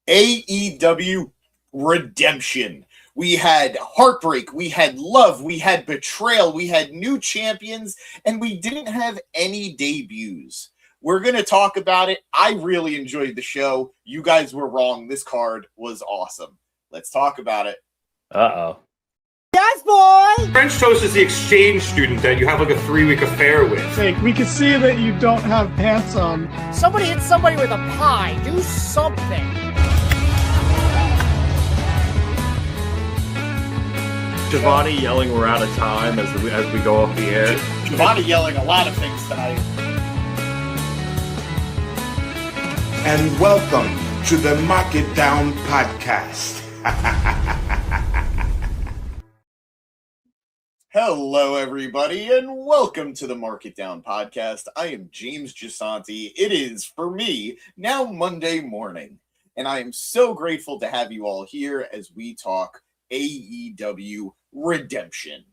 AEW Redemption. We had heartbreak, we had love, we had betrayal, we had new champions, and we didn't have any debuts. We're going to talk about it. I really enjoyed the show. You guys were wrong. This card was awesome. Let's talk about it. Uh-oh. Yes, boy! French toast is the exchange student that you have like a 3-week affair with. Hey, we can see that you don't have pants on. Somebody hit somebody with a pie. Do something. Giovanni yelling we're out of time as we go off the air. Giovanni yelling a lot of things tonight. And welcome to the Mark It Down podcast. Hello, everybody, and welcome to the Mark It Down podcast. I am James Gisanti. It is, for me, now Monday morning, and I am so grateful to have you all here as we talk AEW Redemption.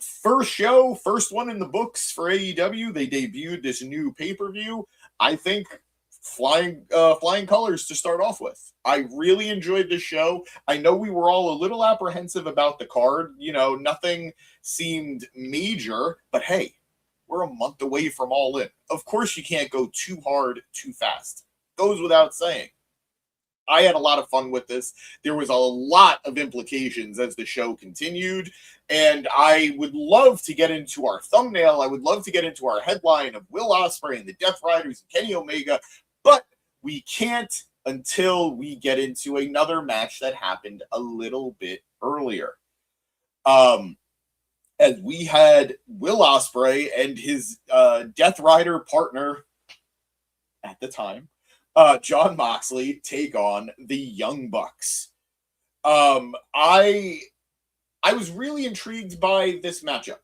First show, first one in the books for AEW. They debuted this new pay-per-view. I think flying colors to start off with. I really enjoyed this show. I know we were all a little apprehensive about the card. You know, nothing seemed major, but hey, we're a month away from All In. Of course, you can't go too hard, too fast. Goes without saying. I had a lot of fun with this. There was a lot of implications as the show continued, and I would love to get into our thumbnail. I would love to get into our headline of Will Ospreay and the Death Riders and Kenny Omega, but we can't until we get into another match that happened a little bit earlier. As we had Will Ospreay and his Death Rider partner at the time, Jon Moxley, take on the Young Bucks. I was really intrigued by this matchup.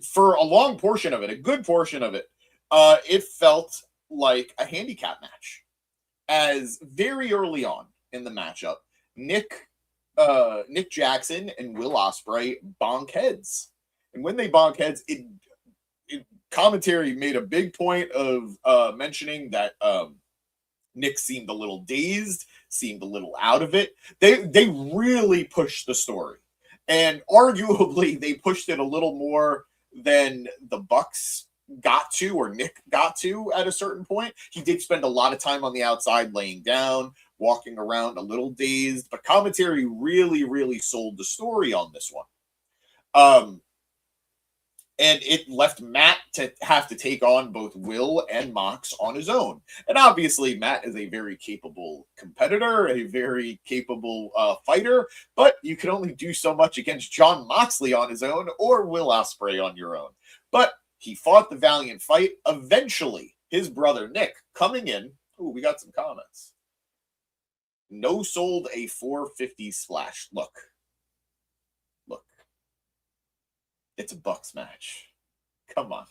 For a long portion of it, a good portion of it, it felt like a handicap match. As very early on in the matchup, Nick Jackson and Will Ospreay bonk heads. And when they bonk heads, commentary made a big point of mentioning that Nick seemed a little dazed, seemed a little out of it. They really pushed the story. And arguably, they pushed it a little more than the Bucks got to, or Nick got to at a certain point. He did spend a lot of time on the outside laying down, walking around a little dazed, but commentary really sold the story on this one. And it left Matt to have to take on both Will and Mox on his own. And obviously, Matt is a very capable competitor, a very capable fighter, but you can only do so much against Jon Moxley on his own or Will Ospreay on your own. But he fought the valiant fight. Eventually, his brother Nick coming in. Ooh, we got some comments. No sold a 450 splash. Look. It's a Bucks match. Come on.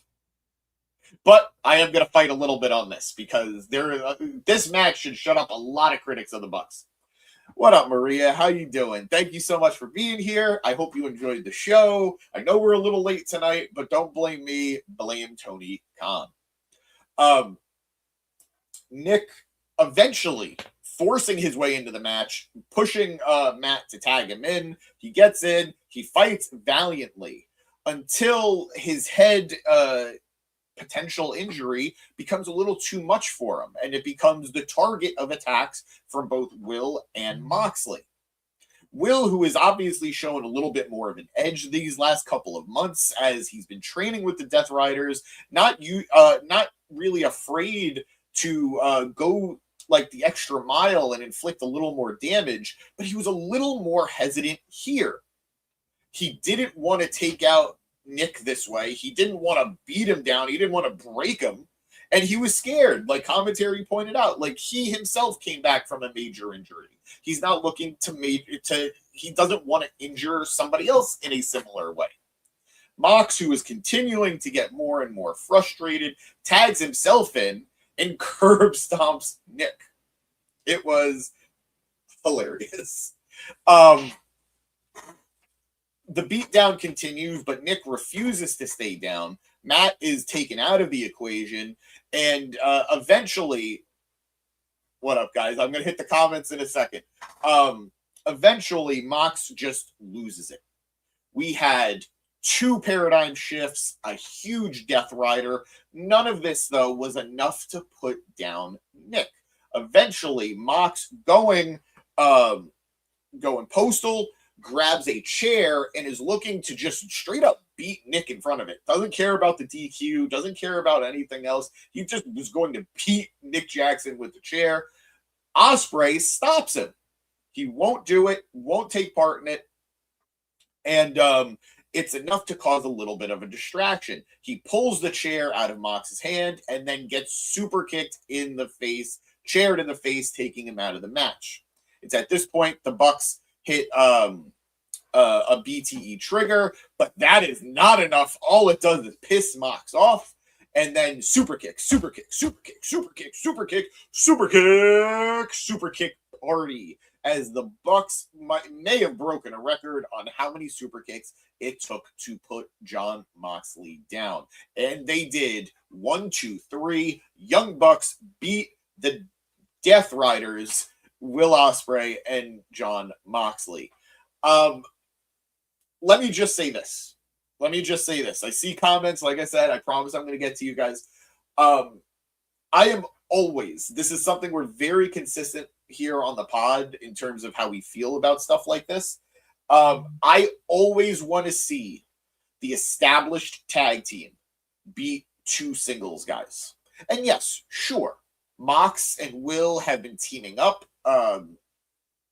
But I am going to fight a little bit on this because this match should shut up a lot of critics of the Bucks. What up, Maria? How you doing? Thank you so much for being here. I hope you enjoyed the show. I know we're a little late tonight, but don't blame me. Blame Tony Khan. Nick eventually forcing his way into the match, pushing Matt to tag him in. He gets in. He fights valiantly until his head potential injury becomes a little too much for him, and it becomes the target of attacks from both Will and Moxley. Will, who has obviously shown a little bit more of an edge these last couple of months as he's been training with the Death Riders, not really afraid to go like the extra mile and inflict a little more damage, but he was a little more hesitant here. He didn't want to take out Nick this way. He didn't want to beat him down. He didn't want to break him. And he was scared, like commentary pointed out. Like, he himself came back from a major injury. He's not looking he doesn't want to injure somebody else in a similar way. Mox, who is continuing to get more and more frustrated, tags himself in and curb stomps Nick. It was hilarious. The beatdown continues, but Nick refuses to stay down. Matt is taken out of the equation, and eventually What up, guys? I'm going to hit the comments in a second. Eventually, Mox just loses it. We had 2 paradigm shifts, a huge Death Rider. None of this, though, was enough to put down Nick. Eventually, Mox going postal, grabs a chair and is looking to just straight up beat Nick in front of it. Doesn't care about the DQ, doesn't care about anything else. He just was going to beat Nick Jackson with the chair. Ospreay stops him. He won't do it, won't take part in it. And it's enough to cause a little bit of a distraction. He pulls the chair out of Mox's hand and then gets super kicked in the face, chaired in the face, taking him out of the match. It's at this point the Bucks hit a BTE trigger, but that is not enough. All it does is piss Mox off. And then super kick, super kick, super kick, super kick, super kick, super kick, super kick party. As the Bucks may have broken a record on how many super kicks it took to put Jon Moxley down. And they did. 1, 2, 3. Young Bucks beat the Death Riders, Will Ospreay and Jon Moxley. Let me just say this. I see comments. Like I said, I promise I'm going to get to you guys. I am always, this is something we're very consistent here on the pod in terms of how we feel about stuff like this. I always want to see the established tag team beat 2 singles guys. And yes, sure, Mox and Will have been teaming up for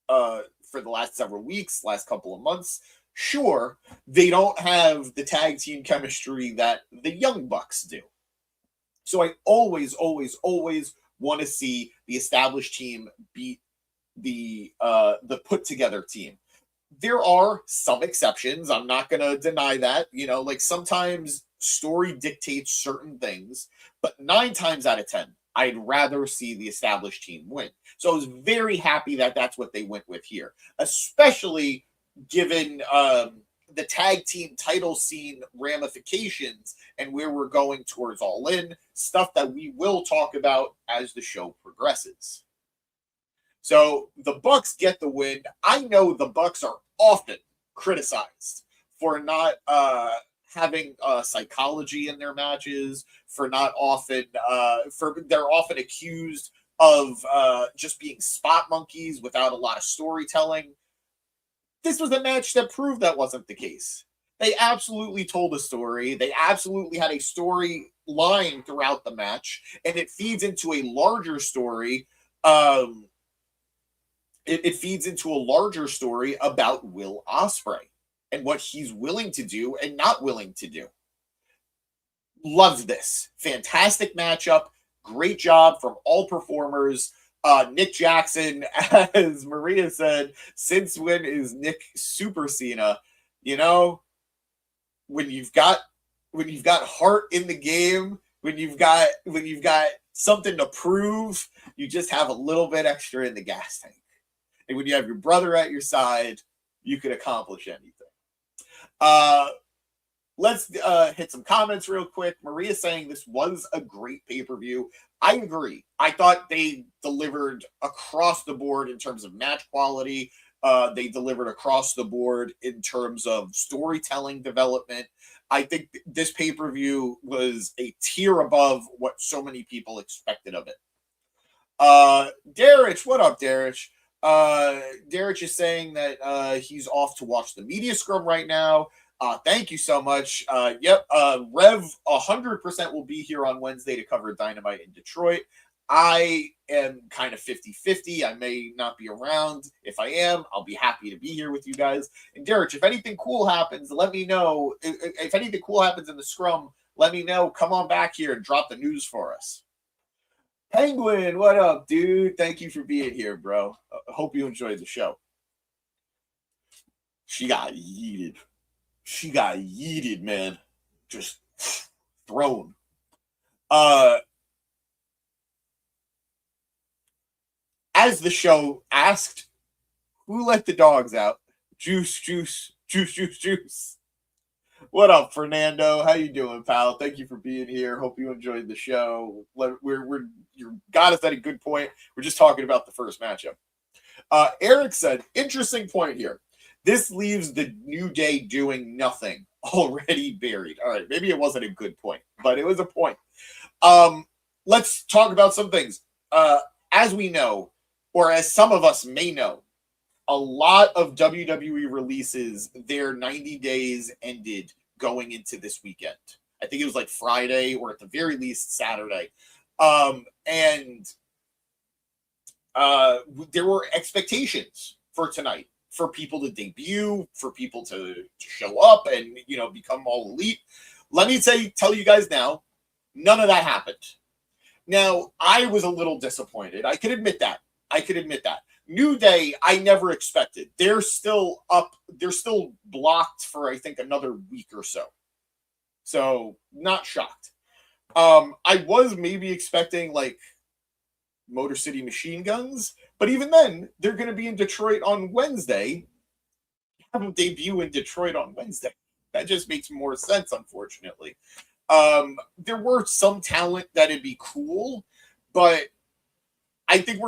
the last several weeks, last couple of months. Sure, they don't have the tag team chemistry that the Young Bucks do. So I always want to see the established team beat the put together team. There are some exceptions. I'm not going to deny that. You know, like sometimes story dictates certain things, but 9 times out of 10, I'd rather see the established team win. So I was very happy that that's what they went with here, especially given the tag team title scene ramifications and where we're going towards All In, stuff that we will talk about as the show progresses. So the Bucks get the win. I know the Bucks are often criticized for not having psychology in their matches, for not often they're often accused of just being spot monkeys without a lot of storytelling. This was a match that proved that wasn't the case. They absolutely told a story. They absolutely had a story line throughout the match, and it feeds into a larger story. It feeds into a larger story about Will Ospreay and what he's willing to do and not willing to do. Loved this. Fantastic matchup. Great job from all performers. Nick Jackson, as Maria said, since when is Nick Super Cena? You know, when you've got heart in the game, when you've got something to prove, you just have a little bit extra in the gas tank. And when you have your brother at your side, you can accomplish anything. Let's hit some comments real quick. Maria saying this was a great pay-per-view. I agree. I thought they delivered across the board in terms of match quality. They delivered across the board in terms of storytelling development. I think this pay-per-view was a tier above what so many people expected of it. Darich, what up, Darich? Darich is saying that he's off to watch the media scrum right now. Thank you so much. Yep. Rev 100% will be here on Wednesday to cover Dynamite in Detroit. I am kind of 50-50. I may not be around. If I am, I'll be happy to be here with you guys. And Derek, if anything cool happens, let me know. If anything cool happens in the scrum, let me know. Come on back here and drop the news for us. Penguin, what up, dude? Thank you for being here, bro. Hope you enjoyed the show. She got yeeted. She got yeeted, man. Just thrown. As the show asked, who let the dogs out? Juice. What up, Fernando? How you doing, pal? Thank you for being here. Hope you enjoyed the show. You got us at a good point. We're just talking about the first matchup. Eric said, interesting point here. This leaves the New Day doing nothing, already buried. All right, maybe it wasn't a good point, but it was a point. Let's talk about some things. As we know, or as some of us may know, a lot of WWE releases, their 90 days ended going into this weekend. I think it was like Friday or at the very least Saturday. And there were expectations for tonight, for people to debut, for people to show up and, you know, become all elite. Let me tell you guys now, none of that happened. Now, I was a little disappointed. I could admit that. New Day, I never expected. They're still up. They're still blocked for, I think, another week or so. So, not shocked. I was maybe expecting, like, Motor City Machine Guns. But even then, they're going to be in Detroit on Wednesday. Have them debut in Detroit on Wednesday. That just makes more sense, unfortunately. There were some talent that'd be cool, but I think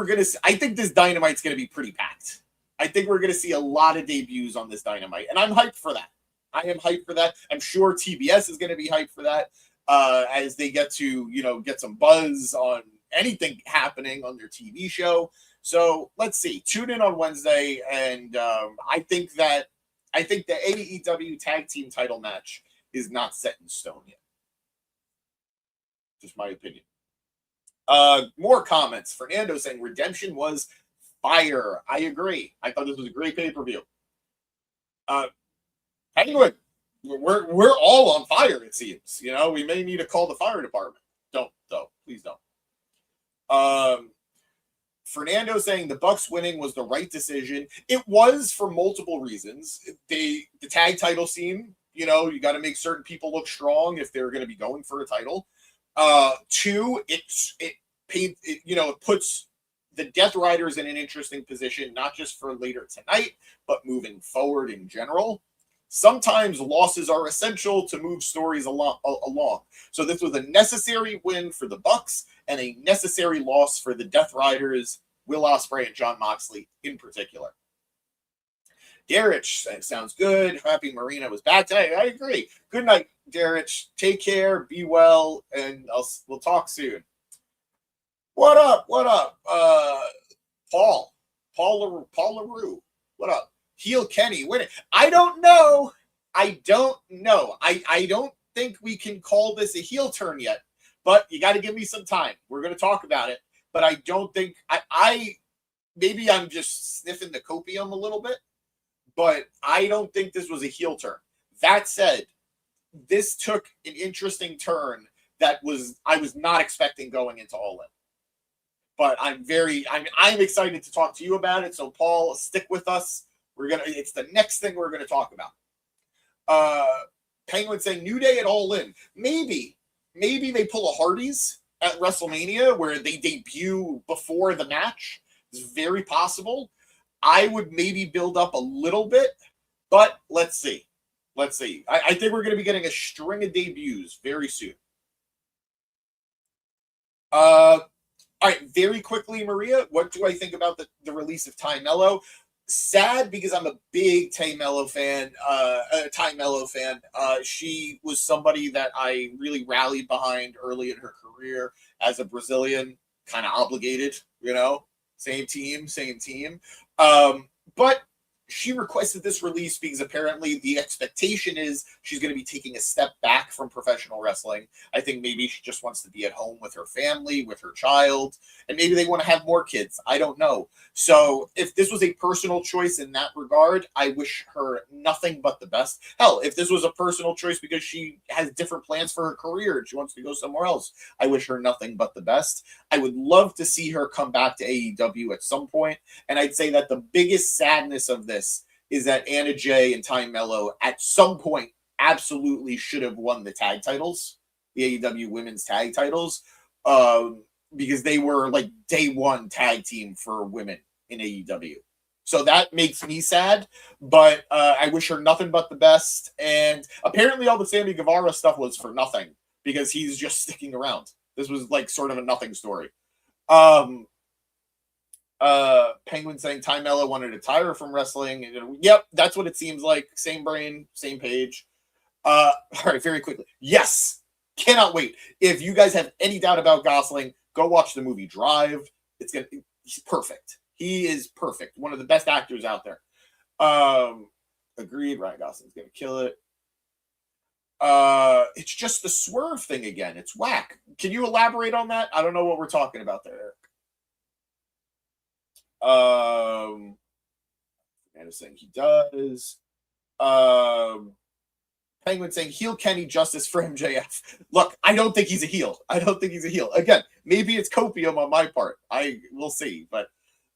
this Dynamite's going to be pretty packed. I think we're going to see a lot of debuts on this Dynamite, and I'm hyped for that. I am hyped for that. I'm sure TBS is going to be hyped for that as they get to, you know, get some buzz on anything happening on their TV show. So let's see. Tune in on Wednesday, and I think the AEW Tag Team title match is not set in stone yet. Just my opinion. More comments. Fernando saying Redemption was fire. I agree. I thought this was a great pay-per-view. Penguin, we're all on fire, it seems. You know, we may need to call the fire department. Don't, though. Please don't. Fernando saying the Bucks winning was the right decision. It was for multiple reasons. The tag title scene, you know, you got to make certain people look strong if they're going to be going for a title. Two, it puts the Death Riders in an interesting position, not just for later tonight, but moving forward in general. Sometimes losses are essential to move stories along. So this was a necessary win for the Bucks and a necessary loss for the Death Riders, Will Ospreay and Jon Moxley in particular. Darich, sounds good. Happy Marina was back today. I agree. Good night, Darich. Take care, be well, and we'll talk soon. What up? Paul LaRue. What up? Heel Kenny winning. I don't know. I don't think we can call this a heel turn yet, but you got to give me some time. We're going to talk about it, but I don't think maybe I'm just sniffing the copium a little bit, but I don't think this was a heel turn. That said, this took an interesting turn that I was not expecting going into All In. But I'm excited to talk to you about it. So Paul, stick with us. It's the next thing we're gonna talk about. Penguin saying New Day at All In. Maybe they pull a Hardys at WrestleMania where they debut before the match. It's very possible. I would maybe build up a little bit, but let's see. I think we're going to be getting a string of debuts very soon. All right, very quickly, Maria, what do I think about the release of Ty Mello? Sad because I'm a big Ty Mello fan. She was somebody that I really rallied behind early in her career as a Brazilian, kind of obligated, you know, same team. But she requested this release because apparently the expectation is she's going to be taking a step back from professional wrestling. I think maybe she just wants to be at home with her family, with her child, and maybe they want to have more kids. I don't know. So if this was a personal choice in that regard, I wish her nothing but the best. Hell, if this was a personal choice because she has different plans for her career and she wants to go somewhere else, I wish her nothing but the best. I would love to see her come back to AEW at some point, and I'd say that the biggest sadness of this is that Anna Jay and Ty Mello at some point absolutely should have won the tag titles, the AEW women's tag titles, because they were like day one tag team for women in AEW. So that makes me sad, but I wish her nothing but the best. And apparently all the Sammy Guevara stuff was for nothing because he's just sticking around. This was like sort of a nothing story. Penguin saying Ty Mello wanted to tire from wrestling. And, yep, that's what it seems like. Same brain, same page. All right, very quickly. Yes, cannot wait. If you guys have any doubt about Gosling, go watch the movie Drive. He's perfect. He is perfect. One of the best actors out there. Agreed. Ryan Gosling's gonna kill it. It's just the swerve thing again. It's whack. Can you elaborate on that? I don't know what we're talking about there, Eric. And saying he does. Penguin saying heel Kenny, justice for MJF. Look, I don't think he's a heel. Again, maybe it's copium on my part. We'll see. But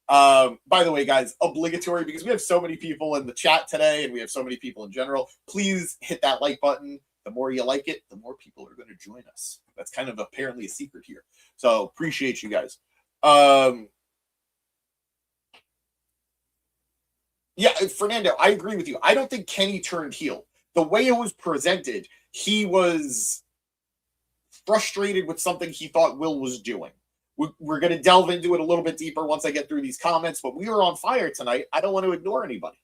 by the way, guys, obligatory, because we have so many people in the chat today and we have so many people in general. Please hit that like button. The more you like it, the more people are going to join us. That's kind of apparently a secret here. So appreciate you guys. Yeah, Fernando, I agree with you. I don't think Kenny turned heel. The way it was presented, he was frustrated with something he thought Will was doing. We're going to delve into it a little bit deeper once I get through these comments, but we were on fire tonight. I don't want to ignore anybody.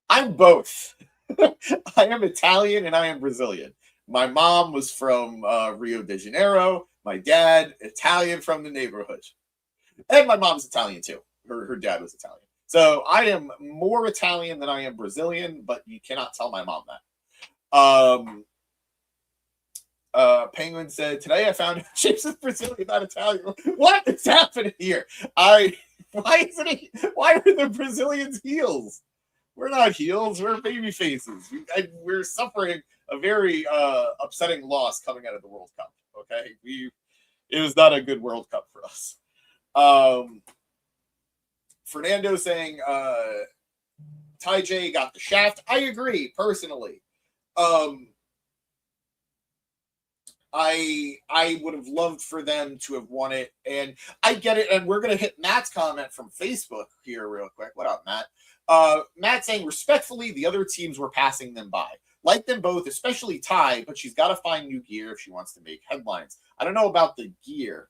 I'm both. I am Italian and I am Brazilian. My mom was from Rio de Janeiro. My dad, Italian from the neighborhood. And my mom's Italian too. Her dad was Italian. So I am more Italian than I am Brazilian, but you cannot tell my mom that. Penguin said, today I found Chips is Brazilian, not Italian. What is happening here? Why are the Brazilians heels? We're not heels. We're baby faces. We're suffering a very upsetting loss coming out of the World Cup. Okay, it was not a good World Cup for us. Fernando saying Ty J got the shaft. I agree personally. I would have loved for them to have won it, and I get it. And we're gonna hit Matt's comment from Facebook here real quick. What up, Matt? Matt saying respectfully, the other teams were passing them by. Like them both, especially Ty, but she's got to find new gear if she wants to make headlines. I don't know about the gear.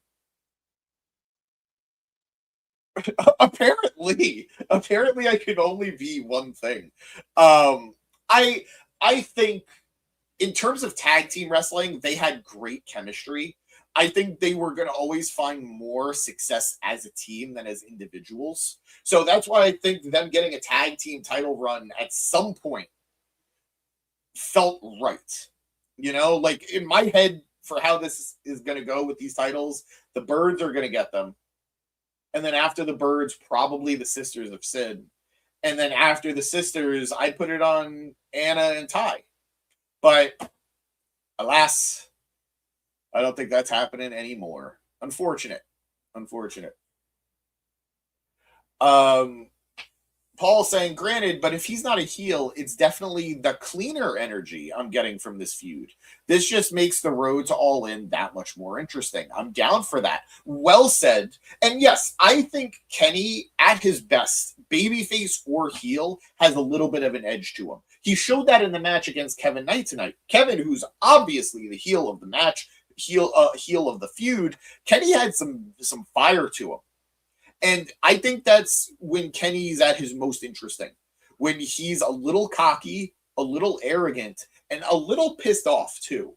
Apparently I could only be one thing. I think in terms of tag team wrestling, they had great chemistry. I think they were going to always find more success as a team than as individuals. So that's why I think them getting a tag team title run at some point felt right. You know, like in my head for how this is going to go with these titles, the Birds are going to get them. And then after the Birds, probably the Sisters of Sid. And then after the Sisters, I put it on Anna and Ty. But alas, I don't think that's happening anymore. Unfortunate. Paul saying, granted, but if he's not a heel, it's definitely the cleaner energy I'm getting from this feud. This just makes the road to All In that much more interesting. I'm down for that. Well said. And yes, I think Kenny, at his best, babyface or heel, has a little bit of an edge to him. He showed that in the match against Kevin Knight tonight. Kevin, who's obviously the heel of the match, heel of the feud, Kenny had some fire to him. And I think that's when Kenny's at his most interesting, when he's a little cocky, a little arrogant, and a little pissed off too.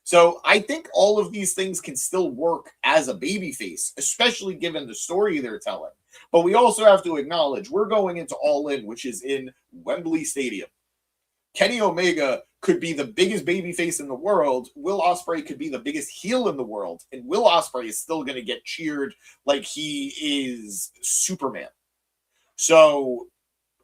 So I think all of these things can still work as a babyface, especially given the story they're telling. But we also have to acknowledge we're going into All In, which is in Wembley Stadium. Kenny Omega could be the biggest babyface in the world. Will Ospreay could be the biggest heel in the world. And Will Ospreay is still going to get cheered like he is Superman. So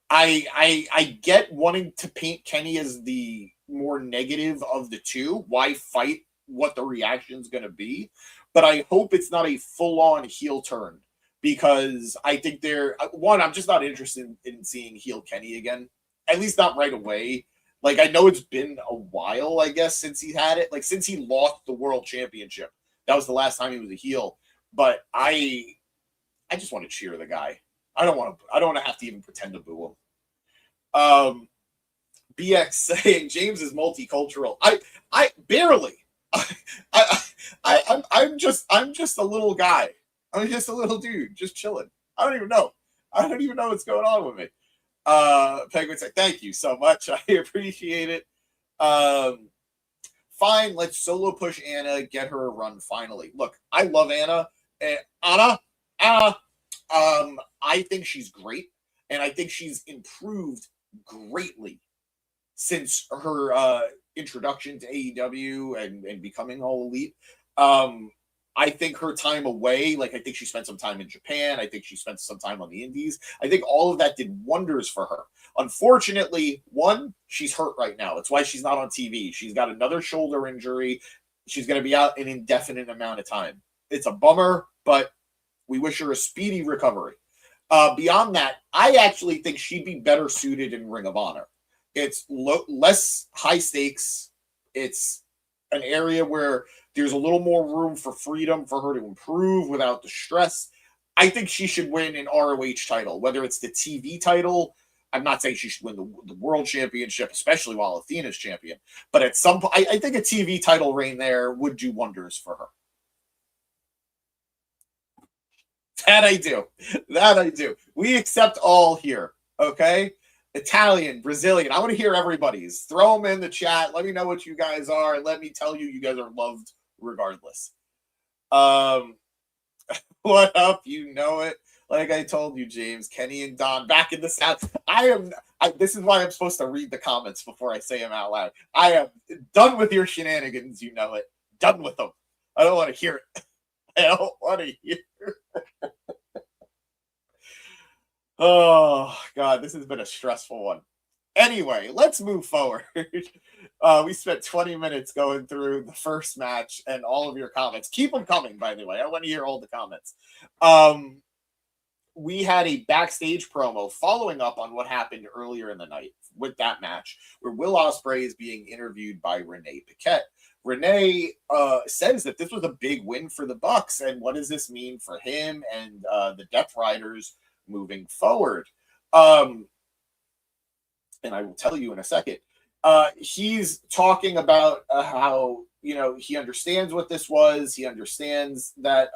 I get wanting to paint Kenny as the more negative of the two. Why fight what the reaction is going to be? But I hope it's not a full-on heel turn. Because I think I'm just not interested in seeing heel Kenny again. At least not right away. Like, I know it's been a while, I guess, since he had it. Like, since he lost the world championship. That was the last time he was a heel. But I just want to cheer the guy. I don't want to have to even pretend to boo him. BX saying James is multicultural. I barely. I'm just a little guy. I'm just a little dude, just chilling. I don't even know what's going on with me. Penguin said, thank you so much. I appreciate it. Fine, let's solo push Anna, get her a run finally. Look, I love Anna. Anna, I think she's great, and I think she's improved greatly since her introduction to AEW and becoming All Elite. I think her time away, I think she spent some time in Japan. I think she spent some time on the Indies. I think all of that did wonders for her. Unfortunately, one, she's hurt right now. That's why she's not on TV. She's got another shoulder injury. She's going to be out an indefinite amount of time. It's a bummer, but we wish her a speedy recovery. Beyond that, I actually think she'd be better suited in Ring of Honor. It's less high stakes. It's an area where there's a little more room for freedom for her to improve without the stress. I think she should win an ROH title, whether it's the TV title. I'm not saying she should win the world championship, especially while Athena's champion. But at some point, I think a TV title reign there would do wonders for her. That I do. We accept all here, okay? Italian, Brazilian. I want to hear everybody's. Throw them in the chat. Let me know what you guys are. And let me tell you, you guys are loved regardless. What up? You know it. Like I told you, James, Kenny and Don back in the South. This is why I'm supposed to read the comments before I say them out loud. I am done with your shenanigans. You know it. Done with them. I don't want to hear it. I don't want to hear it. Oh, God, this has been a stressful one. Anyway, let's move forward. We spent 20 minutes going through the first match and all of your comments. Keep them coming, by the way. I want to hear all the comments. We had a backstage promo following up on what happened earlier in the night with that match, where Will Ospreay is being interviewed by Renee Paquette. Renee says that this was a big win for the Bucks, and what does this mean for him and the Death Riders moving forward? And I will tell you in a second. He's talking about how, he understands what this was. He understands that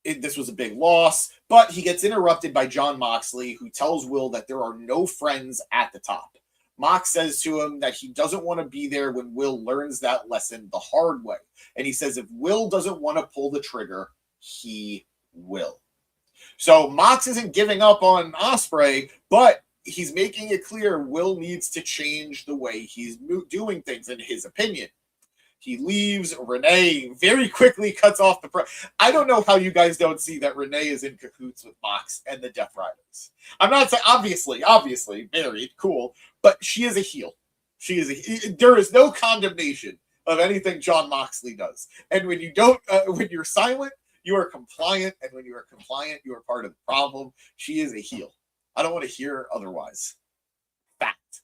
this was a big loss, but he gets interrupted by Jon Moxley, who tells Will that there are no friends at the top. Mox says to him that he doesn't want to be there when Will learns that lesson the hard way. And he says if Will doesn't want to pull the trigger, he will. So Mox isn't giving up on Ospreay, but he's making it clear Will needs to change the way he's doing things, in his opinion. He leaves. Renee very quickly cuts off the I don't know how you guys don't see that Renee is in cahoots with Mox and the Death Riders. I'm not saying, obviously, very cool, but she is a heel. There is no condemnation of anything Jon Moxley does. And when you don't, when you're silent, you are compliant. And when you are compliant, you are part of the problem. She is a heel. I don't want to hear otherwise. Fact.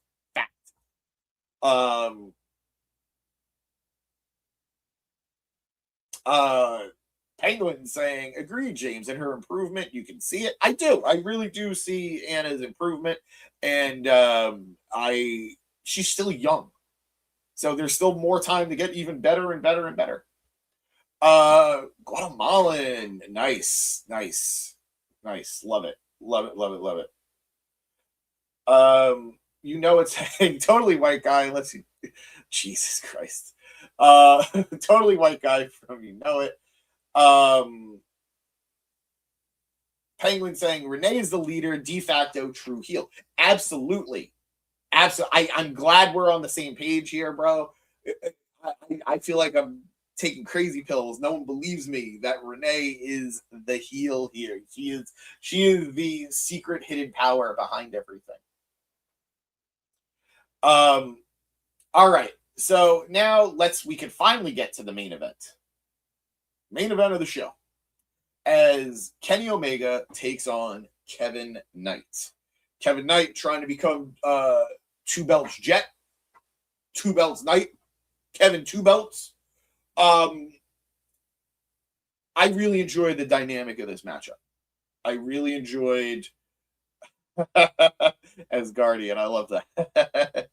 Penguin saying, agree, James, and her improvement, you can see it. I do. I really do see Anna's improvement, and she's still young. So there's still more time to get even better and better and better. Guatemalan, nice. Love it. It's a totally white guy. Let's see. Jesus Christ. Totally white guy from it. Penguin saying Renee is the leader, de facto true heel. Absolutely. I'm glad we're on the same page here, bro. I feel like I'm taking crazy pills. No one believes me that Renee is the heel here. She is the secret hidden power behind everything. All right. So now we can finally get to the main event. Main event of the show. As Kenny Omega takes on Kevin Knight. Kevin Knight trying to become 2 belts Jet, 2 belts Knight, Kevin 2 belts. I really enjoyed the dynamic of this matchup. I really enjoyed as Guardian. I love that.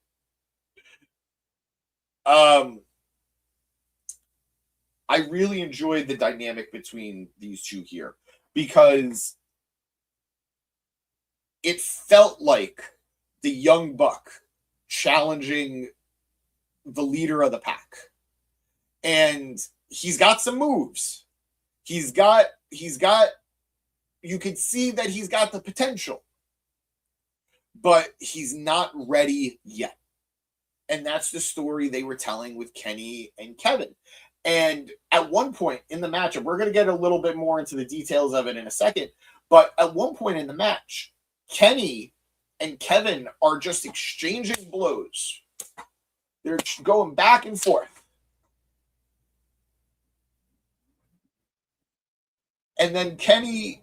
I really enjoyed the dynamic between these two here because it felt like the young buck challenging the leader of the pack. And he's got some moves. You can see that he's got the potential, but he's not ready yet. And that's the story they were telling with Kenny and Kevin. And at one point in the match, and we're going to get a little bit more into the details of it in a second, but at one point in the match, Kenny and Kevin are just exchanging blows. They're going back and forth. And then Kenny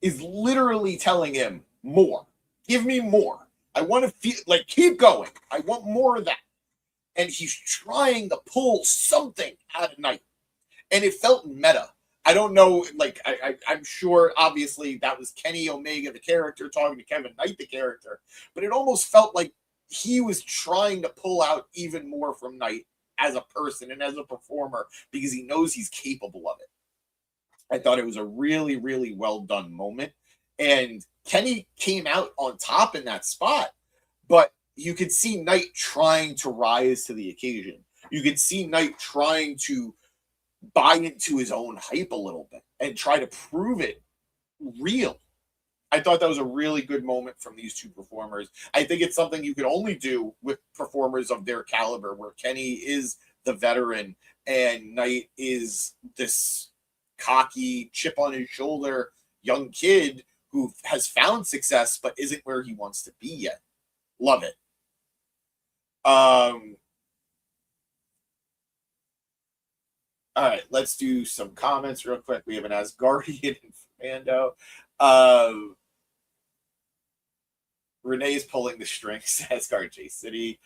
is literally telling him, more. Give me more. I want to feel like, keep going. I want more of that. And he's trying to pull something out of Knight. And it felt meta. I don't know, like, I'm sure, obviously, that was Kenny Omega, the character, talking to Kevin Knight, the character. But it almost felt like he was trying to pull out even more from Knight as a person and as a performer because he knows he's capable of it. I thought it was a really, really well done moment. And Kenny came out on top in that spot. But you could see Knight trying to rise to the occasion. You could see Knight trying to buy into his own hype a little bit and try to prove it real. I thought that was a really good moment from these two performers. I think it's something you could only do with performers of their caliber, where Kenny is the veteran and Knight is this cocky, chip on his shoulder young kid who has found success but isn't where he wants to be yet. Love it. All right, let's do some comments real quick. We have an Asgardian and Fernando. Renee's pulling the strings. Asgard J City.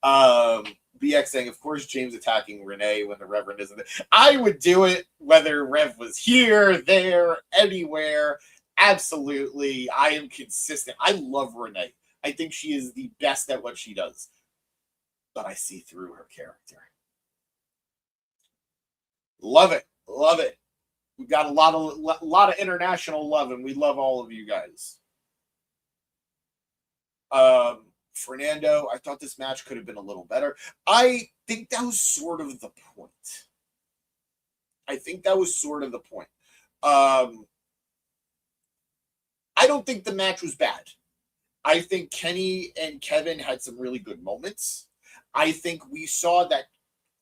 BX saying, of course, James attacking Renee when the Reverend isn't there. I would do it whether Rev was here, there, anywhere. Absolutely. I am consistent. I love Renee. I think she is the best at what she does. But I see through her character. Love it. Love it. We've got a lot of international love, and we love all of you guys. Fernando, I thought this match could have been a little better. I think that was sort of the point. I don't think the match was bad. I think Kenny and Kevin had some really good moments. I think we saw that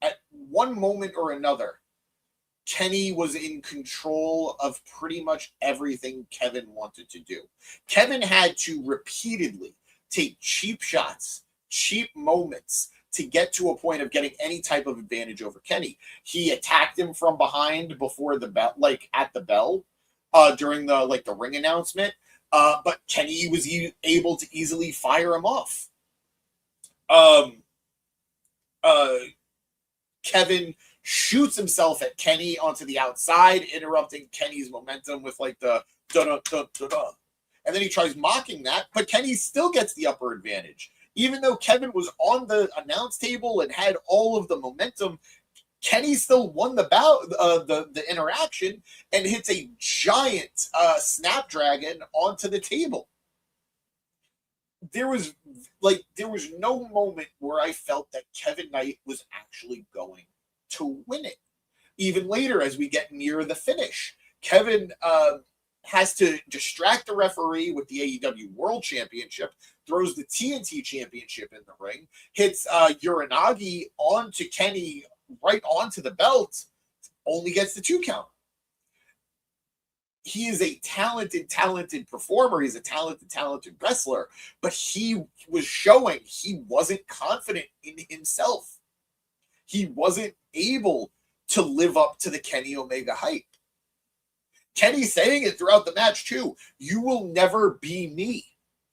at one moment or another, Kenny was in control of pretty much everything Kevin wanted to do. Kevin had to repeatedly take cheap shots, cheap moments to get to a point of getting any type of advantage over Kenny. He attacked him from behind before the bell, like at the bell, during the ring announcement. But Kenny was able to easily fire him off. Kevin shoots himself at Kenny onto the outside, interrupting Kenny's momentum with like the da-da-da-da-da. And then he tries mocking that, but Kenny still gets the upper advantage. Even though Kevin was on the announce table and had all of the momentum, Kenny still won the bout, the interaction, and hits a giant snapdragon onto the table. There was no moment where I felt that Kevin Knight was actually going to win it. Even later, as we get near the finish, Kevin has to distract the referee with the AEW World Championship, throws the TNT Championship in the ring, hits Uranagi onto Kenny, right onto the belt, only gets the 2 count. He is a talented performer. He's a talented wrestler, but he was showing he wasn't confident in himself. He wasn't able to live up to the Kenny Omega hype. Kenny saying it throughout the match too. You will never be me.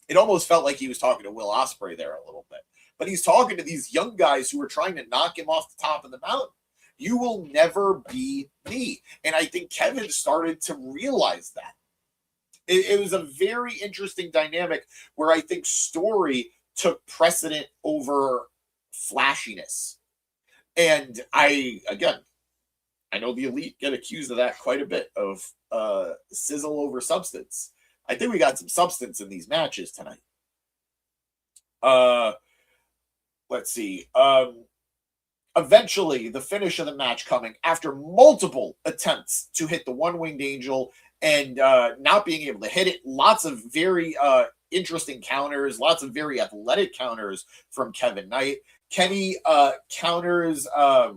It almost felt like he was talking to Will Ospreay there a little bit, but he's talking to these young guys who are trying to knock him off the top of the mountain. You will never be me. And I think Kevin started to realize that. It was a very interesting dynamic where I think story took precedent over flashiness. And I know the Elite get accused of that quite a bit, of sizzle over substance. I think we got some substance in these matches tonight. Let's see. Eventually, the finish of the match coming after multiple attempts to hit the one-winged angel and not being able to hit it. Lots of very interesting counters, lots of very athletic counters from Kevin Knight. Kenny counters a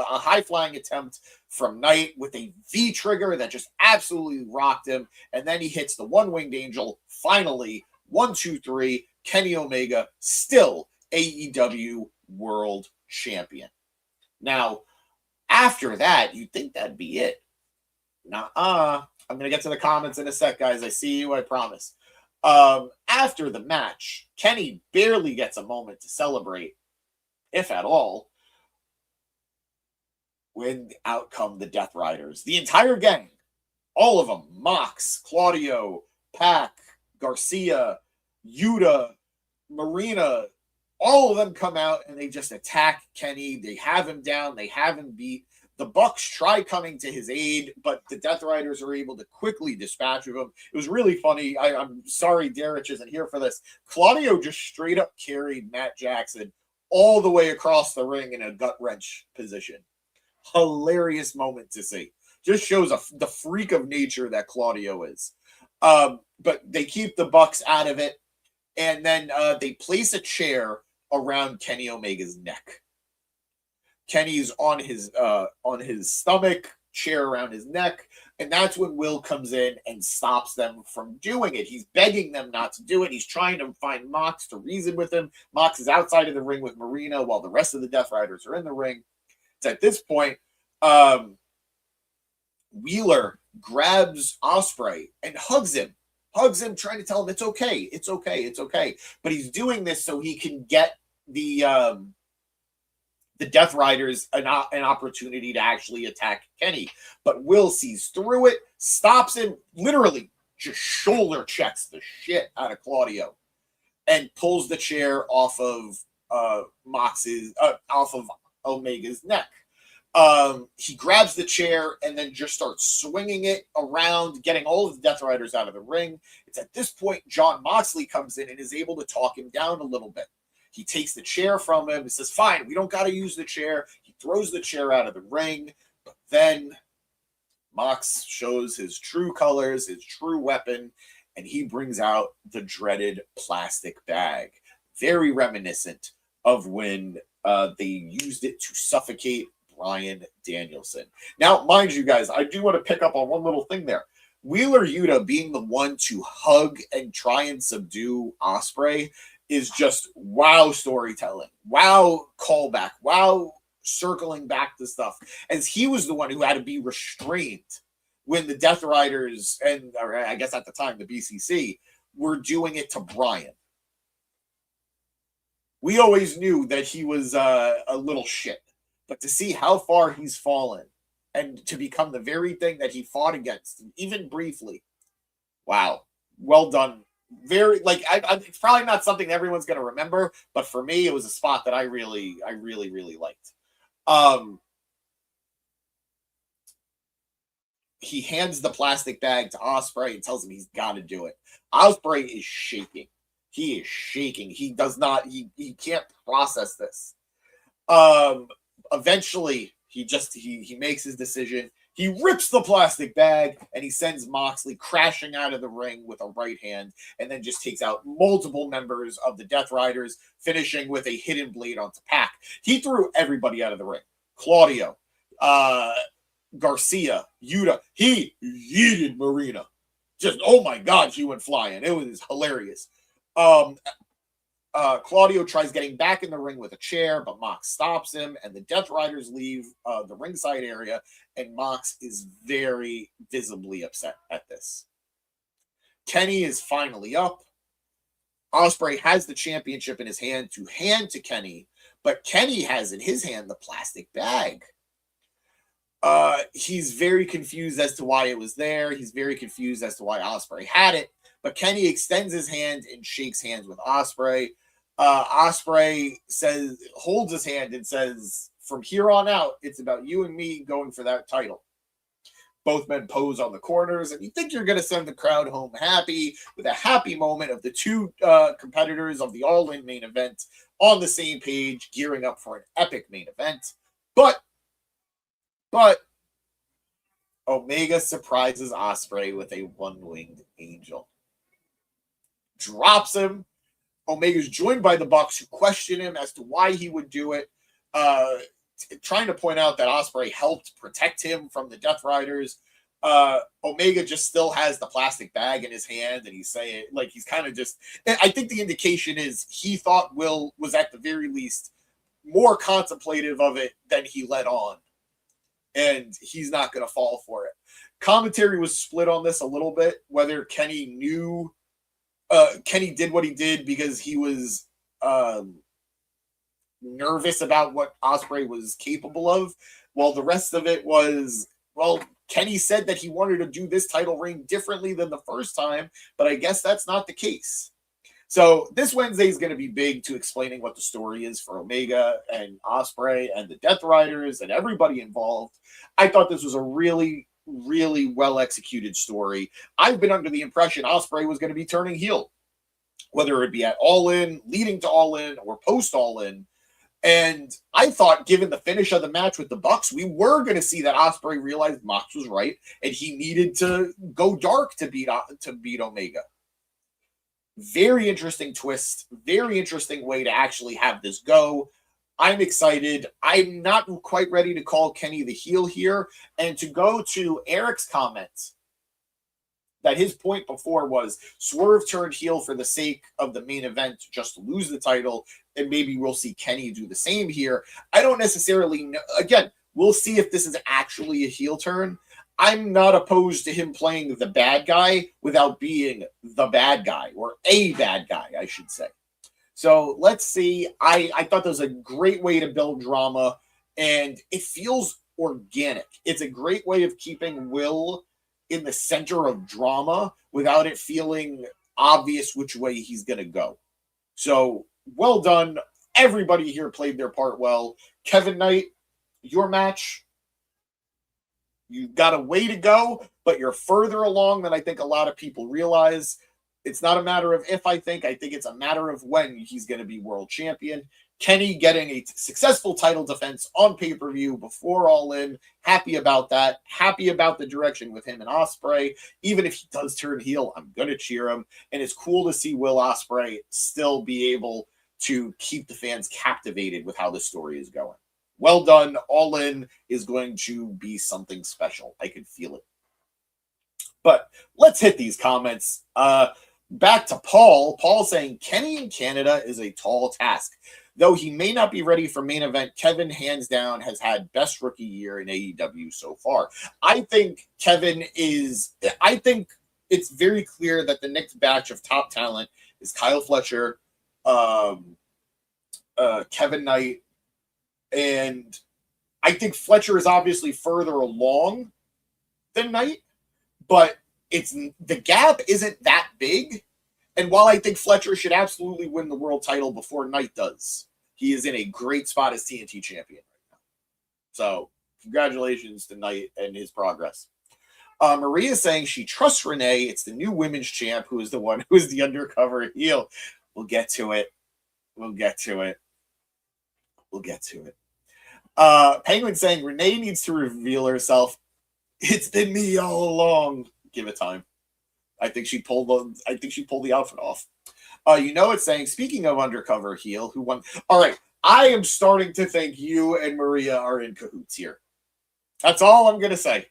high-flying attempt from Knight with a V-trigger that just absolutely rocked him. And then he hits the one-winged angel. Finally, 1, 2, 3, Kenny Omega, still AEW World Champion. Now, after that, you'd think that'd be it. I'm going to get to the comments in a sec, guys. I see you, I promise. After the match, Kenny barely gets a moment to celebrate, if at all, when out come the Death Riders. The entire gang, all of them, Mox, Claudio, Pac, Garcia, Yuta, Marina, all of them come out and they just attack Kenny. They have him down. They have him beat. The Bucks try coming to his aid, but the Death Riders are able to quickly dispatch of him. It was really funny. I'm sorry Derek isn't here for this. Claudio just straight up carried Matt Jackson all the way across the ring in a gut wrench position. Hilarious moment to see. Just shows the freak of nature that Claudio is. But they keep the Bucks out of it. And then they place a chair around Kenny Omega's neck. Kenny's on his stomach, chair around his neck, and that's when Will comes in and stops them from doing it. He's begging them not to do it. He's trying to find Mox to reason with him. Mox is outside of the ring with Marina while the rest of the Death Riders are in the ring. It's at this point, Wheeler grabs Ospreay and hugs him, trying to tell him it's okay. But he's doing this so he can get the Death Riders an opportunity to actually attack Kenny. But Will sees through it, stops him, literally just shoulder checks the shit out of Claudio and pulls the chair off of Omega's neck. He grabs the chair and then just starts swinging it around, getting all of the Death Riders out of the ring. It's at this point Jon Moxley comes in and is able to talk him down a little bit. He takes the chair from him and says, fine, we don't got to use the chair. He throws the chair out of the ring, but then Mox shows his true colors, his true weapon, and he brings out the dreaded plastic bag. Very reminiscent of when they used it to suffocate Bryan Danielson. Now, mind you guys, I do want to pick up on one little thing there. Wheeler Yuta being the one to hug and try and subdue Ospreay is just wow storytelling, wow callback, wow circling back to stuff, as he was the one who had to be restrained when the Death Riders, and or I guess at the time the BCC, were doing it to Bryan. We always knew that he was a little shit, but to see how far he's fallen and to become the very thing that he fought against, even briefly, wow, well done. Very, like, it's probably not something that everyone's going to remember, but for me, it was a spot that I really liked. He hands the plastic bag to Ospreay and tells him he's got to do it. Ospreay is shaking. He is shaking. He does not, he can't process this. Eventually, he makes his decision. He rips the plastic bag and he sends Moxley crashing out of the ring with a right hand and then just takes out multiple members of the Death Riders, finishing with a hidden blade onto Pac. He threw everybody out of the ring. Claudio, Garcia, Yuta. He yeeted Marina. Just, oh my God, she went flying. It was hilarious. Claudio tries getting back in the ring with a chair, but Mox stops him, and the Death Riders leave the ringside area, and Mox is very visibly upset at this. Kenny is finally up. Ospreay has the championship in his hand to Kenny, but Kenny has in his hand the plastic bag. He's very confused as to why it was there. He's very confused as to why Ospreay had it. But Kenny extends his hand and shakes hands with Ospreay. Ospreay holds his hand and says, "From here on out, it's about you and me going for that title." Both men pose on the corners, and you think you're going to send the crowd home happy with a happy moment of the two competitors of the All-In main event on the same page, gearing up for an epic main event. But Omega surprises Ospreay with a one-winged angel. Drops him. Omega's joined by the Bucks, who question him as to why he would do it, trying to point out that Ospreay helped protect him from the Death Riders. Omega just still has the plastic bag in his hand, and he's saying, like, he's kind of just, I think the indication is he thought Will was at the very least more contemplative of it than he let on, and he's not going to fall for it. Commentary was split on this a little bit, whether Kenny knew Kenny did what he did because he was nervous about what Ospreay was capable of, while the rest of it was, well, Kenny said that he wanted to do this title reign differently than the first time, but I guess that's not the case. So this Wednesday is going to be big to explaining what the story is for Omega and Ospreay and the Death Riders and everybody involved. I thought this was a really, really well-executed story. I've been under the impression Ospreay was going to be turning heel, whether it be at All In, leading to All In, or post All In. And I thought, given the finish of the match with the Bucks, we were going to see that Ospreay realized Mox was right, and he needed to go dark to beat Omega. Very interesting twist. Very interesting way to actually have this go. I'm excited. I'm not quite ready to call Kenny the heel here. And to go to Eric's comments, that his point before was Swerve turned heel for the sake of the main event just to lose the title, and maybe we'll see Kenny do the same here. I don't necessarily know. Again, we'll see if this is actually a heel turn. I'm not opposed to him playing the bad guy without being the bad guy, or a bad guy, I should say. So let's see. I thought that was a great way to build drama, and it feels organic. It's a great way of keeping Will in the center of drama without it feeling obvious which way he's going to go. So well done. Everybody here played their part well. Kevin Knight, your match, you've got a way to go, but you're further along than I think a lot of people realize. It's not a matter of if I think it's a matter of when he's going to be world champion. Kenny getting a successful title defense on pay-per-view before All In. Happy about that. Happy about the direction with him and Ospreay. Even if he does turn heel, I'm going to cheer him. And it's cool to see Will Ospreay still be able to keep the fans captivated with how the story is going. Well done. All In is going to be something special. I can feel it. But let's hit these comments. Back to Paul. Paul saying, Kenny in Canada is a tall task. Though he may not be ready for main event, Kevin, hands down, has had best rookie year in AEW so far. I think it's very clear that the next batch of top talent is Kyle Fletcher, Kevin Knight, and I think Fletcher is obviously further along than Knight, but the gap isn't that big. And while I think Fletcher should absolutely win the world title before Knight does, he is in a great spot as TNT champion right now. So congratulations to Knight and his progress. Maria saying she trusts Renee. It's the new women's champ who is the one who is the undercover heel. We'll get to it. Penguin saying Renee needs to reveal herself. It's been me all along. Give it time. I think she pulled the outfit off. It's saying, speaking of undercover heel, who won? All right, I am starting to think you and Maria are in cahoots here. That's all I'm gonna say.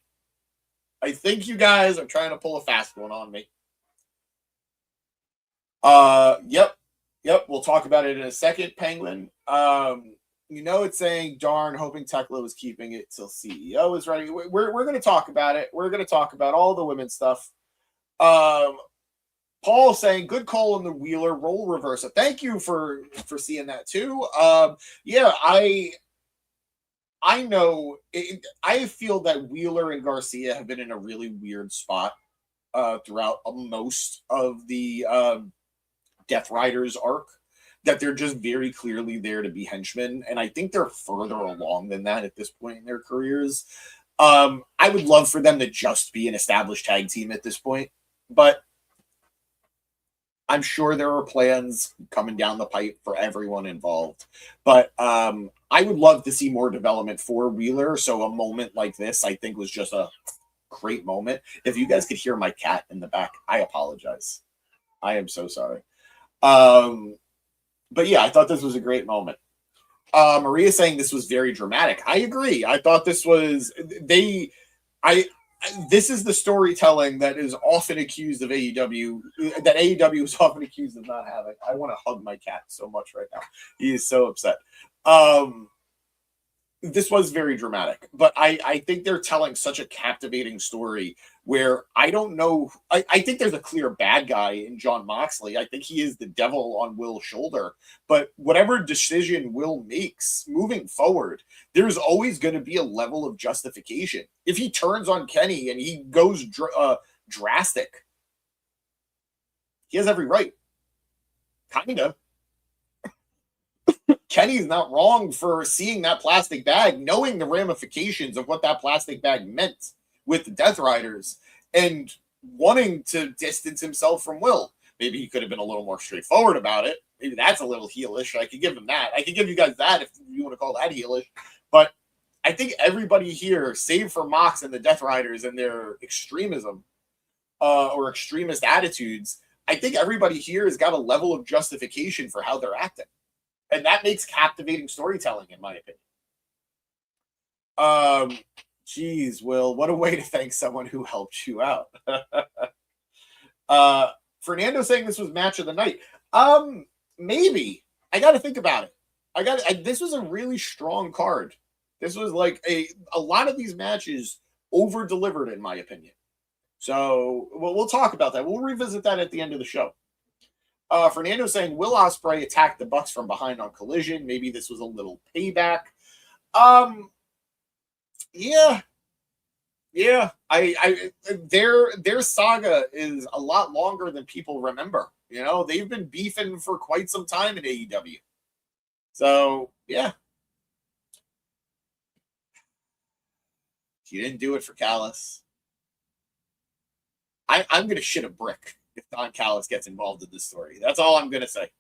I think you guys are trying to pull a fast one on me. Yep. We'll talk about it in a second, Penguin. It's saying, darn, hoping Thekla was keeping it till CEO is ready. We're going to talk about it. We're going to talk about all the women's stuff. Paul saying, good call on the Wheeler role reversal. Thank you for seeing that too. I know I feel that Wheeler and Garcia have been in a really weird spot throughout most of the Death Riders arc, that they're just very clearly there to be henchmen, and I think they're further along than that at this point in their careers. I would love for them to just be an established tag team at this point, but I'm sure there are plans coming down the pipe for everyone involved. But I would love to see more development for Wheeler. So a moment like this, I think, was just a great moment. If you guys could hear my cat in the back, I apologize. I am so sorry. But yeah, I thought this was a great moment. Maria saying this was very dramatic. I agree. I thought this was this is the storytelling that is often accused of AEW, that AEW is often accused of not having. I want to hug my cat so much right now. He is so upset. This was very dramatic, but I think they're telling such a captivating story where I don't know. I think there's a clear bad guy in Jon Moxley. I think he is the devil on Will's shoulder, but whatever decision Will makes moving forward, there's always going to be a level of justification. If he turns on Kenny and he goes drastic, he has every right. Kind of. Kenny's not wrong for seeing that plastic bag, knowing the ramifications of what that plastic bag meant with the Death Riders, and wanting to distance himself from Will. Maybe he could have been a little more straightforward about it. Maybe that's a little heelish. I could give him that. I could give you guys that if you want to call that heelish. But I think everybody here, save for Mox and the Death Riders and their extremism or extremist attitudes, I think everybody here has got a level of justification for how they're acting. And that makes captivating storytelling, in my opinion. Geez, Will, what a way to thank someone who helped you out. Fernando saying this was match of the night. Maybe. I got to think about it. This was a really strong card. This was like a lot of these matches over-delivered, in my opinion. So we'll talk about that. We'll revisit that at the end of the show. Fernando saying Will Ospreay attacked the Bucks from behind on Collision. Maybe this was a little payback. Yeah. Their saga is a lot longer than people remember. You know, they've been beefing for quite some time in AEW. So yeah. He didn't do it for Callis. I'm gonna shit a brick if Don Callis gets involved in this story. That's all I'm going to say.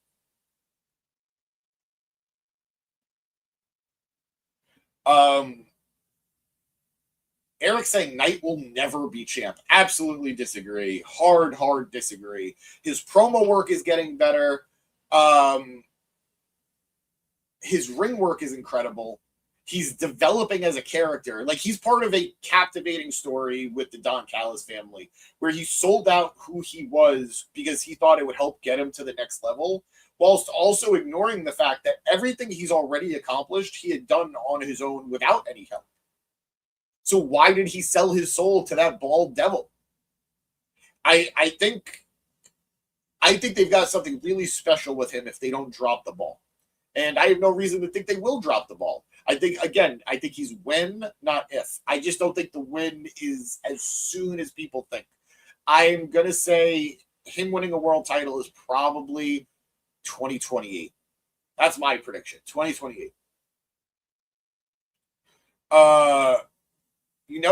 Eric saying Knight will never be champ. Absolutely disagree. Hard disagree. His promo work is getting better. His ring work is incredible. He's developing as a character. Like, he's part of a captivating story with the Don Callis family, where he sold out who he was because he thought it would help get him to the next level, whilst also ignoring the fact that everything he's already accomplished, he had done on his own without any help. So why did he sell his soul to that bald devil? I think they've got something really special with him if they don't drop the ball. And I have no reason to think they will drop the ball. I think he's when, not if. I just don't think the win is as soon as people think. I'm going to say him winning a world title is probably 2028. That's my prediction, 2028.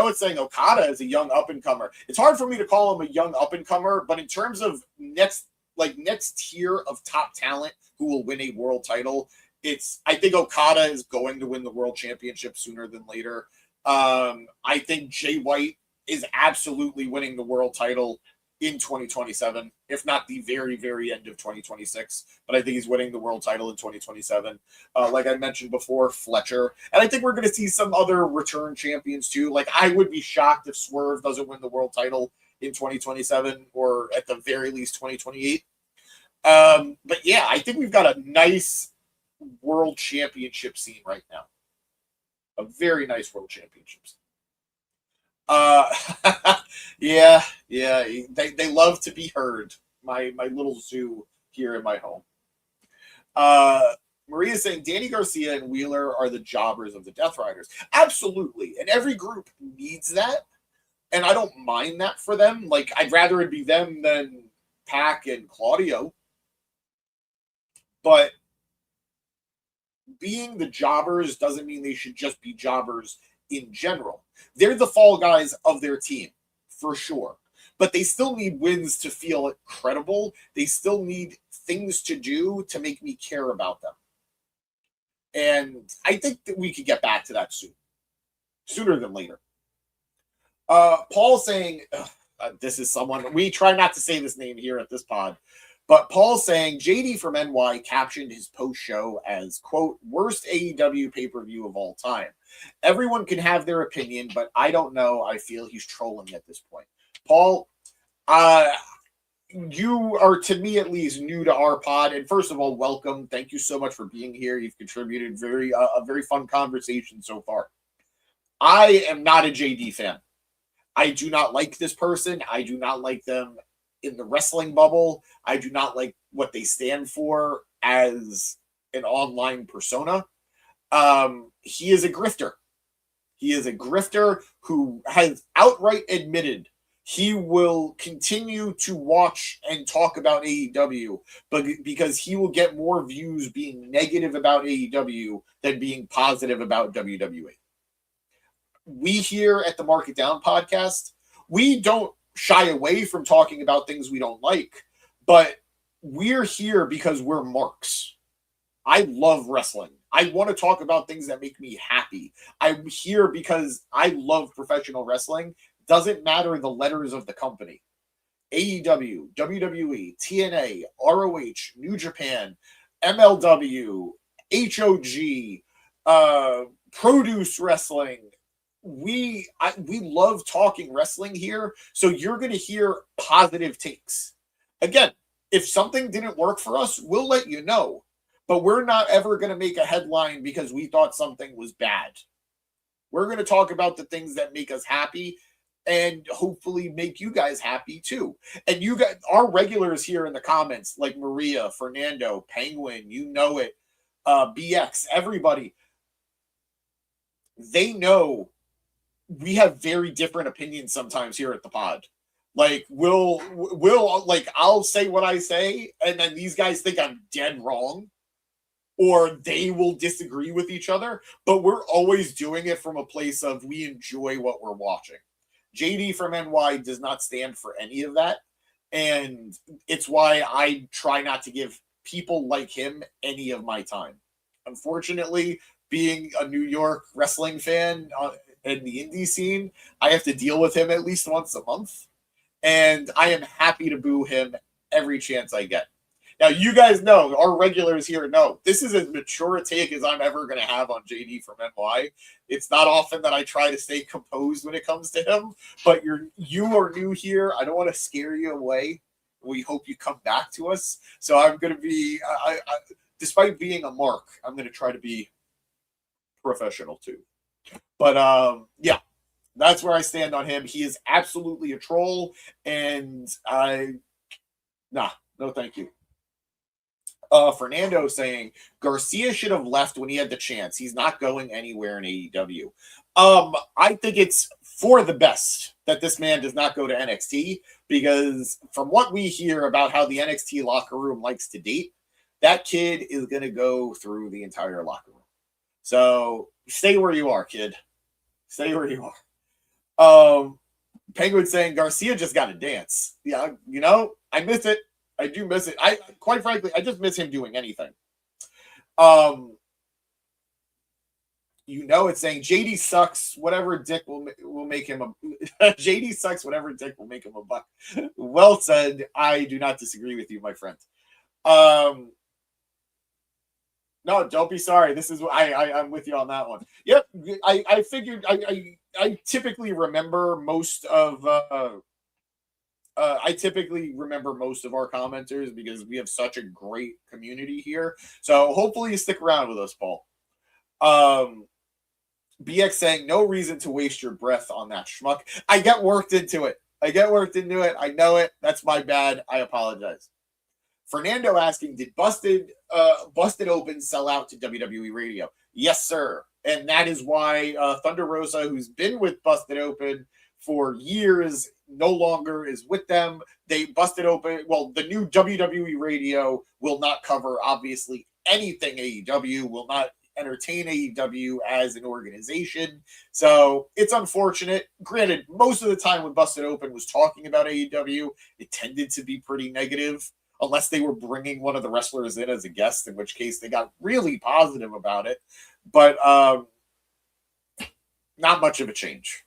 It's saying Okada is a young up-and-comer. It's hard for me to call him a young up-and-comer, but in terms of next tier of top talent who will win a world title, I think Okada is going to win the world championship sooner than later. I think Jay White is absolutely winning the world title in 2027, if not the very, very end of 2026. But I think he's winning the world title in 2027. Like I mentioned before, Fletcher. And I think we're going to see some other return champions too. Like, I would be shocked if Swerve doesn't win the world title in 2027 or at the very least 2028. But yeah, I think we've got a nice world championship scene right now. A very nice world championship scene. Yeah. They love to be heard. My little zoo here in my home. Maria's saying Danny Garcia and Wheeler are the jobbers of the Death Riders. Absolutely. And every group needs that. And I don't mind that for them. Like, I'd rather it be them than Pac and Claudio. But being the jobbers doesn't mean they should just be jobbers in general. They're the fall guys of their team, for sure. But they still need wins to feel credible. They still need things to do to make me care about them. And I think that we could get back to that soon. Sooner than later. Paul saying, this is someone, we try not to say this name here at this pod, but Paul saying, JD from NY captioned his post-show as, quote, worst AEW pay-per-view of all time. Everyone can have their opinion, but I don't know. I feel he's trolling at this point. Paul, you are, to me at least, new to our pod. And first of all, welcome. Thank you so much for being here. You've contributed a very fun conversation so far. I am not a JD fan. I do not like this person. I do not like them in the wrestling bubble. I do not like what they stand for as an online persona. He is a grifter. He is a grifter who has outright admitted he will continue to watch and talk about AEW, but because he will get more views being negative about AEW than being positive about WWE. We here at the Mark It Down podcast, we don't shy away from talking about things we don't like, but we're here because we're marks. I love wrestling. I want to talk about things that make me happy. I'm here because I love professional wrestling. Doesn't matter the letters of the company. AEW, WWE, TNA, ROH, New Japan, MLW, HOG, Produce Wrestling. We love talking wrestling here, so you're going to hear positive takes. Again, if something didn't work for us, we'll let you know. But we're not ever going to make a headline because we thought something was bad. We're going to talk about the things that make us happy and hopefully make you guys happy too. And you guys, our regulars here in the comments, like Maria, Fernando, Penguin, you know it, BX, everybody, they know we have very different opinions sometimes here at the pod. Like we'll like I'll say what I say, and then these guys think I'm dead wrong, or they will disagree with each other. But we're always doing it from a place of we enjoy what we're watching. JD from NY does not stand for any of that, and it's why I try not to give people like him any of my time. Unfortunately, being a New York wrestling fan in the indie scene, I have to deal with him at least once a month, and I am happy to boo him every chance I get. Now, you guys know, our regulars here know, this is as mature a take as I'm ever going to have on JD from NY. It's not often that I try to stay composed when it comes to him, but you are new here. I don't want to scare you away. We hope you come back to us. So I'm going to be, despite being a mark, I'm going to try to be professional too. But yeah, that's where I stand on him. He is absolutely a troll, and no thank you. Fernando saying Garcia should have left when he had the chance. He's not going anywhere in AEW. I think it's for the best that this man does not go to NXT, because from what we hear about how the NXT locker room likes to date, that kid is going to go through the entire locker room. So stay where you are, kid. Stay where you are. Penguin saying Garcia just got to dance. Yeah, you know, I miss it. I do miss it. Quite frankly, I just miss him doing anything. You know, it's saying JD sucks. Whatever dick will make him a JD sucks. Whatever dick will make him a buck. Well said. I do not disagree with you, my friend. No, don't be sorry. This is I'm with you on that one. Yep. I figured I typically remember most of our commenters because we have such a great community here. So hopefully you stick around with us, Paul. BX saying no reason to waste your breath on that schmuck. I get worked into it. I know it. That's my bad. I apologize. Fernando asking, did Busted Open sell out to WWE Radio? Yes, sir. And that is why Thunder Rosa, who's been with Busted Open for years, no longer is with them. They Busted Open. Well, the new WWE Radio will not cover, obviously, anything AEW, will not entertain AEW as an organization. So it's unfortunate. Granted, most of the time when Busted Open was talking about AEW, it tended to be pretty negative, unless they were bringing one of the wrestlers in as a guest, in which case they got really positive about it. But not much of a change.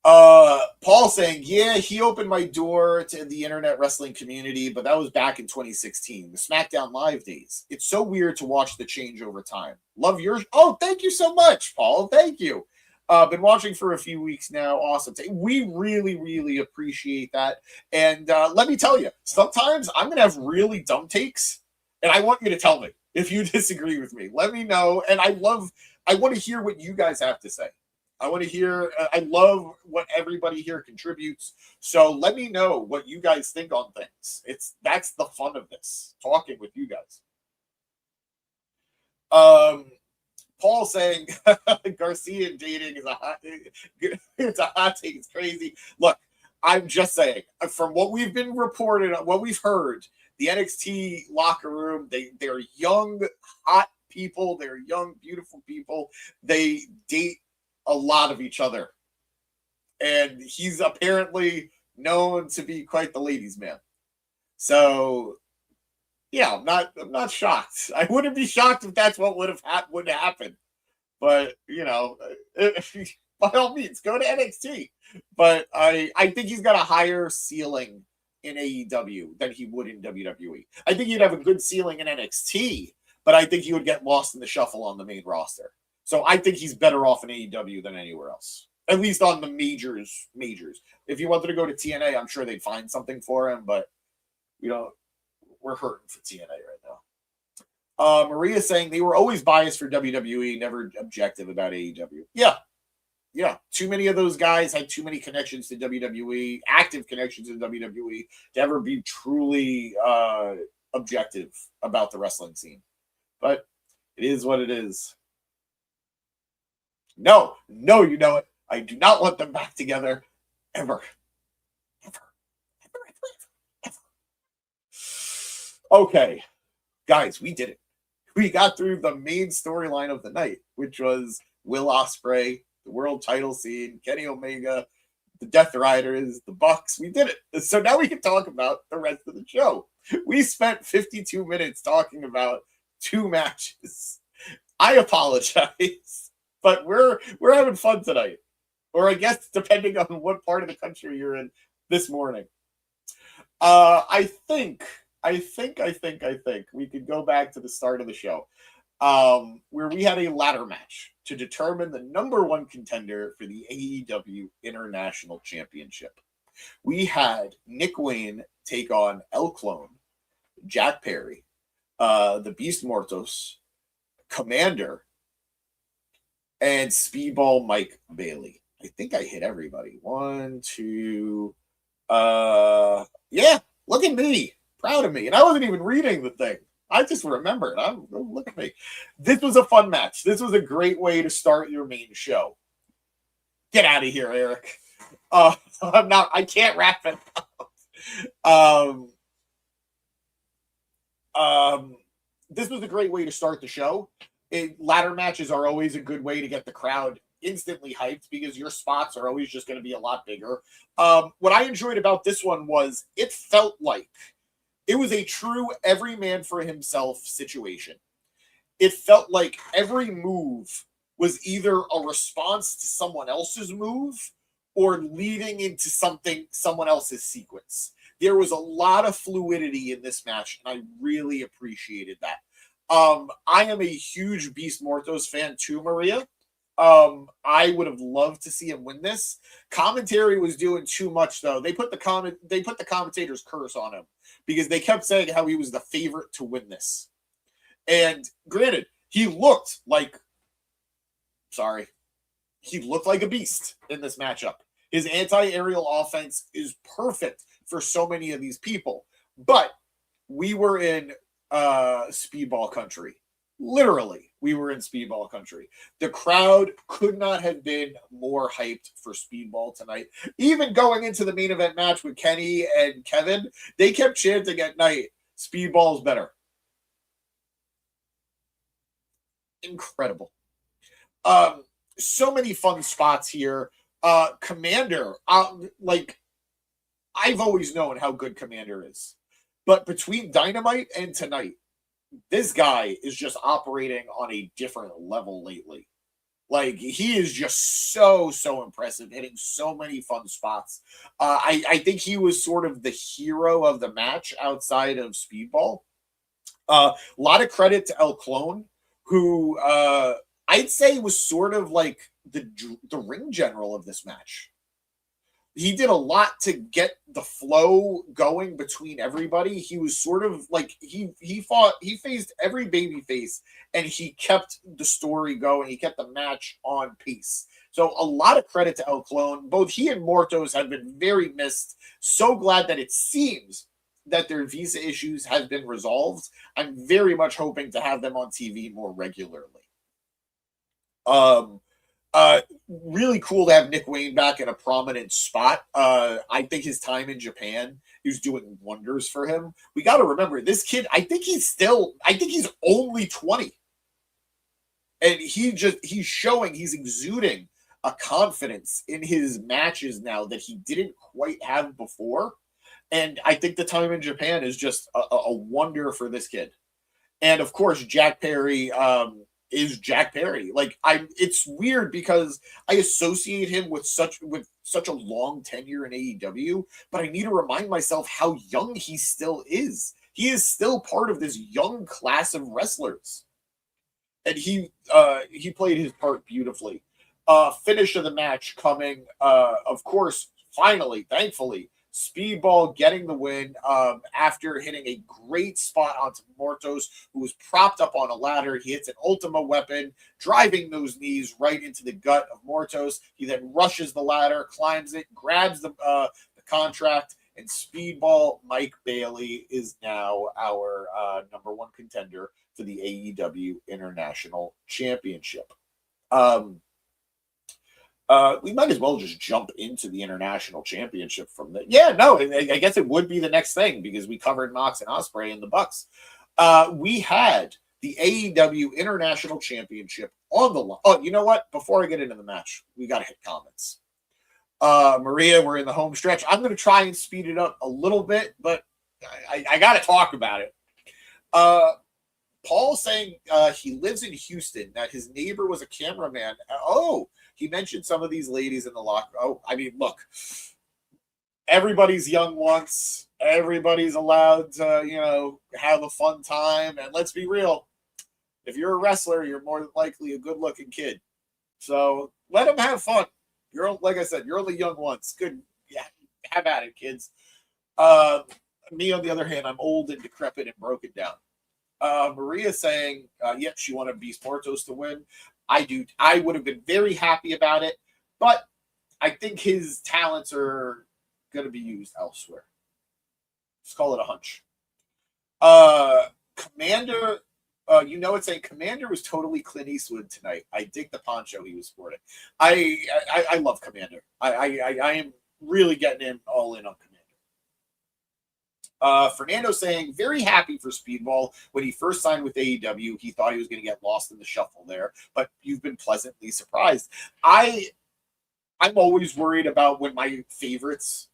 Paul saying, yeah, he opened my door to the internet wrestling community, but that was back in 2016, the SmackDown Live days. It's so weird to watch the change over time. Love yours. Oh, thank you so much, Paul. Thank you. Been watching for a few weeks now. Awesome. We really, really appreciate that. And let me tell you, sometimes I'm going to have really dumb takes, and I want you to tell me if you disagree with me. Let me know. And I want to hear what you guys have to say. I want to hear, I love what everybody here contributes. So let me know what you guys think on things. That's the fun of this, talking with you guys. Paul saying Garcia dating is it's a hot take. It's crazy. Look, I'm just saying, from what we've been reported, what we've heard, the NXT locker room, they're young, hot people. They're young, beautiful people. They date a lot of each other, and he's apparently known to be quite the ladies' man. So, yeah, I'm not shocked. I wouldn't be shocked if that's what would happen. But by all means, go to NXT. But I think he's got a higher ceiling in AEW than he would in WWE. I think he'd have a good ceiling in NXT, but I think he would get lost in the shuffle on the main roster. So I think he's better off in AEW than anywhere else, at least on the majors. If he wanted to go to TNA, I'm sure they'd find something for him, but we're hurting for TNA right now. Maria saying they were always biased for WWE, never objective about AEW. Yeah. Too many of those guys had too many connections to WWE, active connections to WWE, to ever be truly objective about the wrestling scene. But it is what it is. No, you know it. I do not want them back together ever. Okay, guys, we did it. We got through the main storyline of the night, which was Will Ospreay, the world title scene, Kenny Omega, the Death Riders, the Bucks. We did it. So now we can talk about the rest of the show. We spent 52 minutes talking about 2 matches. I apologize. But we're having fun tonight, or I guess depending on what part of the country you're in this morning. I think we could go back to the start of the show, where we had a ladder match to determine the number 1 contender for the AEW International Championship. We had Nick Wayne take on El Clon, Jack Perry, the Beast Mortos, Komander, and Speedball Mike Bailey. I think I hit everybody. 1, 2. Yeah, look at me. Proud of me. And I wasn't even reading the thing. I just remembered. Look at me. This was a fun match. This was a great way to start your main show. Get out of here, Eric. I can't wrap it up. This was a great way to start the show. Ladder matches are always a good way to get the crowd instantly hyped because your spots are always just going to be a lot bigger. What I enjoyed about this one was it felt like it was a true every man for himself situation. It felt like every move was either a response to someone else's move or leading into someone else's sequence. There was a lot of fluidity in this match, and I really appreciated that. I am a huge Beast Mortos fan too, Maria. I would have loved to see him win this. Commentary was doing too much, though. They put the commentator's curse on him because they kept saying how he was the favorite to win this. And granted, he looked like a beast in this matchup. His anti-aerial offense is perfect for so many of these people. But we were in Speedball country. Literally, we were in Speedball country. The crowd could not have been more hyped for Speedball tonight. Even going into the main event match with Kenny and Kevin, they kept chanting at night, Speedball's better. Incredible. So many fun spots here. Komander, like, I've always known how good Komander is. But between Dynamite and tonight, this guy is just operating on a different level lately. Like, he is just so impressive, hitting so many fun spots. I think he was sort of the hero of the match outside of Speedball. A lot of credit to El Clon, who I'd say was sort of like the ring general of this match. He did a lot to get the flow going between everybody. He was sort of like he faced every baby face and he kept the story going. He kept the match on pace. So a lot of credit to El Clon. Both he and Mortos have been very missed. So glad that it seems that their visa issues have been resolved. I'm very much hoping to have them on TV more regularly. Really cool to have Nick Wayne back in a prominent spot. I think his time in Japan is doing wonders for him. We got to remember this kid. I think he's only 20, and he's exuding a confidence in his matches now that he didn't quite have before. And I think the time in Japan is just a wonder for this kid. And of course, Jack Perry, is Jack Perry. Like, it's weird because I associate him with such a long tenure in AEW, but I need to remind myself how young he still is. He is still part of this young class of wrestlers. And he played his part beautifully. Finish of the match coming, of course, finally, thankfully, Speedball getting the win after hitting a great spot onto Mortos, who was propped up on a ladder. He hits an Ultima weapon, driving those knees right into the gut of Mortos. He then rushes the ladder, climbs it, grabs the contract, and Speedball Mike Bailey is now our number one contender for the AEW International Championship. We might as well just jump into the International Championship from there. Yeah, no, I guess it would be the next thing because we covered Mox and Ospreay and the Bucks. We had the AEW International Championship on the line. Oh, you know what? Before I get into the match, we got to hit comments. Maria, we're in the home stretch. I'm going to try and speed it up a little bit, but I got to talk about it. Paul saying he lives in Houston, that his neighbor was a cameraman. Oh, he mentioned some of these ladies in the locker. Oh, I mean, look, everybody's young once. Everybody's allowed to, have a fun time. And let's be real. If you're a wrestler, you're more than likely a good-looking kid. So let them have fun. Like I said, you're only young once. Good. Yeah, have at it, kids. Me, on the other hand, I'm old and decrepit and broken down. Maria saying, yep, she wanted Beast Mortos to win. I do. I would have been very happy about it, but I think his talents are going to be used elsewhere. Let's call it a hunch. Komander, it's saying Komander was totally Clint Eastwood tonight. I dig the poncho he was sporting. I love Komander. I am really getting him all in on Komander. Fernando saying, very happy for Speedball. When he first signed with AEW, he thought he was going to get lost in the shuffle there, but you've been pleasantly surprised. I'm always worried about when my favorites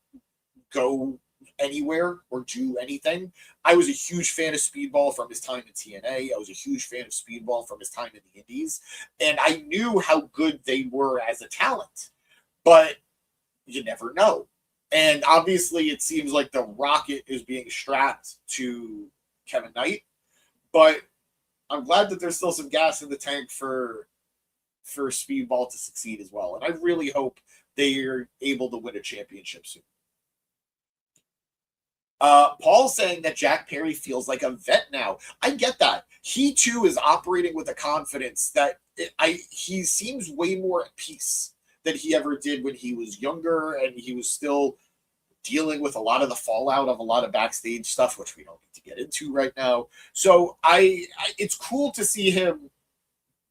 go anywhere or do anything. I was a huge fan of Speedball from his time in TNA. I was a huge fan of Speedball from his time in the Indies, and I knew how good they were as a talent, but you never know. And obviously, it seems like the rocket is being strapped to Kevin Knight, but I'm glad that there's still some gas in the tank for Speedball to succeed as well. And I really hope they are able to win a championship soon. Paul saying that Jack Perry feels like a vet now. I get that. He too is operating with a confidence that he seems way more at peace than he ever did when he was younger and he was still dealing with a lot of the fallout of a lot of backstage stuff, which we don't need to get into right now. So it's cool to see him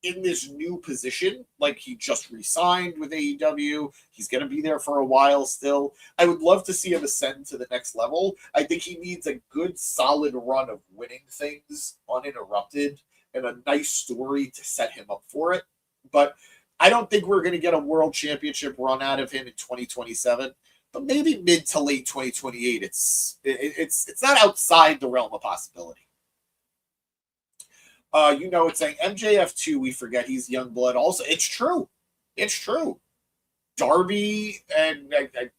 in this new position. Like, he just re-signed with AEW. He's going to be there for a while still. I would love to see him ascend to the next level. I think he needs a good, solid run of winning things uninterrupted and a nice story to set him up for it. But I don't think we're going to get a world championship run out of him in 2027. But maybe mid to late 2028. It's not outside the realm of possibility. It's saying MJF2, we forget he's young blood. Also, it's true. It's true. Darby, and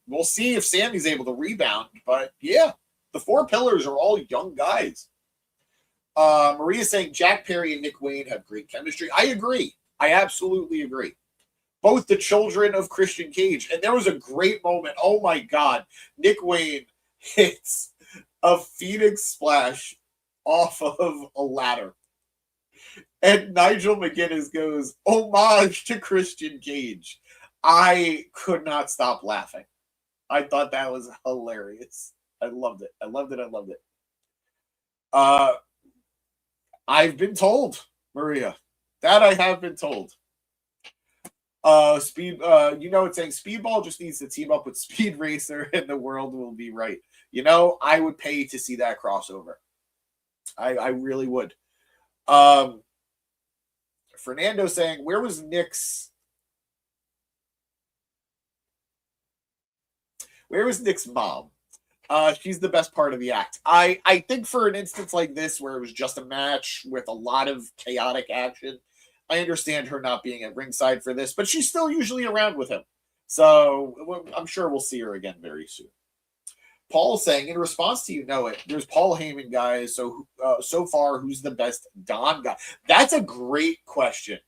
we'll see if Sammy's able to rebound. But yeah, the four pillars are all young guys. Maria's saying Jack Perry and Nick Wayne have great chemistry. I agree. I absolutely agree. Both the children of Christian Cage. And there was a great moment. Oh my God. Nick Wayne hits a Phoenix splash off of a ladder. And Nigel McGuinness goes, homage to Christian Cage. I could not stop laughing. I thought that was hilarious. I loved it. I loved it. I've been told, Maria, that I have been told. It's saying Speedball just needs to team up with Speed Racer and the world will be right. I would pay to see that crossover. I really would. Fernando saying, where was Nick's mom? She's the best part of the act. I think for an instance like this, where it was just a match with a lot of chaotic action, I understand her not being at ringside for this, but she's still usually around with him. So I'm sure we'll see her again very soon. Paul saying, in response to there's Paul Heyman, guys. So far, who's the best Don guy? That's a great question.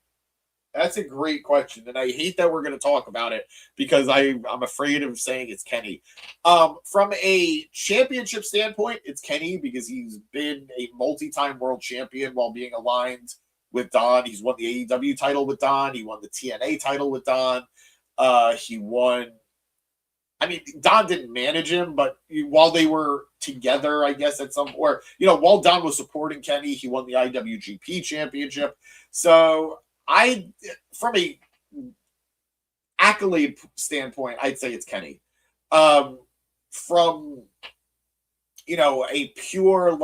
And I hate that we're going to talk about it because I'm afraid of saying it's Kenny. From a championship standpoint, it's Kenny because he's been a multi-time world champion while being aligned with Don. He's won the AEW title with Don. He won the TNA title with Don. Don didn't manage him, but while they were together, I guess while Don was supporting Kenny, he won the IWGP championship. So from a accolade standpoint, I'd say it's Kenny. From a pure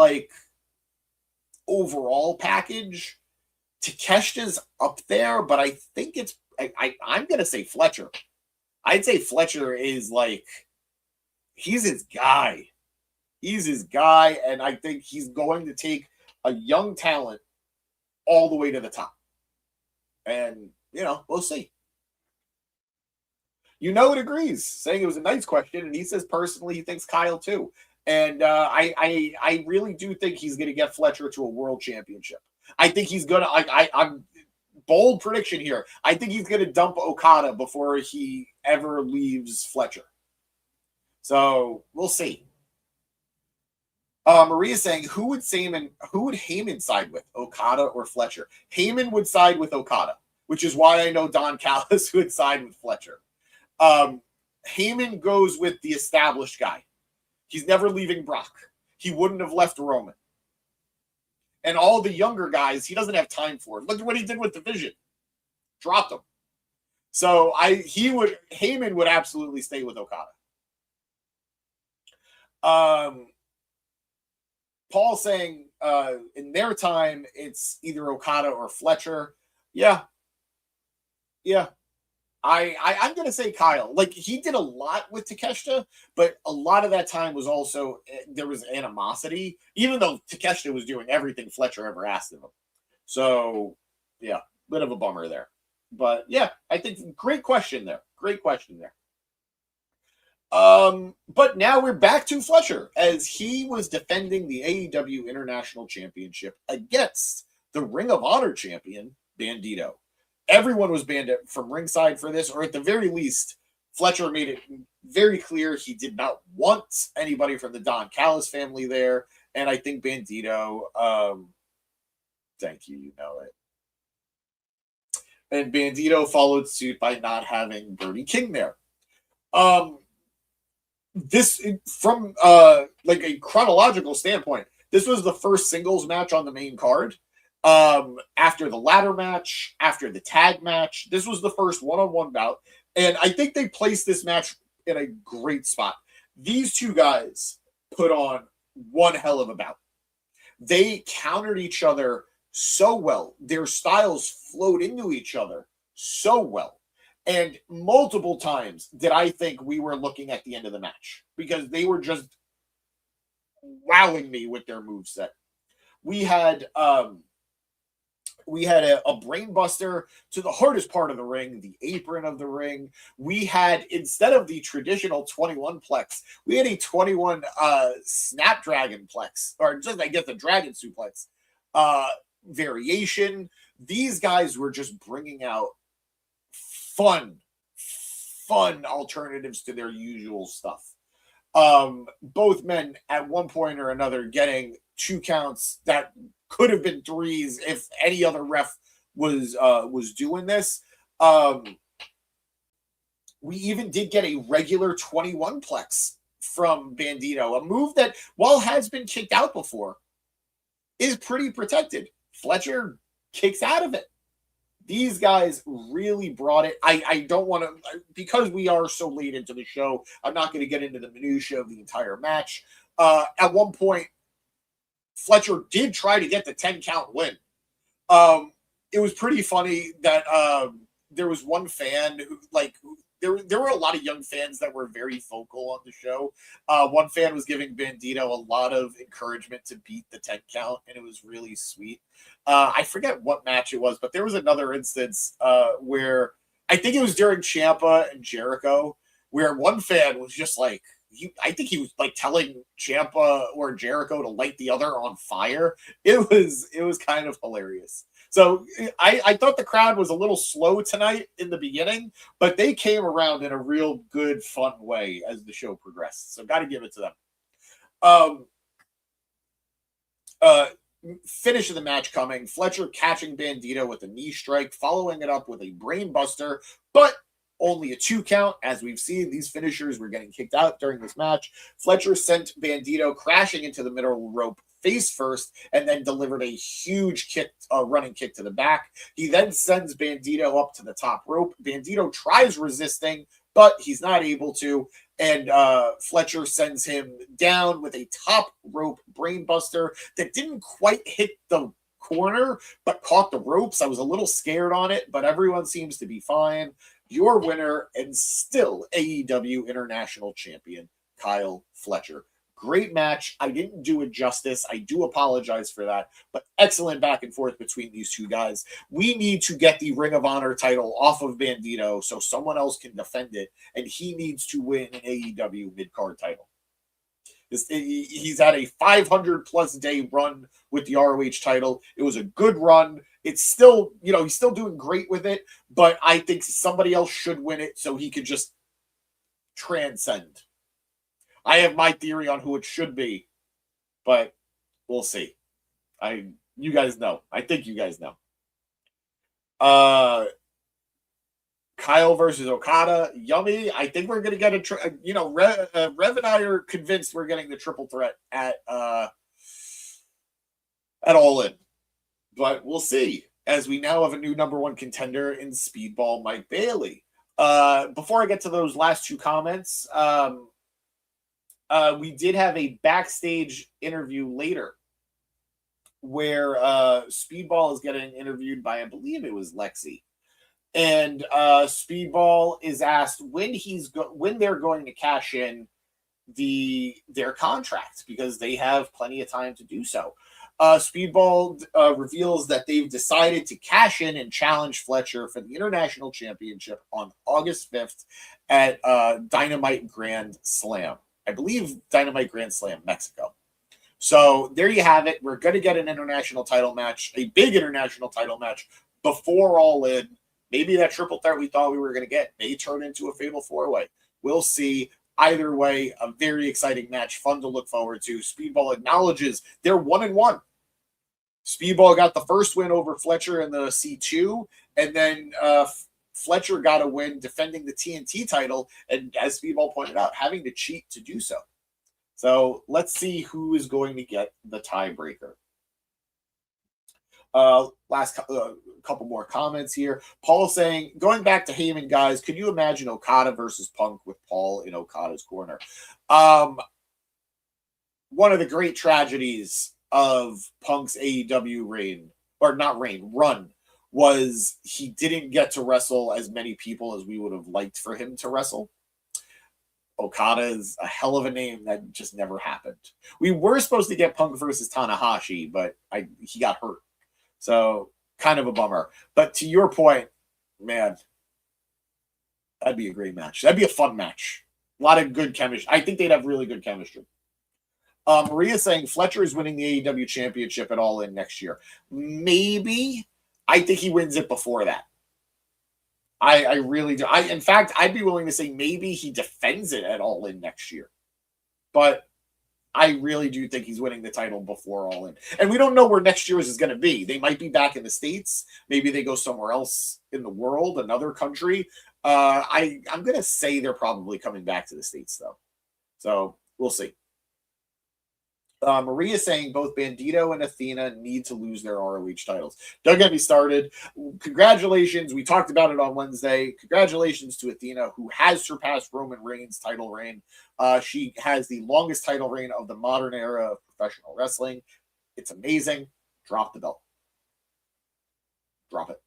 overall package, Takeshita's up there, but I think I'm gonna say Fletcher. I'd say Fletcher is he's his guy. And I think he's going to take a young talent all the way to the top. And, we'll see. It agrees, saying it was a nice question, and he says personally he thinks Kyle too. And I really do think he's going to get Fletcher to a world championship. I think he's going to, I'm bold prediction here. I think he's going to dump Okada before he ever leaves Fletcher. So we'll see. Maria's saying, who would Heyman side with, Okada or Fletcher? Heyman would side with Okada, which is why I know Don Callis would side with Fletcher. Heyman goes with the established guy. He's never leaving Brock. He wouldn't have left Roman. And all the younger guys, he doesn't have time for. Look at what he did with Division. Dropped them. So Heyman would absolutely stay with Okada. Paul saying, in their time, it's either Okada or Fletcher. Yeah. I'm going to say Kyle. He did a lot with Takeshita, but a lot of that time was also, there was animosity, even though Takeshita was doing everything Fletcher ever asked of him. So, yeah, bit of a bummer there. But, yeah, I think great question there. But now we're back to Fletcher, as he was defending the AEW International Championship against the Ring of Honor champion, Bandido. Everyone was banned from ringside for this, or at the very least, Fletcher made it very clear he did not want anybody from the Don Callis family there. And I think Bandido, thank you, you know it. And Bandido followed suit by not having Brody King there. this from like a chronological standpoint, this was the first singles match on the main card. After the ladder match, after the tag match, this was the first one-on-one bout. And I think they placed this match in a great spot. These two guys put on one hell of a bout. They countered each other so well. Their styles flowed into each other so well. And multiple times did I think we were looking at the end of the match because they were just wowing me with their moveset. We had a brain buster to the hardest part of the ring, the apron of the ring. We had, instead of the traditional 21 plex, we had a 21 snapdragon plex, or just, I guess, a dragon suplex variation. These guys were just bringing out fun alternatives to their usual stuff. Both men at one point or another getting 2 counts that could have been 3s if any other ref was doing this. We even did get a regular 21 plex from Bandido, a move that, while has been kicked out before, is pretty protected. Fletcher kicks out of it. These guys really brought it. I don't want to, because we are so late into the show, I'm not going to get into the minutia of the entire match. At one point, Fletcher did try to get the 10 count win. It was pretty funny that there was one fan who, there were a lot of young fans that were very vocal on the show. One fan was giving Bandido a lot of encouragement to beat the 10 count, and it was really sweet. I forget what match it was, but there was another instance where I think it was during Ciampa and Jericho, where one fan was just like, I think he was like telling Ciampa or Jericho to light the other on fire. It was kind of hilarious. So I thought the crowd was a little slow tonight in the beginning, but they came around in a real good, fun way as the show progressed. So got to give it to them. Finish of the match coming. Fletcher catching Bandido with a knee strike, following it up with a brain buster, but only a 2 count. As we've seen, these finishers were getting kicked out during this match. Fletcher sent Bandido crashing into the middle rope face first, and then delivered a huge kick, running kick to the back. He then sends Bandido up to the top rope. Bandido tries resisting, but he's not able to, and Fletcher sends him down with a top rope brainbuster that didn't quite hit the corner, but caught the ropes. I was a little scared on it, but everyone seems to be fine. Your winner and still AEW International Champion, Kyle Fletcher. Great match. I didn't do it justice. I do apologize for that, but excellent back and forth between these two guys. We need to get the Ring of Honor title off of Bandido so someone else can defend it, and he needs to win an AEW mid-card title. He's had a 500-plus day run with the ROH title. It was a good run. It's still, he's still doing great with it, but I think somebody else should win it so he could just transcend. I have my theory on who it should be, but we'll see. You guys know. I think you guys know. Kyle versus Okada, yummy. I think we're going to get Rev and I are convinced we're getting the triple threat at All In. But we'll see, as we now have a new number 1 contender in Speedball Mike Bailey. Before I get to those last 2 comments, we did have a backstage interview later where Speedball is getting interviewed by, I believe it was Lexi. And Speedball is asked when they're going to cash in their contract, because they have plenty of time to do so. Speedball reveals that they've decided to cash in and challenge Fletcher for the International Championship on August 5th at Dynamite Grand Slam. I believe Dynamite Grand Slam, Mexico. So there you have it. We're going to get an international title match, a big international title match before All In. Maybe that triple threat we thought we were going to get may turn into a fatal 4-way. We'll see. Either way, a very exciting match, fun to look forward to. Speedball acknowledges they're 1-1. Speedball got the first win over Fletcher in the C2, and then Fletcher got a win defending the TNT title, and as Speedball pointed out, having to cheat to do so. So let's see who is going to get the tiebreaker. Last couple more comments here. Paul saying, going back to Heyman, guys, could you imagine Okada versus Punk with Paul in Okada's corner? One of the great tragedies of Punk's AEW run was he didn't get to wrestle as many people as we would have liked for him to wrestle. Okada is a hell of a name that just never happened. We were supposed to get Punk versus Tanahashi, but he got hurt. So kind of a bummer. But to your point, man, that'd be a great match. That'd be a fun match. A lot of good chemistry. I think they'd have really good chemistry. Maria saying Fletcher is winning the AEW championship at All In next year. Maybe. I think he wins it before that. I really do. In fact, I'd be willing to say maybe he defends it at All In next year. But I really do think he's winning the title before All In. And we don't know where next year's is going to be. They might be back in the States. Maybe they go somewhere else in the world, another country. I'm going to say they're probably coming back to the States, though. So we'll see. Maria saying both Bandido and Athena need to lose their ROH titles. Don't get me started. Congratulations. We talked about it on Wednesday. Congratulations to Athena, who has surpassed Roman Reigns' title reign. She has the longest title reign of the modern era of professional wrestling. It's amazing. Drop the belt. Drop it.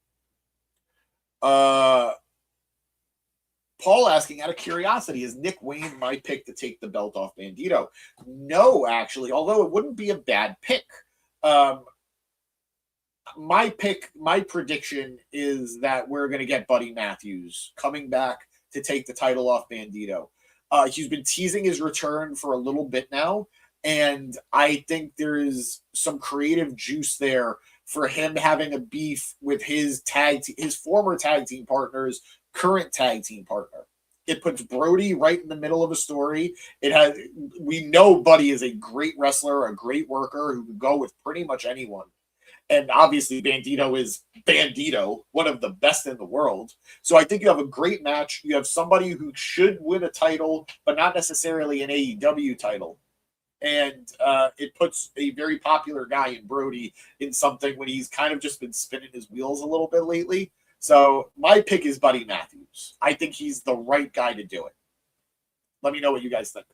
Paul asking, out of curiosity, is Nick Wayne my pick to take the belt off Bandido? No, actually, although it wouldn't be a bad pick. My prediction is that we're going to get Buddy Matthews coming back to take the title off Bandido. He's been teasing his return for a little bit now, and I think there is some creative juice there for him having a beef with his former tag team partners, current tag team partner. It puts Brody right in the middle of a story. We know Buddy is a great wrestler, a great worker who can go with pretty much anyone. And obviously Bandido is Bandido, one of the best in the world. So I think you have a great match. You have somebody who should win a title, but not necessarily an AEW title. And it puts a very popular guy in Brody in something when he's kind of just been spinning his wheels a little bit lately. So my pick is Buddy Matthews. I think he's the right guy to do it. Let me know what you guys think.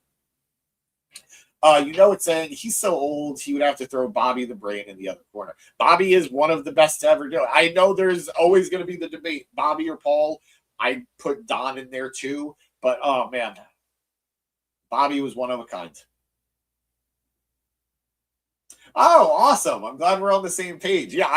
It's saying he's so old he would have to throw Bobby the Brain in the other corner. Bobby is one of the best to ever do it. I know there's always going to be the debate, Bobby or Paul. I put Don in there too, but oh man, Bobby was one of a kind. Oh, awesome. I'm glad we're on the same page. Yeah,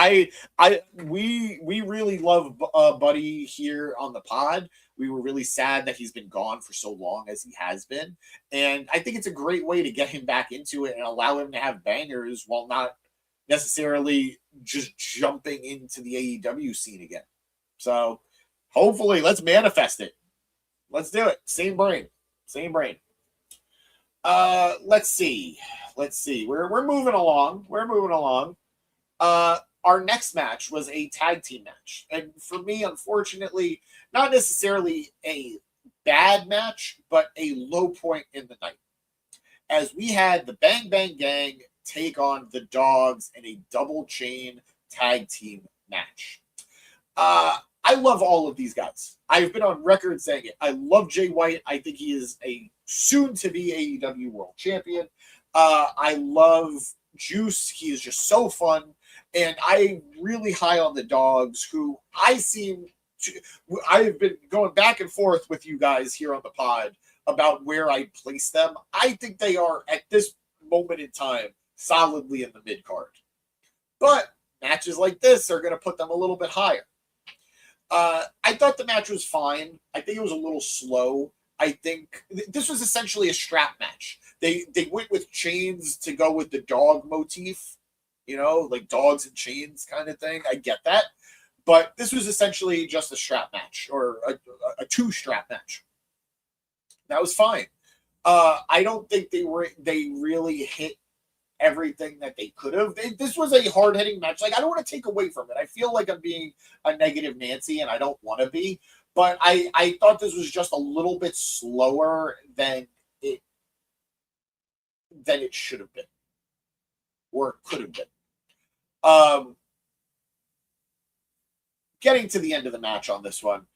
we really love Buddy here on the pod. We were really sad that he's been gone for so long as he has been. And I think it's a great way to get him back into it and allow him to have bangers while not necessarily just jumping into the AEW scene again. So hopefully let's manifest it. Let's do it. Same brain. Let's see. We're moving along. Our next match was a tag team match. And for me, unfortunately, not necessarily a bad match, but a low point in the night. As we had the Bang Bang Gang take on the Dogs in a double chain tag team match. I love all of these guys. I've been on record saying it. I love Jay White. I think he is a soon-to-be AEW World Champion. I love Juice. He is just so fun. And I'm really high on the Dogs, who I've been going back and forth with you guys here on the pod about where I place them. I think they are, at this moment in time, solidly in the mid-card. But matches like this are going to put them a little bit higher. I thought the match was fine. I think it was a little slow. I think this was essentially a strap match. They went with chains to go with the dog motif, like dogs and chains kind of thing. I get that. But this was essentially just a strap match, or a two-strap match. That was fine. I don't think they really hit everything that they could have. This was a hard-hitting match. Like, I don't want to take away from it. I feel like I'm being a negative Nancy, and I don't want to be. But I thought this was just a little bit slower than it should have been, or could have been. Getting to the end of the match on this one,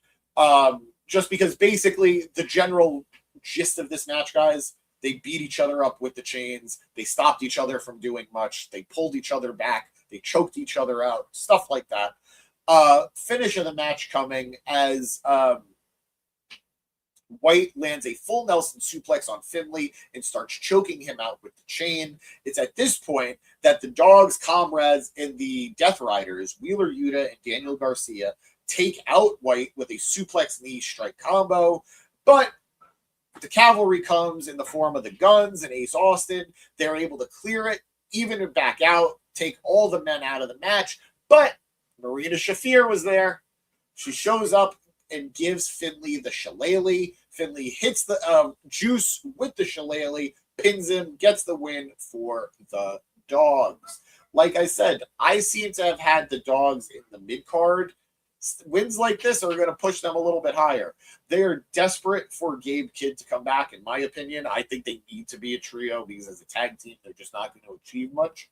just because basically the general gist of this match, guys, they beat each other up with the chains. They stopped each other from doing much. They pulled each other back. They choked each other out, stuff like that. Finish of the match coming as White lands a full Nelson suplex on Finlay and starts choking him out with the chain. It's at this point that the Dogs, comrades, and the Death Riders, Wheeler Yuta and Daniel Garcia, take out White with a suplex knee strike combo. But the cavalry comes in the form of the Guns and Ace Austin. They're able to clear it, even it back out, take all the men out of the match. But Marina Shafir was there. She shows up and gives Finlay the shillelagh. Finlay hits the Juice with the shillelagh, pins him, gets the win for the Dogs. Like I said, I seem to have had the Dogs in the mid-card. Wins like this are going to push them a little bit higher. They are desperate for Gabe Kidd to come back, in my opinion. I think they need to be a trio because as a tag team, they're just not going to achieve much.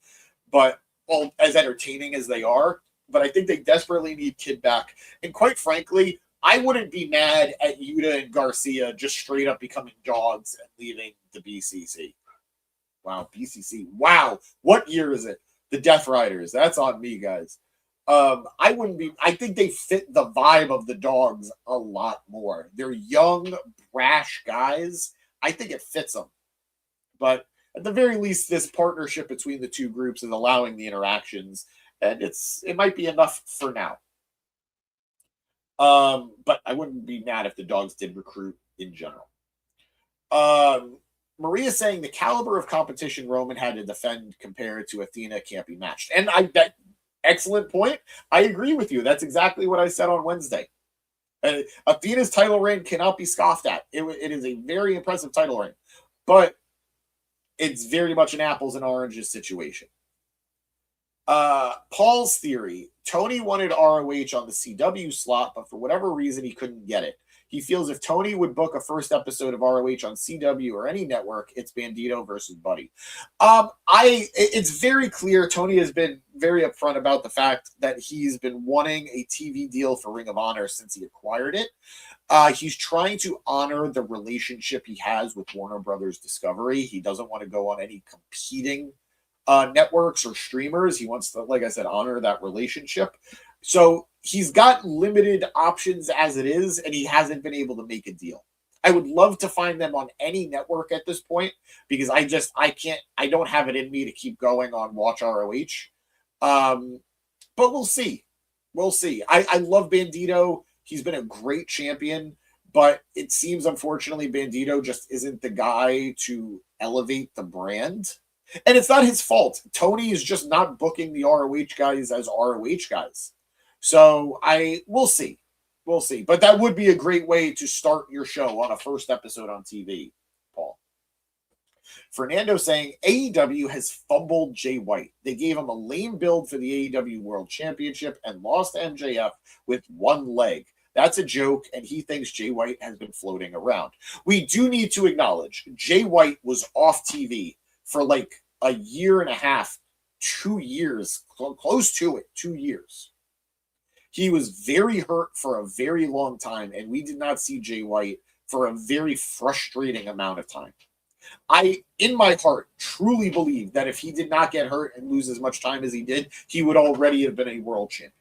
But, well, as entertaining as they are, but I think they desperately need Kidd back. And quite frankly, I wouldn't be mad at Yuta and Garcia just straight up becoming Dogs and leaving the BCC. Wow, BCC. Wow. What year is it? The Death Riders. That's on me, guys. I think they fit the vibe of the Dogs a lot more. They're young, brash guys. I think it fits them. But at the very least, this partnership between the two groups is allowing the interactions, and it might be enough for now. But I wouldn't be mad if the Dogs did recruit in general. Maria's saying the caliber of competition Roman had to defend compared to Athena can't be matched. And that excellent point. I agree with you. That's exactly what I said on Wednesday. Athena's title reign cannot be scoffed at. It is a very impressive title reign, but it's very much an apples and oranges situation. Paul's theory: Tony wanted ROH on the CW slot, but for whatever reason, he couldn't get it. He feels if Tony would book a first episode of ROH on CW or any network, it's Bandido versus Buddy. It's very clear Tony has been very upfront about the fact that he's been wanting a TV deal for Ring of Honor since he acquired it. He's trying to honor the relationship he has with Warner Brothers Discovery. He doesn't want to go on any competing networks or streamers. He wants to, like I said, honor that relationship. So he's got limited options as it is, and he hasn't been able to make a deal. I would love to find them on any network at this point because I don't have it in me to keep going on Watch ROH. But we'll see. We'll see. I love Bandido. He's been a great champion, but it seems, unfortunately, Bandido just isn't the guy to elevate the brand. And it's not his fault. Tony is just not booking the ROH guys as ROH guys. So we'll see. We'll see. But that would be a great way to start your show on a first episode on TV, Paul. Fernando saying AEW has fumbled Jay White. They gave him a lame build for the AEW World Championship and lost to MJF with one leg. That's a joke, and he thinks Jay White has been floating around. We do need to acknowledge Jay White was off TV for like a year and a half, 2 years, close to it, 2 years. He was very hurt for a very long time, and we did not see Jay White for a very frustrating amount of time. I, in my heart, truly believe that if he did not get hurt and lose as much time as he did, he would already have been a world champion.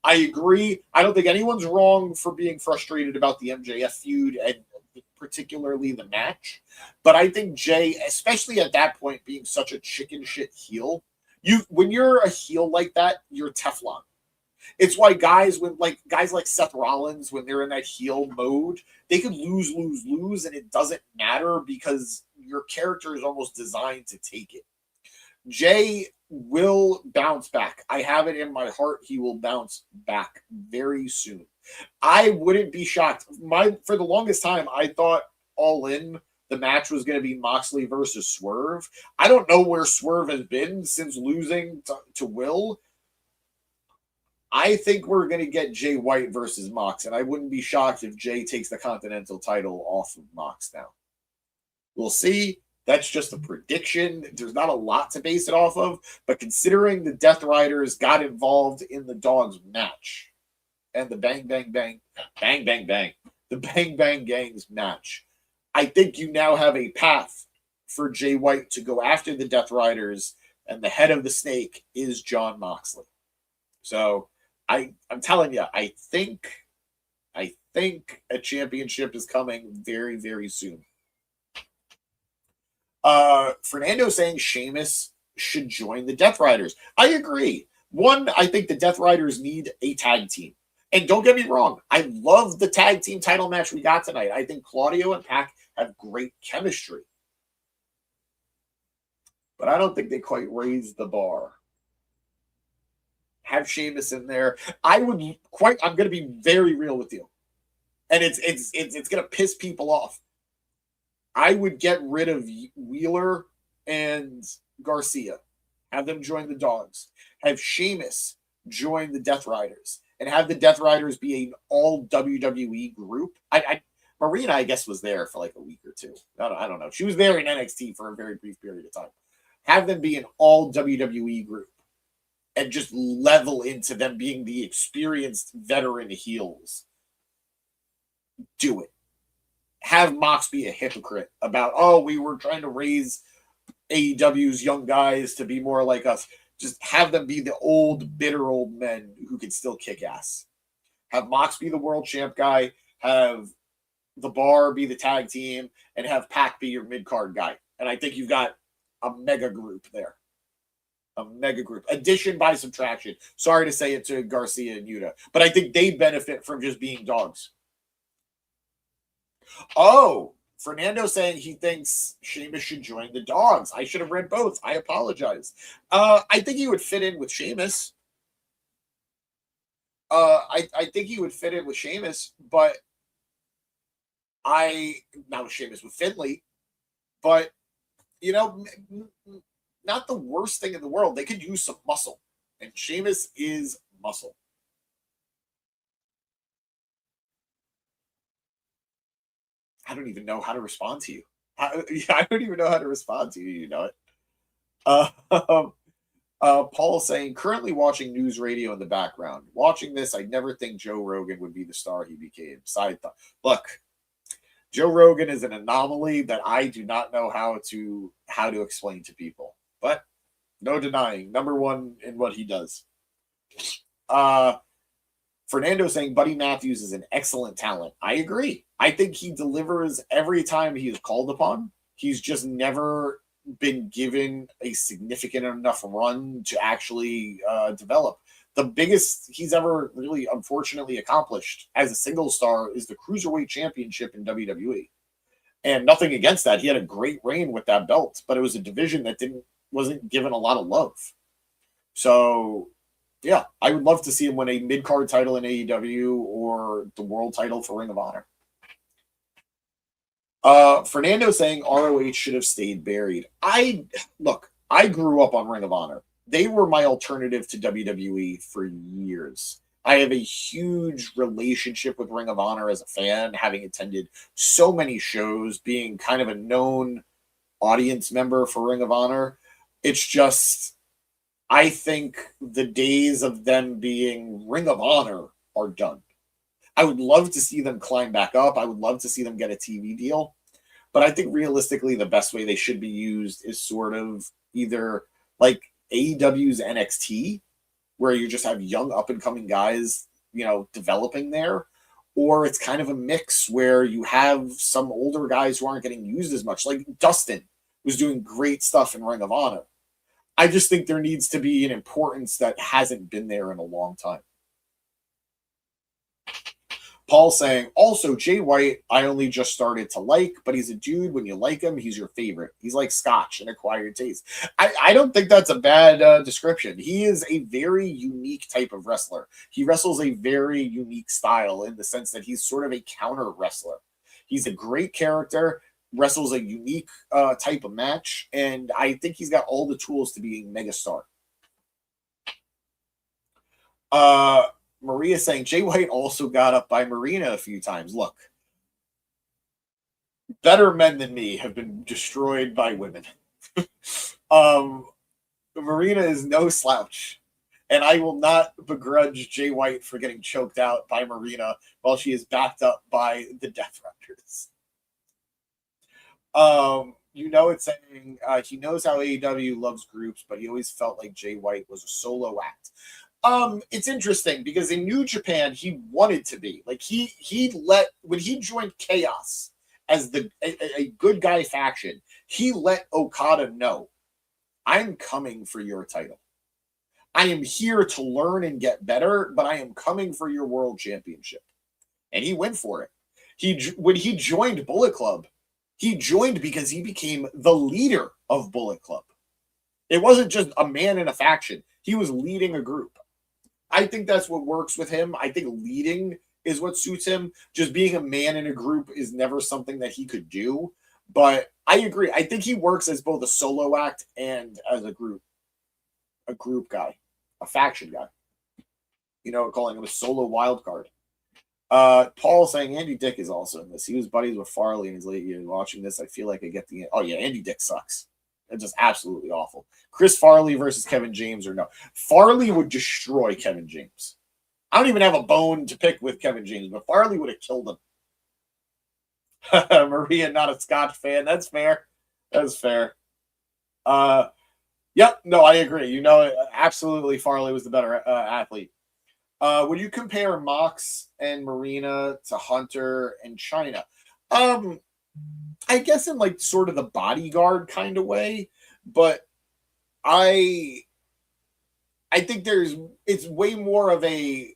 I agree. I don't think anyone's wrong for being frustrated about the MJF feud and particularly the match. But I think Jay, especially at that point, being such a chicken shit heel, when you're a heel like that, you're Teflon. It's why guys like Seth Rollins, when they're in that heel mode, they could lose, and it doesn't matter because your character is almost designed to take it. Jay will bounce back. I have it in my heart. He will bounce back very soon. I wouldn't be shocked. For the longest time, I thought All In the match was going to be Moxley versus Swerve. I don't know where Swerve has been since losing to Will. I think we're going to get Jay White versus Mox, and I wouldn't be shocked if Jay takes the Continental title off of Mox now. We'll see. That's just a prediction. There's not a lot to base it off of, but considering the Death Riders got involved in the Dogs match and the Bang Bang Gangs match, I think you now have a path for Jay White to go after the Death Riders, and the head of the snake is Jon Moxley. So I'm telling you, I think a championship is coming very, very soon. Fernando saying Sheamus should join the Death Riders. I agree. One, I think the Death Riders need a tag team. And don't get me wrong, I love the tag team title match we got tonight. I think Claudio and Pac have great chemistry. But I don't think they quite raised the bar. Have Sheamus in there. I'm going to be very real with you. And it's going to piss people off. I would get rid of Wheeler and Garcia. Have them join the Dogs. Have Sheamus join the Death Riders. And have the Death Riders be an all WWE group. Marina, I guess, was there for like a week or two. I don't know. She was there in NXT for a very brief period of time. Have them be an all WWE group. And just level into them being the experienced veteran heels. Do it. Have Mox be a hypocrite about, we were trying to raise AEW's young guys to be more like us. Just have them be the old, bitter old men who can still kick ass. Have Mox be the world champ guy. Have the Bar be the tag team. And have Pac be your mid-card guy. And I think you've got a mega group there. A mega group. Addition by subtraction. Sorry to say it to Garcia and Yuta. But I think they benefit from just being dogs. Oh, Fernando saying he thinks Sheamus should join the Dogs. I should have read both. I apologize. I think he would fit in with Sheamus. I think he would fit in with Sheamus, but not with Sheamus, with Finley. But, not the worst thing in the world. They could use some muscle, and Sheamus is muscle. I don't even know how to respond to you. I don't even know how to respond to you. You know it. Paul saying, currently watching news radio in the background. Watching this, I never think Joe Rogan would be the star he became. Side thought. Look, Joe Rogan is an anomaly that I do not know how to explain to people. But no denying, number one in what he does. Fernando saying Buddy Matthews is an excellent talent. I agree. I think he delivers every time he is called upon. He's just never been given a significant enough run to actually develop. The biggest he's ever really, unfortunately, accomplished as a single star is the Cruiserweight Championship in WWE. And nothing against that. He had a great reign with that belt, but it was a division that wasn't given a lot of love. So, yeah, I would love to see him win a mid-card title in AEW or the world title for Ring of Honor. Fernando saying ROH should have stayed buried. I grew up on Ring of Honor. They were my alternative to WWE for years. I have a huge relationship with Ring of Honor as a fan, having attended so many shows, being kind of a known audience member for Ring of Honor. It's just, I think the days of them being Ring of Honor are done. I would love to see them climb back up. I would love to see them get a TV deal. But I think realistically, the best way they should be used is sort of either like AEW's NXT, where you just have young up-and-coming guys, developing there, or it's kind of a mix where you have some older guys who aren't getting used as much, like Dustin, who's doing great stuff in Ring of Honor. I just think there needs to be an importance that hasn't been there in a long time. Paul saying, also, Jay White, I only just started to like, but he's a dude. When you like him, he's your favorite. He's like Scotch, an acquired taste. I don't think that's a bad description. He is a very unique type of wrestler. He wrestles a very unique style in the sense that he's sort of a counter wrestler. He's a great character. wrestles a unique type of match, and I think he's got all the tools to be a megastar. Maria saying Jay White also got up by Marina a few times. Look, better men than me have been destroyed by women. Marina is no slouch, and I will not begrudge Jay White for getting choked out by Marina while she is backed up by the Death Raptors. It's saying he knows how AEW loves groups, but he always felt like Jay White was a solo act. It's interesting because in New Japan he wanted to be like when he joined Chaos as a good guy faction, he let Okada know, I'm coming for your title. I am here to learn and get better, but I am coming for your world championship. And he went for it. When he joined Bullet Club, he joined because he became the leader of Bullet Club. It wasn't just a man in a faction. He was leading a group. I think that's what works with him. I think leading is what suits him. Just being a man in a group is never something that he could do. But I agree. I think he works as both a solo act and as a group guy, a faction guy. Calling him a solo wild card. Paul saying Andy Dick is also in this. He was buddies with Farley in his late years. Watching this, I feel like I get the... Oh, yeah, Andy Dick sucks. It's just absolutely awful. Chris Farley versus Kevin James or no. Farley would destroy Kevin James. I don't even have a bone to pick with Kevin James, but Farley would have killed him. Maria, not a Scotch fan. That's fair. That's fair. Yep. No, I agree. Absolutely Farley was the better athlete. Would you compare Mox and Marina to Hunter and China? I guess in like sort of the bodyguard kind of way, but I think it's way more of a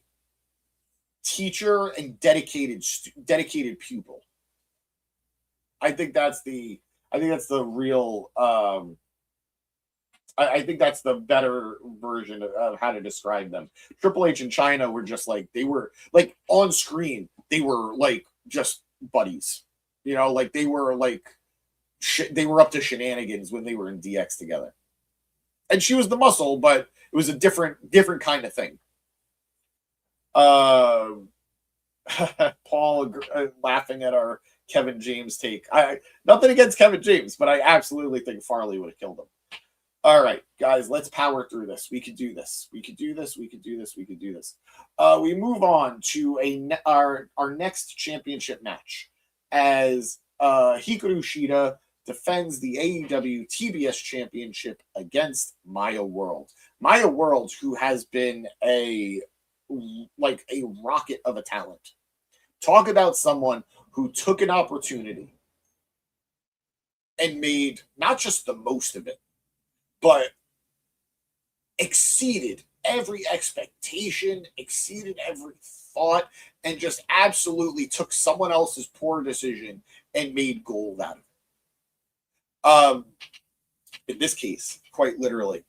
teacher and dedicated pupil. I think that's the real I think that's the better version of how to describe them. Triple H and China were just like, they were like on screen, they were like just buddies. Like they were like, they were up to shenanigans when they were in DX together. And she was the muscle, but it was a different kind of thing. Paul laughing at our Kevin James take. Nothing against Kevin James, but I absolutely think Farley would have killed him. All right, guys, let's power through this. We could do this. We could do this. We could do this. We could do this. We move on to our next championship match as Hikaru Shida defends the AEW TBS Championship against Maya World. Maya World, who has been a rocket of a talent. Talk about someone who took an opportunity and made not just the most of it, but exceeded every expectation, exceeded every thought, and just absolutely took someone else's poor decision and made gold out of it. In this case, quite literally.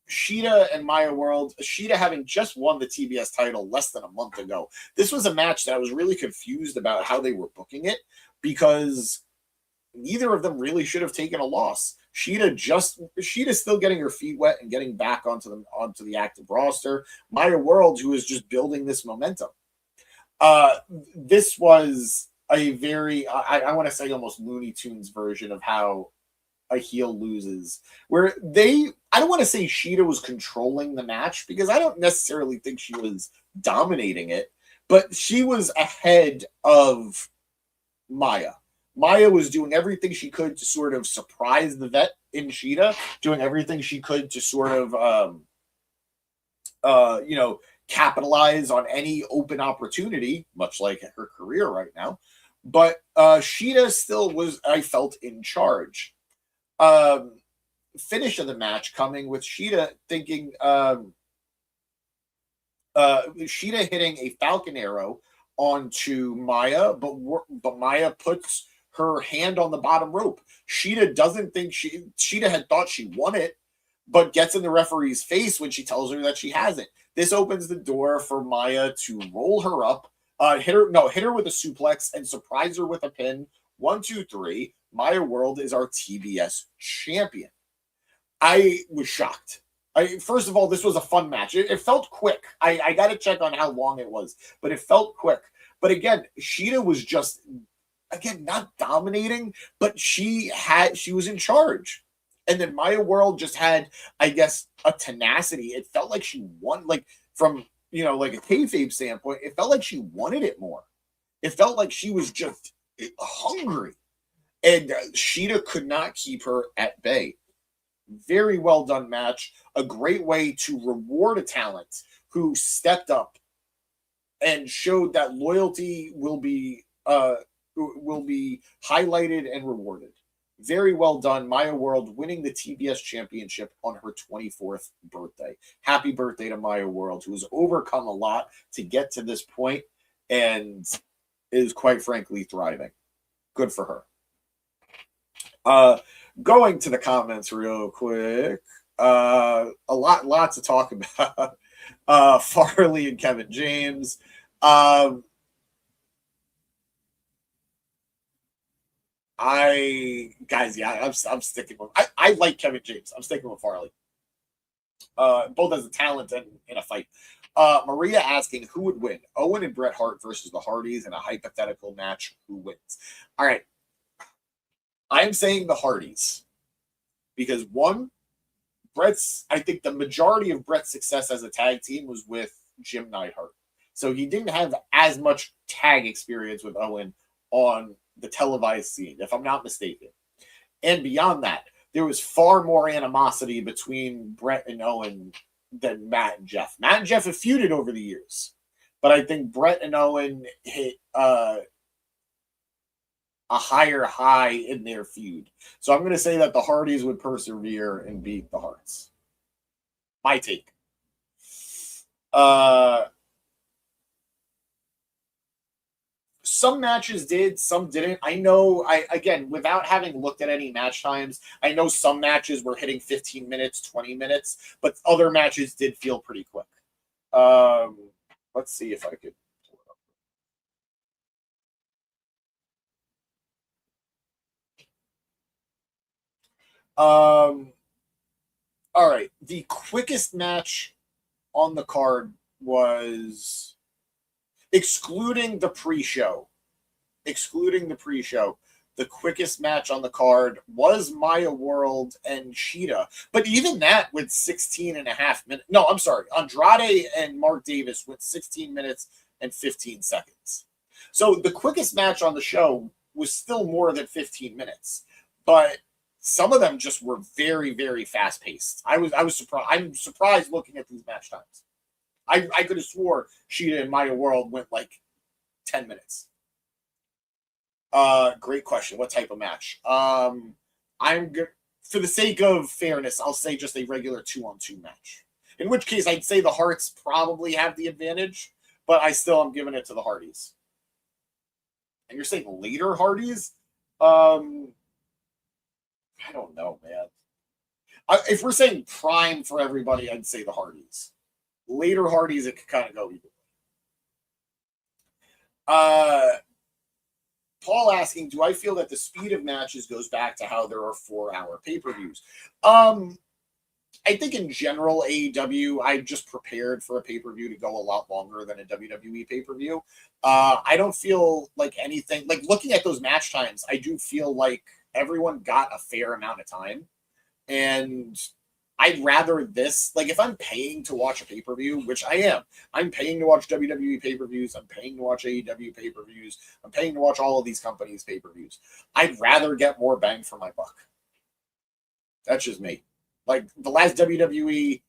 Shida and Maya World, Shida having just won the TBS title less than a month ago. This was a match that I was really confused about how they were booking it, because neither of them really should have taken a loss. Shida's still getting her feet wet and getting back onto the active roster. Maya World, who is just building this momentum. This was a very, I want to say almost Looney Tunes version of how a heel loses, where I don't want to say Shida was controlling the match, because I don't necessarily think she was dominating it, but she was ahead of Maya. Maya was doing everything she could to sort of surprise the vet in Shida, doing everything she could to sort of, capitalize on any open opportunity, much like her career right now. But Shida still was, I felt, in charge. Finish of the match coming with Shida thinking, Shida hitting a Falcon Arrow onto Maya, but Maya puts her hand on the bottom rope. Shida doesn't think Shida had thought she won it, but gets in the referee's face when she tells her that she hasn't. This opens the door for Maya to roll her up, Hit her with a suplex and surprise her with a pin. 1, 2, 3. Maya World is our TBS champion. I was shocked. First of all, this was a fun match. It felt quick. I got to check on how long it was, but it felt quick. But again, Shida was just, again, not dominating, but she was in charge. And then Maya World just had, I guess, a tenacity. It felt like she won, like from, like a kayfabe standpoint, it felt like she wanted it more. It felt like she was just hungry. And Shida could not keep her at bay. Very well done match. A great way to reward a talent who stepped up and showed that loyalty will be highlighted and rewarded. Very well done. Maya World winning the TBS championship on her 24th birthday. Happy birthday to Maya World, who has overcome a lot to get to this point and is quite frankly thriving. Good for her. Going to the comments real quick. Lots to talk about. Farley and Kevin James. I'm sticking with. I like Kevin James. I'm sticking with Farley. Both as a talent and in a fight. Maria asking who would win, Owen and Bret Hart versus the Hardys in a hypothetical match. Who wins? All right. I am saying the Hardys because one, I think the majority of Bret's success as a tag team was with Jim Neidhart. So he didn't have as much tag experience with Owen on the televised scene, if I'm not mistaken. And beyond that, there was far more animosity between Bret and Owen than Matt and Jeff. Matt and Jeff have feuded over the years, but I think Bret and Owen hit a higher high in their feud. So I'm going to say that the Hardys would persevere and beat the Harts. My take. Some matches did, some didn't. I know, again, without having looked at any match times, I know some matches were hitting 15 minutes, 20 minutes, but other matches did feel pretty quick. Let's see if I could pull it up. All right. The quickest match on the card was excluding the pre-show. The quickest match on the card was Maya World and Shida. But even that with 16 and a half minutes. No, I'm sorry. Andrade and Mark Davis went 16 minutes and 15 seconds. So the quickest match on the show was still more than 15 minutes. But some of them just were very, very fast paced. I was surprised. I'm surprised looking at these match times. I could have swore Shida and Maya World went like 10 minutes. Great question. What type of match? I'm good. For the sake of fairness, I'll say just a regular 2-on-2 match. In which case, I'd say the Harts probably have the advantage, but I still am giving it to the Hardys. And you're saying later Hardys? I don't know, man. If we're saying prime for everybody, I'd say the Hardys. Later Hardys, it could kind of go either way. Paul asking, do I feel that the speed of matches goes back to how there are 4-hour pay-per-views? I think in general, AEW, I just prepared for a pay-per-view to go a lot longer than a WWE pay-per-view. I don't feel like anything, like looking at those match times, I do feel like everyone got a fair amount of time. And I'd rather this, like if I'm paying to watch a pay-per-view, which I am, I'm paying to watch WWE pay-per-views, I'm paying to watch AEW pay-per-views, I'm paying to watch all of these companies' pay-per-views. I'd rather get more bang for my buck. That's just me. Like the last WWE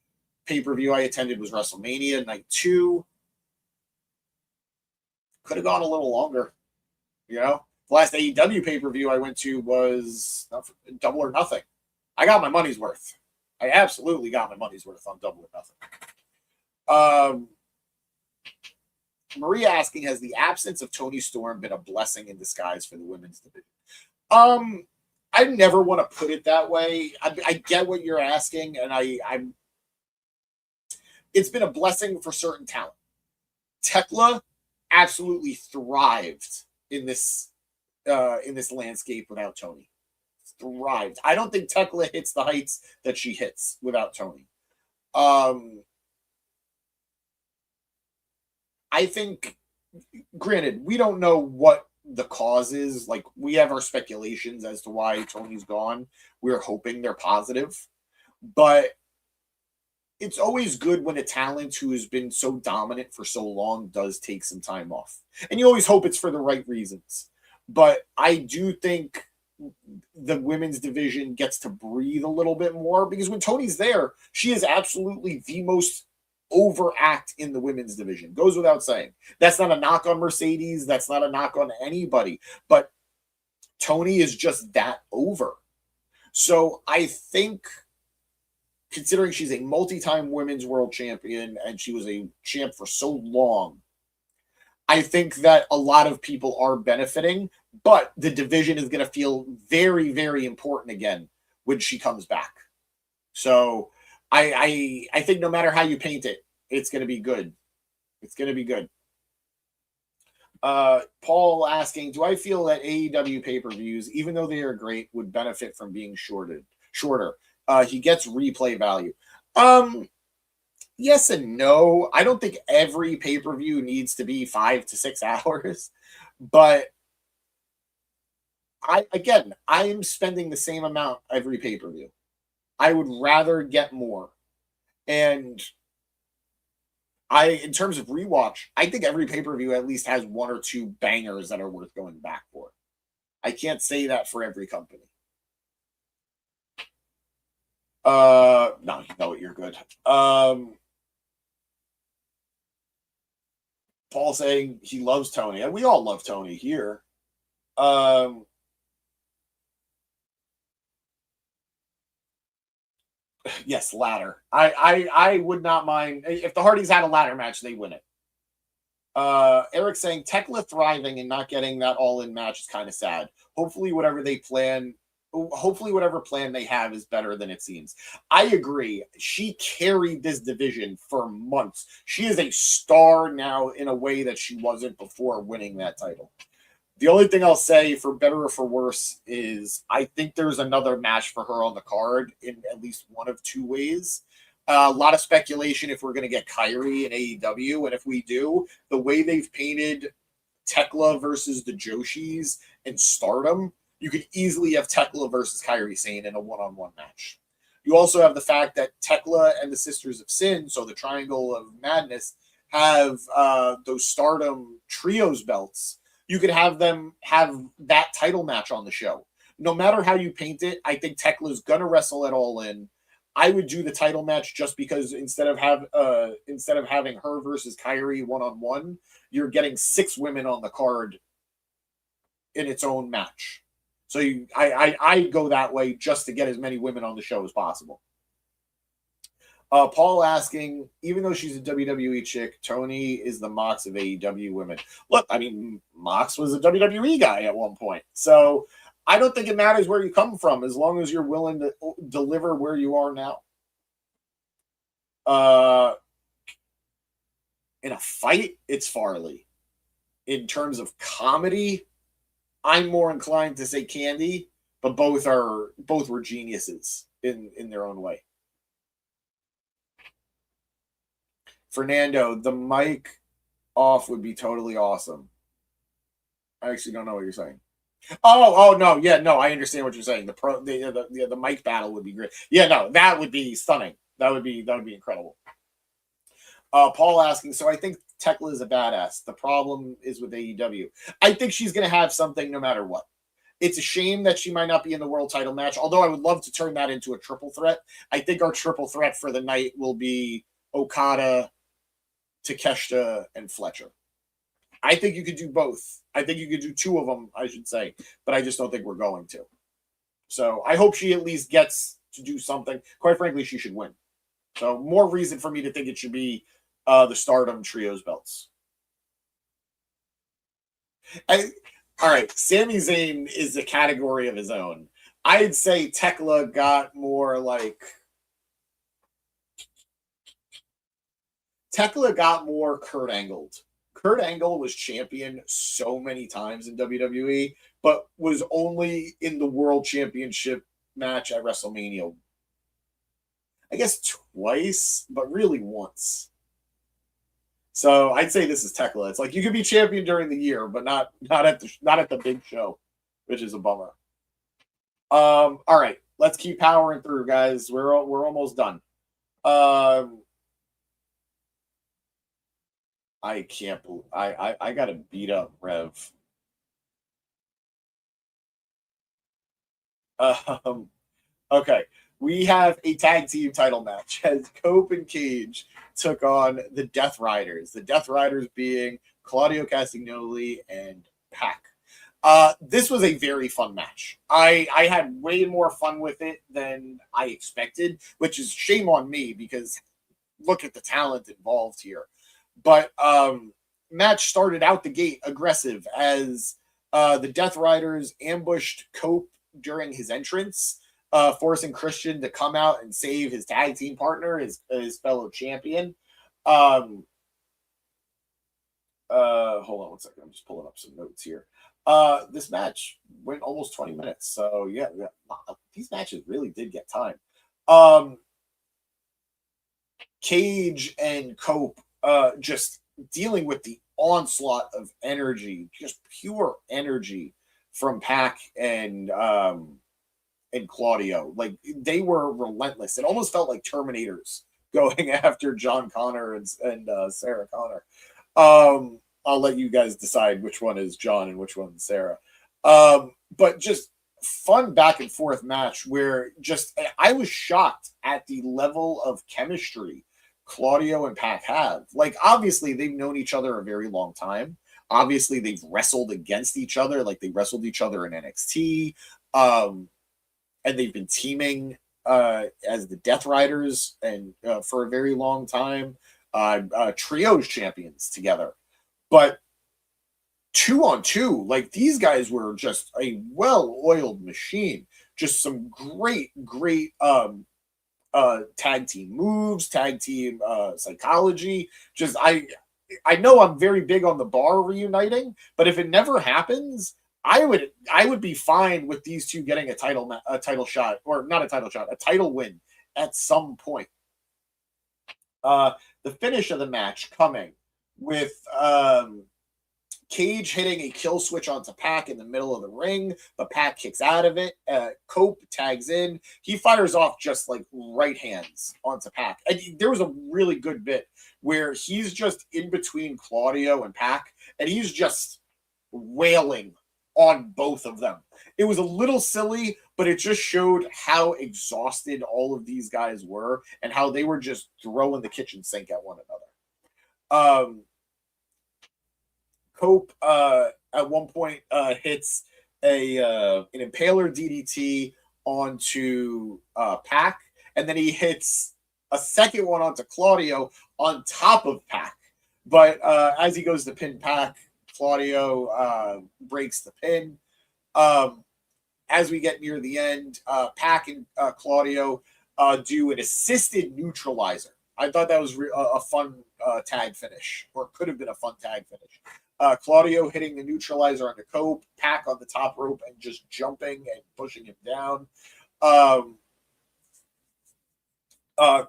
pay-per-view I attended was WrestleMania Night 2. Could have gone a little longer, you know? The last AEW pay-per-view I went to was Double or Nothing. I got my money's worth. I absolutely got my money's worth on Double or Nothing. Maria asking, has the absence of Toni Storm been a blessing in disguise for the women's division? I never want to put it that way. I get what you're asking, and I'm. It's been a blessing for certain talent. Thekla absolutely thrived in this landscape without Tony. Thrived. I don't think Thekla hits the heights that she hits without Tony. I think, granted, we don't know what the cause is. Like, we have our speculations as to why Tony's gone. We're hoping they're positive. But it's always good when a talent who has been so dominant for so long does take some time off. And you always hope it's for the right reasons. But I do think the women's division gets to breathe a little bit more, because when Tony's there, she is absolutely the most overact in the women's division. Goes without saying. That's not a knock on Mercedes. That's not a knock on anybody. But Tony is just that over. So I think, considering she's a multi-time women's world champion and she was a champ for so long, I think that a lot of people are benefiting, but the division is going to feel very, very important again when she comes back. So I think no matter how you paint it, it's going to be good. It's going to be good. Paul asking, do I feel that AEW pay-per-views, even though they are great, would benefit from being shorter? He gets replay value. Yes and no. I don't think every pay-per-view needs to be 5 to 6 hours, but I am spending the same amount every pay-per-view. I would rather get more. And in terms of rewatch, I think every pay-per-view at least has 1 or 2 bangers that are worth going back for. I can't say that for every company. No, you're good. Paul saying he loves Tony. And we all love Tony here. Yes, ladder. I would not mind if the Hardys had a ladder match, they win it. Eric saying Thekla thriving and not getting that all-in match is kind of sad. Hopefully whatever plan they have is better than it seems. I agree. She carried this division for months. She is a star now in a way that she wasn't before winning that title. The only thing I'll say, for better or for worse, is I think there's another match for her on the card in at least one of 2 ways. A lot of speculation if we're going to get Kairi in AEW, and if we do, the way they've painted Thekla versus the Joshis in Stardom, you could easily have Thekla versus Kairi Sane in a one-on-one match. You also have the fact that Thekla and the Sisters of Sin, so the Triangle of Madness, have those Stardom trios belts. You could have them have that title match on the show. No matter how you paint it, I think Tekla's gonna wrestle at All In. I would do the title match just because instead of having her versus Kairi one-on-one, you're getting 6 women on the card in its own match. So I go that way just to get as many women on the show as possible. Paul asking, even though she's a WWE chick, Tony is the Mox of AEW women. Look, I mean, Mox was a WWE guy at one point. So I don't think it matters where you come from as long as you're willing to deliver where you are now. In a fight, it's Farley. In terms of comedy, I'm more inclined to say Candy, but both were geniuses in their own way. Fernando, the mic off would be totally awesome. I actually don't know what you're saying. Oh no, yeah, no, I understand what you're saying. The mic battle would be great. Yeah, no, that would be stunning. That would be incredible. Paul asking, so I think Thekla is a badass. The problem is with AEW. I think she's going to have something no matter what. It's a shame that she might not be in the world title match, although I would love to turn that into a triple threat. I think our triple threat for the night will be Okada, Takeshita, and Fletcher. I think you could do both. I think you could do 2 of them, I should say, but I just don't think we're going to. So I hope she at least gets to do something. Quite frankly, she should win. So more reason for me to think it should be the Stardom Trios belts. All right, Sami Zayn is a category of his own. I'd say Thekla got more Kurt Kurt Angle was champion so many times in WWE, but was only in the World Championship match at WrestleMania, I guess twice, but really once. So I'd say this is Thekla. It's like you could be champion during the year, but not at the big show, which is a bummer. All right, let's keep powering through, guys. We're almost done. I can't believe I got to beat up Rev. Okay, we have a tag team title match as Cope and Cage took on the Death Riders. The Death Riders being Claudio Castagnoli and Pac. This was a very fun match. I had way more fun with it than I expected, which is shame on me because look at the talent involved here. But match started out the gate aggressive as the Death Riders ambushed Cope during his entrance, forcing Christian to come out and save his tag team partner, his fellow champion. Hold on one second. I'm just pulling up some notes here. This match went almost 20 minutes. So yeah, these matches really did get time. Cage and Cope just dealing with the onslaught of energy, just pure energy from Pac and Claudio. Like they were relentless. It almost felt like Terminators going after John Connor and Sarah Connor. I'll let you guys decide which one is John and which one is Sarah. But just fun back and forth match where just I was shocked at the level of chemistry Claudio and Pac have. Like, obviously, they've known each other a very long time. Obviously, they've wrestled against each other. Like, they wrestled each other in NXT. And they've been teaming as the Death Riders and for a very long time. Trios champions together. But 2-on-2, like, these guys were just a well-oiled machine. Just some great tag team moves, tag team psychology. Just I know I'm very big on the bar reuniting, but if it never happens, I would be fine with these two getting a title shot, or not a title shot, a title win at some point. The finish of the match coming with Cage hitting a kill switch onto Pac in the middle of the ring, but Pac kicks out of it. Cope tags in. He fires off just like right hands onto Pac. And there was a really good bit where he's just in between Claudio and Pac, and he's just wailing on both of them. It was a little silly, but it just showed how exhausted all of these guys were and how they were just throwing the kitchen sink at one another. Cope at one point hits an impaler DDT onto Pac, and then he hits a second one onto Claudio on top of Pac. But as he goes to pin Pac, Claudio breaks the pin. As we get near the end, Pac and Claudio do an assisted neutralizer. I thought that was a fun tag finish, or could have been a fun tag finish. Claudio hitting the neutralizer onto Cope, Pac on the top rope and just jumping and pushing him down.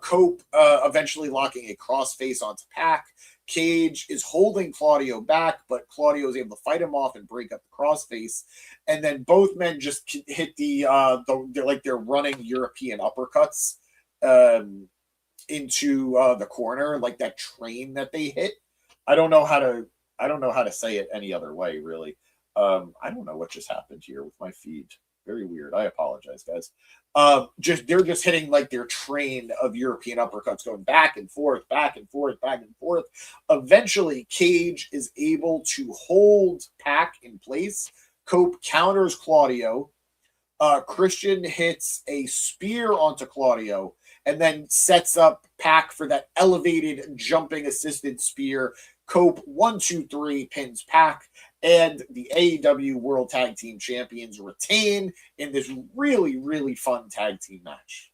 Cope eventually locking a crossface onto Pac. Cage is holding Claudio back, but Claudio is able to fight him off and break up the crossface. And then both men just hit they're running European uppercuts into the corner, like that train that they hit. I don't know how to say it any other way, really. I don't know what just happened here with my feed. Very weird. I apologize, guys. They're just hitting like their train of European uppercuts, going back and forth, back and forth, back and forth. Eventually, Cage is able to hold Pac in place. Cope counters Claudio. Christian hits a spear onto Claudio and then sets up Pac for that elevated jumping assisted spear. Cope 1, 2, 3 pins Pac, and the AEW World Tag Team Champions retain in this really, really fun tag team match.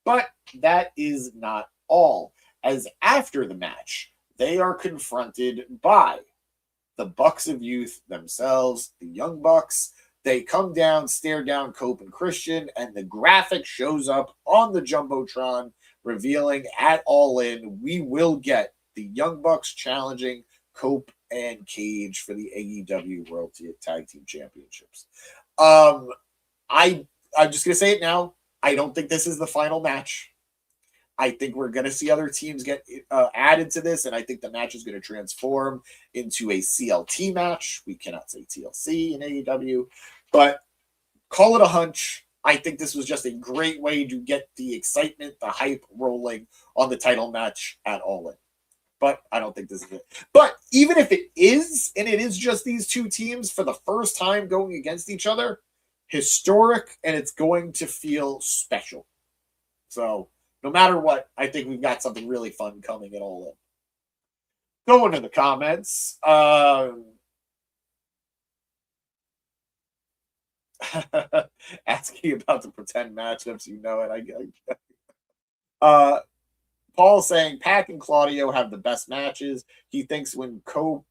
But that is not all, as after the match, they are confronted by the Bucks of Youth themselves, the Young Bucks. They come down, stare down Cope and Christian, and the graphic shows up on the Jumbotron, revealing at All In, we will get the Young Bucks challenging Cope and Cage for the AEW World Tag Team Championships. I'm just going to say it now. I don't think this is the final match. I think we're going to see other teams get added to this, and I think the match is going to transform into a CLT match. We cannot say TLC in AEW, but call it a hunch. I think this was just a great way to get the excitement, the hype rolling on the title match at All In. But I don't think this is it. But even if it is, and it is just these two teams for the first time going against each other, historic, and it's going to feel special. So no matter what, I think we've got something really fun coming at All In. Going to the comments. Asking about the pretend matchups, you know it. Paul saying Pac and Claudio have the best matches. He thinks Cope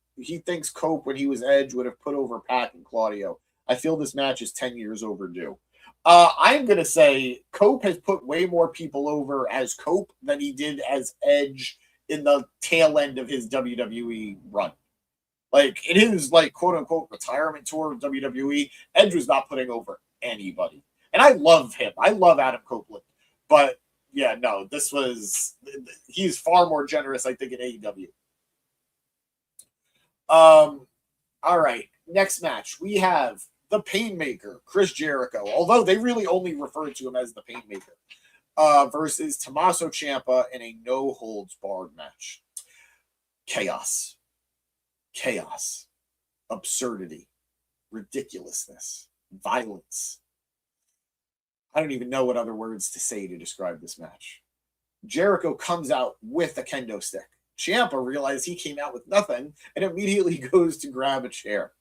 when he was Edge would have put over Pac and Claudio. I feel this match is 10 years overdue. I'm going to say Cope has put way more people over as Cope than he did as Edge in the tail end of his WWE run. Like, it is like, quote unquote, retirement tour of WWE. Edge was not putting over anybody. And I love him. I love Adam Copeland. But yeah, no, he's far more generous, I think, in AEW. All right, next match. We have the Painmaker, Chris Jericho, although they really only refer to him as the Painmaker, versus Tommaso Ciampa in a no-holds-barred match. Chaos, absurdity, ridiculousness, violence. I don't even know what other words to say to describe this match. Jericho comes out with a kendo stick. Ciampa realizes he came out with nothing and immediately goes to grab a chair.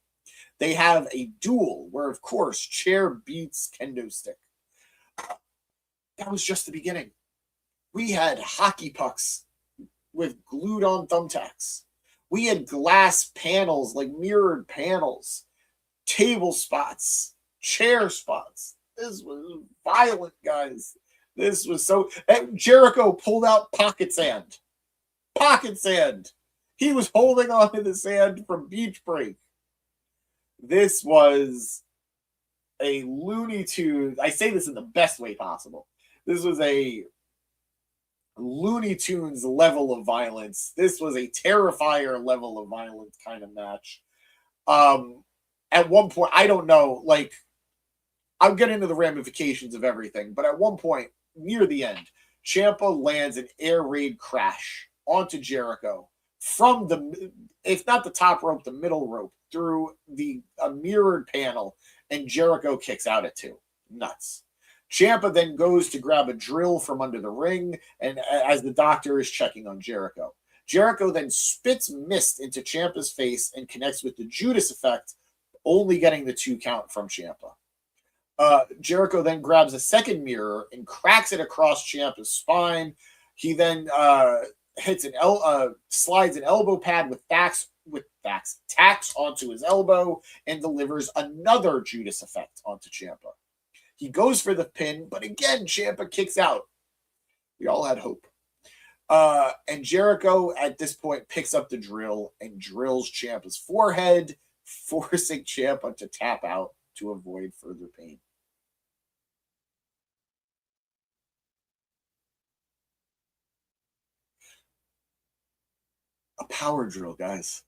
They have a duel where, of course, chair beats kendo stick. That was just the beginning. We had hockey pucks with glued on thumbtacks. We had glass panels, like mirrored panels, table spots, chair spots. This was violent, guys. This was so... Jericho pulled out pocket sand. Pocket sand. He was holding on to the sand from Beach Break. This was a Looney Tunes... I say this in the best way possible. This was a Looney Tunes level of violence. This was a Terrifier level of violence kind of match. At one point, I don't know, like... I'll get into the ramifications of everything, but at one point, near the end, Ciampa lands an air raid crash onto Jericho from the, if not the top rope, the middle rope, through a mirrored panel, and Jericho kicks out at 2. Nuts. Ciampa then goes to grab a drill from under the ring, and as the doctor is checking on Jericho. Jericho then spits mist into Ciampa's face and connects with the Judas effect, only getting the 2 count from Ciampa. Jericho then grabs a second mirror and cracks it across Ciampa's spine. He then slides an elbow pad with tacks onto his elbow and delivers another Judas effect onto Ciampa. He goes for the pin, but again, Ciampa kicks out. We all had hope. And Jericho at this point picks up the drill and drills Ciampa's forehead, forcing Ciampa to tap out to avoid further pain. A power drill, guys.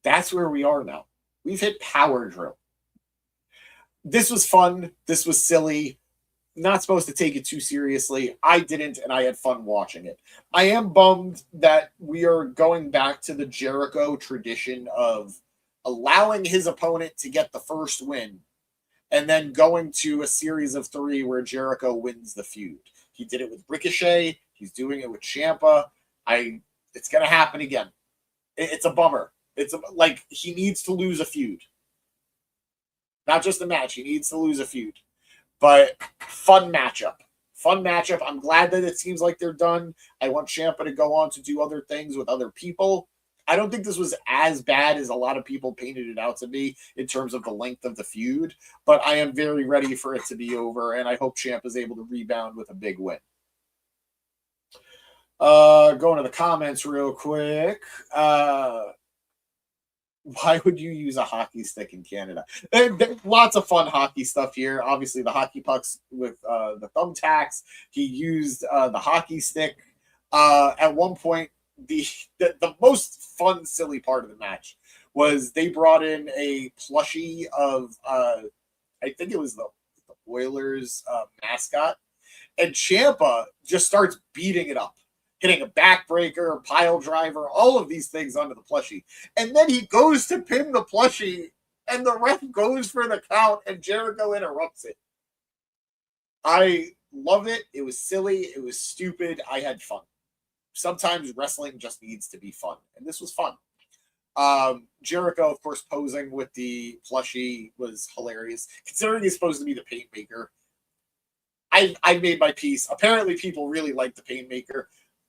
That's where we are now. We've hit power drill. This was fun. This was silly. Not supposed to take it too seriously. I didn't, and I had fun watching it. I am bummed that we are going back to the Jericho tradition of allowing his opponent to get the first win and then going to a series of 3 where Jericho wins the feud. He did it with Ricochet. He's doing it with Ciampa. It's going to happen again. It's a bummer. Like, he needs to lose a feud. Not just a match. He needs to lose a feud. But fun matchup. I'm glad that it seems like they're done. I want Ciampa to go on to do other things with other people. I don't think this was as bad as a lot of people painted it out to be in terms of the length of the feud, but I am very ready for it to be over, and I hope Ciampa is able to rebound with a big win. Going to the comments real quick. Why would you use a hockey stick in Canada? Lots of fun hockey stuff here. Obviously, the hockey pucks with the thumbtacks. He used the hockey stick. At one point, the most fun, silly part of the match was they brought in a plushie of, I think it was the Oilers mascot, and Ciampa just starts beating it up, hitting a backbreaker, pile driver, all of these things onto the plushie. And then he goes to pin the plushie, and the ref goes for the count, and Jericho interrupts it. I love it. It was silly. It was stupid. I had fun. Sometimes wrestling just needs to be fun, and this was fun. Jericho, of course, posing with the plushie was hilarious, considering he's supposed to be the Painmaker. I made my peace. Apparently, people really like the Painmaker.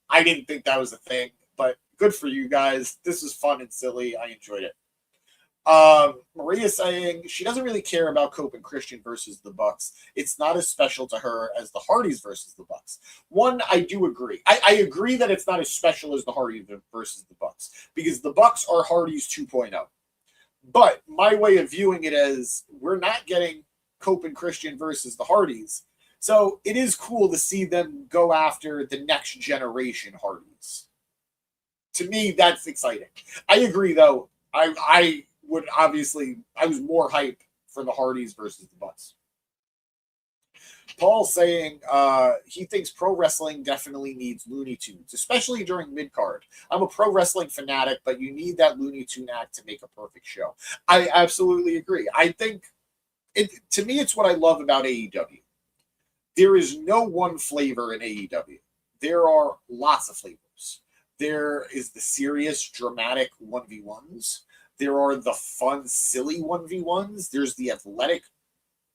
I didn't think that was a thing, but good for you guys. This was fun and silly. I enjoyed it. Maria saying she doesn't really care about Cope and Christian versus the Bucks. It's not as special to her as the Hardys versus the Bucks. One, I do agree. I agree that it's not as special as the Hardys versus the Bucks because the Bucks are Hardys 2.0. But my way of viewing it is we're not getting Cope and Christian versus the Hardys. So it is cool to see them go after the next generation Hardys. To me, that's exciting. I agree, though. I was more hype for the Hardys versus the Bucks. Paul saying he thinks pro wrestling definitely needs Looney Tunes, especially during mid-card. I'm a pro wrestling fanatic, but you need that Looney Tune act to make a perfect show. I absolutely agree. I think, to me, it's what I love about AEW. There is no one flavor in AEW. There are lots of flavors. There is the serious, dramatic 1v1s. There are the fun, silly 1v1s. There's the athletic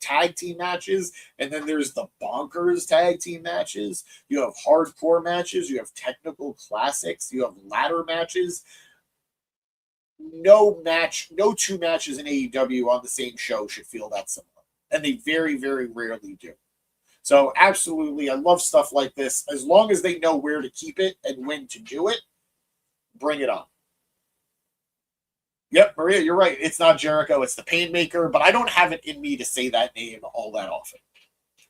tag team matches. And then there's the bonkers tag team matches. You have hardcore matches. You have technical classics. You have ladder matches. No two matches in AEW on the same show should feel that similar. And they very, very rarely do. So absolutely, I love stuff like this. As long as they know where to keep it and when to do it, bring it on. Yep, Maria, you're right. It's not Jericho, it's the Painmaker, but I don't have it in me to say that name all that often.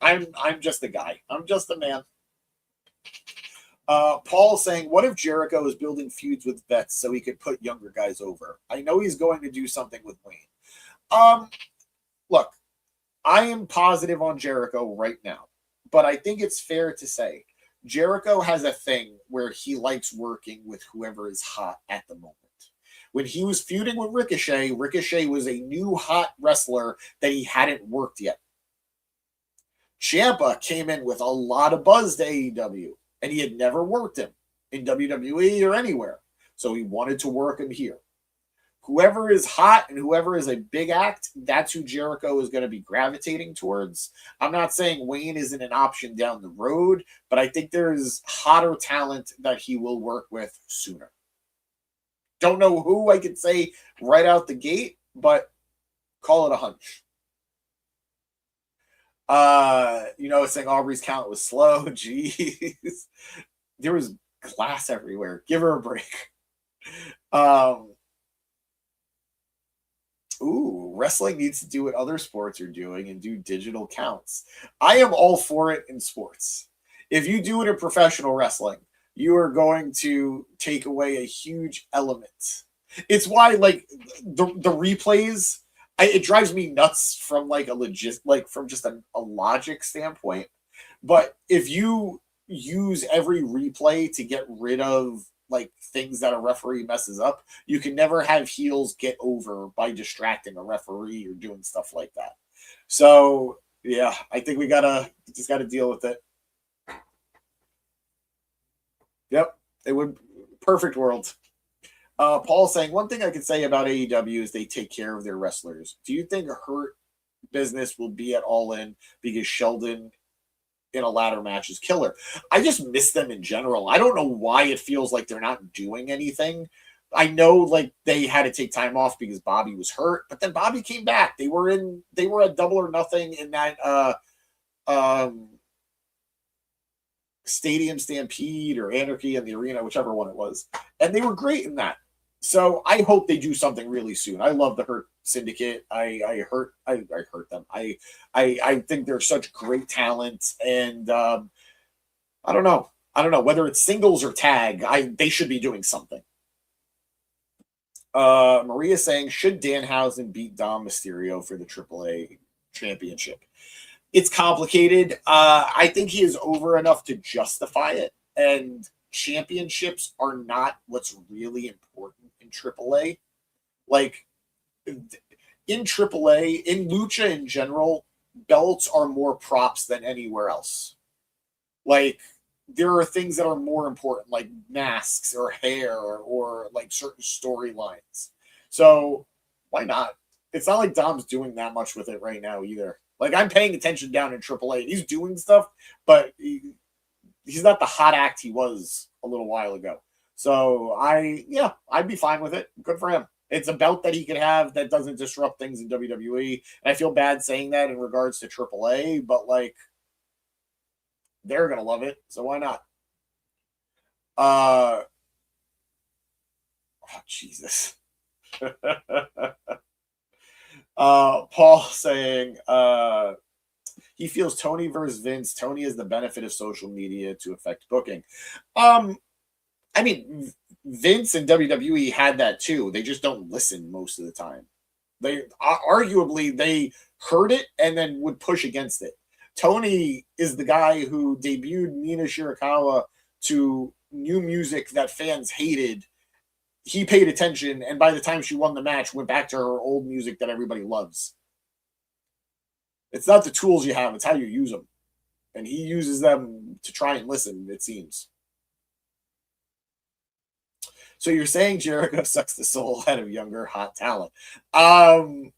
I'm just a guy. I'm just a man. Paul saying, what if Jericho is building feuds with vets so he could put younger guys over? I know he's going to do something with Wayne. Look, I am positive on Jericho right now, but I think it's fair to say Jericho has a thing where he likes working with whoever is hot at the moment. When he was feuding with Ricochet, Ricochet was a new hot wrestler that he hadn't worked yet. Ciampa came in with a lot of buzz to AEW, and he had never worked him in WWE or anywhere, so he wanted to work him here. Whoever is hot and whoever is a big act, that's who Jericho is going to be gravitating towards. I'm not saying Wayne isn't an option down the road, but I think there's hotter talent that he will work with sooner. Don't know who I could say right out the gate, but call it a hunch. Saying Aubrey's count was slow. Jeez. There was glass everywhere. Give her a break. Wrestling needs to do what other sports are doing and do digital counts. I am all for it in sports. If you do it in professional wrestling, you are going to take away a huge element. It's why, like, the replays, it drives me nuts from from just a logic standpoint. But if you use every replay to get rid of like things that a referee messes up, you can never have heels get over by distracting a referee or doing stuff like that. So yeah, I think we just gotta deal with it. Yep, it would perfect world. Paul saying, one thing I could say about AEW is they take care of their wrestlers. Do you think Hurt Business will be at All In because Sheldon in a ladder match is killer? I just miss them in general. I don't know why it feels like they're not doing anything, I know like they had to take time off because Bobby was hurt, but then Bobby came back. They were at Double or Nothing in that Stadium Stampede or Anarchy in the Arena, whichever one it was. And they were great in that. So I hope they do something really soon. I love the Hurt Syndicate. I hurt them. I think they're such great talent, and I don't know whether it's singles or tag. They should be doing something. Maria saying, should Danhausen beat Dom Mysterio for the AAA championship? It's complicated. I think he is over enough to justify it, and championships are not what's really important in AAA. Like in AAA, in Lucha in general, belts are more props than anywhere else. Like there are things that are more important, like masks or hair or like certain storylines. So why not? It's not like Dom's doing that much with it right now either. Like I'm paying attention down in AAA. He's doing stuff, but he's not the hot act he was a little while ago. So I'd be fine with it. Good for him. It's a belt that he could have that doesn't disrupt things in WWE. And I feel bad saying that in regards to AAA, but like they're gonna love it, so why not? Oh Jesus. Paul saying he feels Tony versus Vince. Tony has the benefit of social media to affect booking. I mean, Vince and WWE had that too. They just don't listen most of the time. They arguably they heard it and then would push against it. Tony is the guy who debuted Nina Shirakawa to new music that fans hated. He paid attention, and by the time she won the match, went back to her old music that everybody loves. It's not the tools you have, it's how you use them. And he uses them to try and listen, it seems. So you're saying Jericho sucks the soul out of younger, hot talent. I'm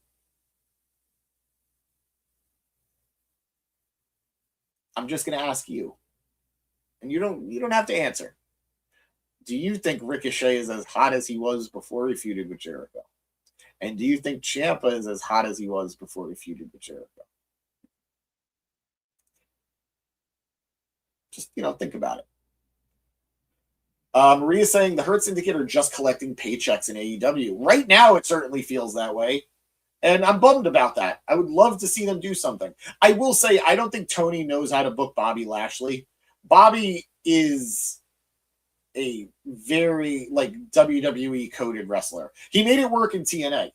just going to ask you, and you don't have to answer. Do you think Ricochet is as hot as he was before he feuded with Jericho? And do you think Ciampa is as hot as he was before he feuded with Jericho? Just, think about it. Maria saying the Hurt Syndicate are just collecting paychecks in AEW. Right now, it certainly feels that way. And I'm bummed about that. I would love to see them do something. I will say, I don't think Tony knows how to book Bobby Lashley. Bobby is a very WWE coded wrestler. He made it work in TNA,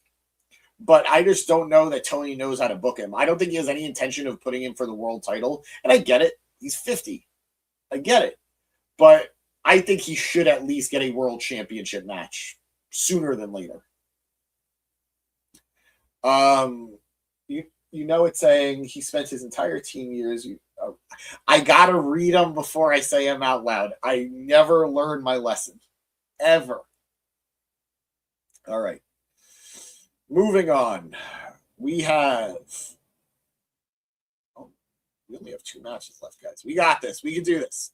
but I just don't know that Tony knows how to book him. I don't think he has any intention of putting him for the world title. And I get it. He's 50. I get it. But I think he should at least get a world championship match sooner than later. It's saying he spent his entire teen years. I gotta read them before I say them out loud. I never learned my lesson, ever. All right, moving on. We only have 2 matches left, guys. We got this. We can do this.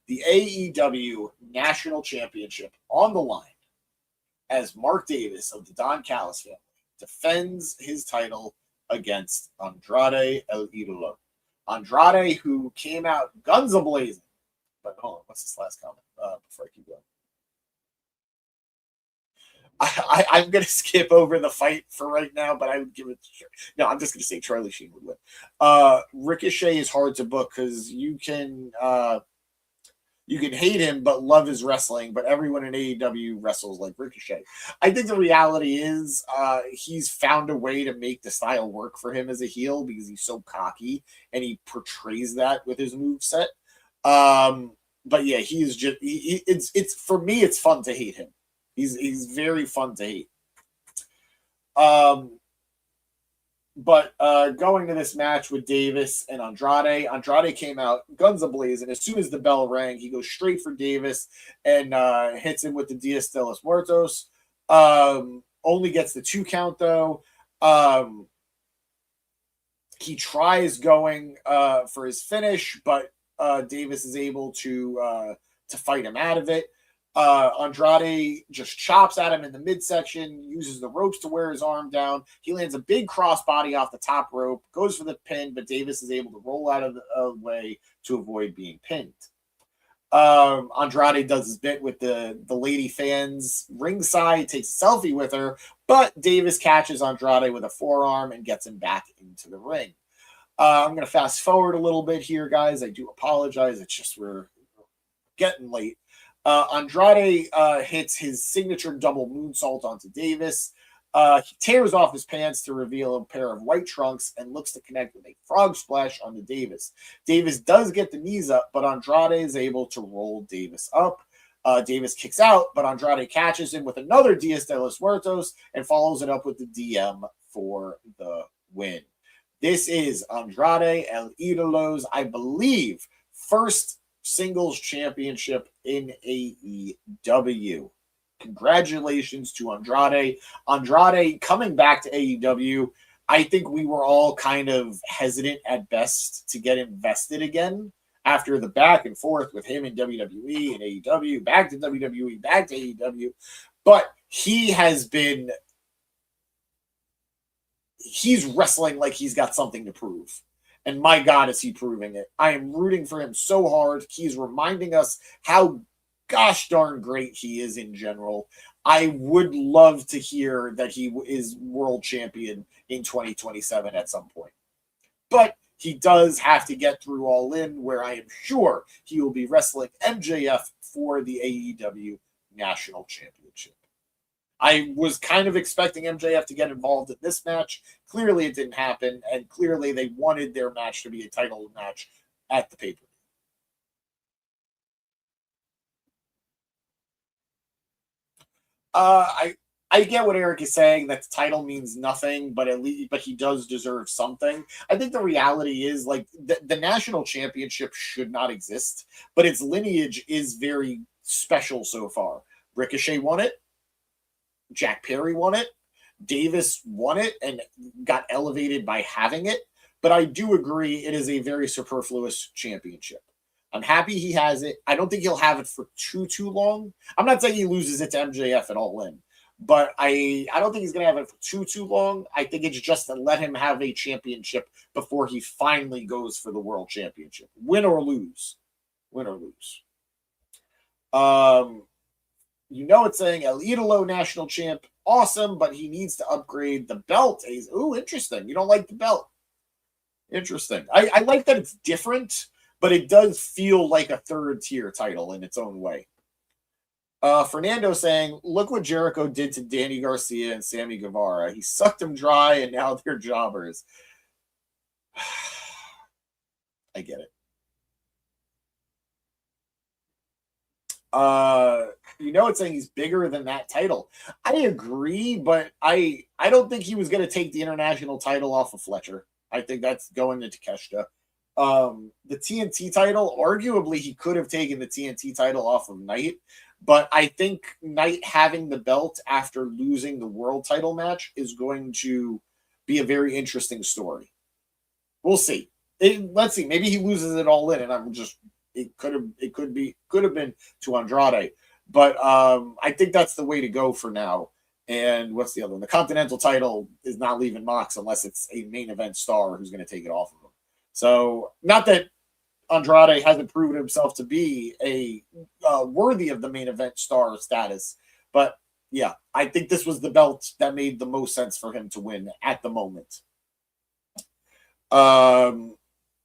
The AEW National Championship on the line as Mark Davis of the Don Callis family defends his title against Andrade El Ídolo. Andrade, who came out guns a-blazing. But hold on, what's this last comment before I keep going? I'm going to skip over the fight for right now, but I would give it to No, I'm just going to say Charlie Sheen would win. Ricochet is hard to book because you can hate him but love his wrestling, but everyone in AEW wrestles like Ricochet. I think the reality is he's found a way to make the style work for him as a heel because he's so cocky and he portrays that with his moveset. But yeah, he is just it's for me it's fun to hate him. He's very fun to hate. But going to this match with Davis and Andrade came out guns a-blazing. As soon as the bell rang, he goes straight for Davis and hits him with the Dias de los Muertos. Only gets the 2 count, though. He tries going for his finish, but Davis is able to fight him out of it. Andrade just chops at him in the midsection, uses the ropes to wear his arm down. He lands a big crossbody off the top rope, goes for the pin, but Davis is able to roll out of the way to avoid being pinned. Andrade does his bit with the lady fans ringside, takes a selfie with her, but Davis catches Andrade with a forearm and gets him back into the ring. I'm going to fast forward a little bit here, guys. I do apologize. It's just we're getting late. Andrade hits his signature double moonsault onto Davis. He tears off his pants to reveal a pair of white trunks and looks to connect with a frog splash onto Davis. Davis does get the knees up, but Andrade is able to roll Davis up. Davis kicks out, but Andrade catches him with another Dias de los Muertos and follows it up with the DM for the win. This is Andrade El Ídolo's, I believe, first singles championship in AEW. Congratulations to Andrade. Andrade coming back to AEW. I think we were all kind of hesitant at best to get invested again after the back and forth with him in WWE and AEW, back to WWE, back to AEW. But he's wrestling like he's got something to prove. And my God, is he proving it. I am rooting for him so hard. He's reminding us how gosh darn great he is in general. I would love to hear that he is world champion in 2027 at some point. But he does have to get through All In, where I am sure he will be wrestling MJF for the AEW National Championship. I was kind of expecting MJF to get involved in this match. Clearly it didn't happen, and clearly they wanted their match to be a title match at the pay-per-view. I get what Eric is saying, that the title means nothing, but he does deserve something. I think the reality is, like, the national championship should not exist, but its lineage is very special so far. Ricochet won it. Jack Perry won it. Davis won it and got elevated by having it. But I do agree it is a very superfluous championship. I'm happy he has it. I don't think he'll have it for too long. I'm not saying he loses it to MJF at All In, but I don't think he's going to have it for too long. I think it's just to let him have a championship before he finally goes for the world championship. Win or lose. Win or lose. It's saying El Ídolo national champ. Awesome, but he needs to upgrade the belt. Ooh, interesting. You don't like the belt. Interesting. I like that it's different, but it does feel like a third tier title in its own way. Fernando saying, look what Jericho did to Danny Garcia and Sammy Guevara. He sucked them dry and now they're jobbers. I get it. It's saying he's bigger than that title. I agree, but I don't think he was going to take the international title off of Fletcher. I think that's going to Takeshita. The TNT title, arguably he could have taken the TNT title off of Knight, but I think Knight having the belt after losing the world title match is going to be a very interesting story. We'll see. Let's see. Maybe he loses it All In, and it could have been to Andrade, but I think that's the way to go for now. And what's the other one? The Continental title is not leaving Mox unless it's a main event star who's going to take it off of him. So, not that Andrade hasn't proven himself to be a worthy of the main event star status, but yeah, I think this was the belt that made the most sense for him to win at the moment.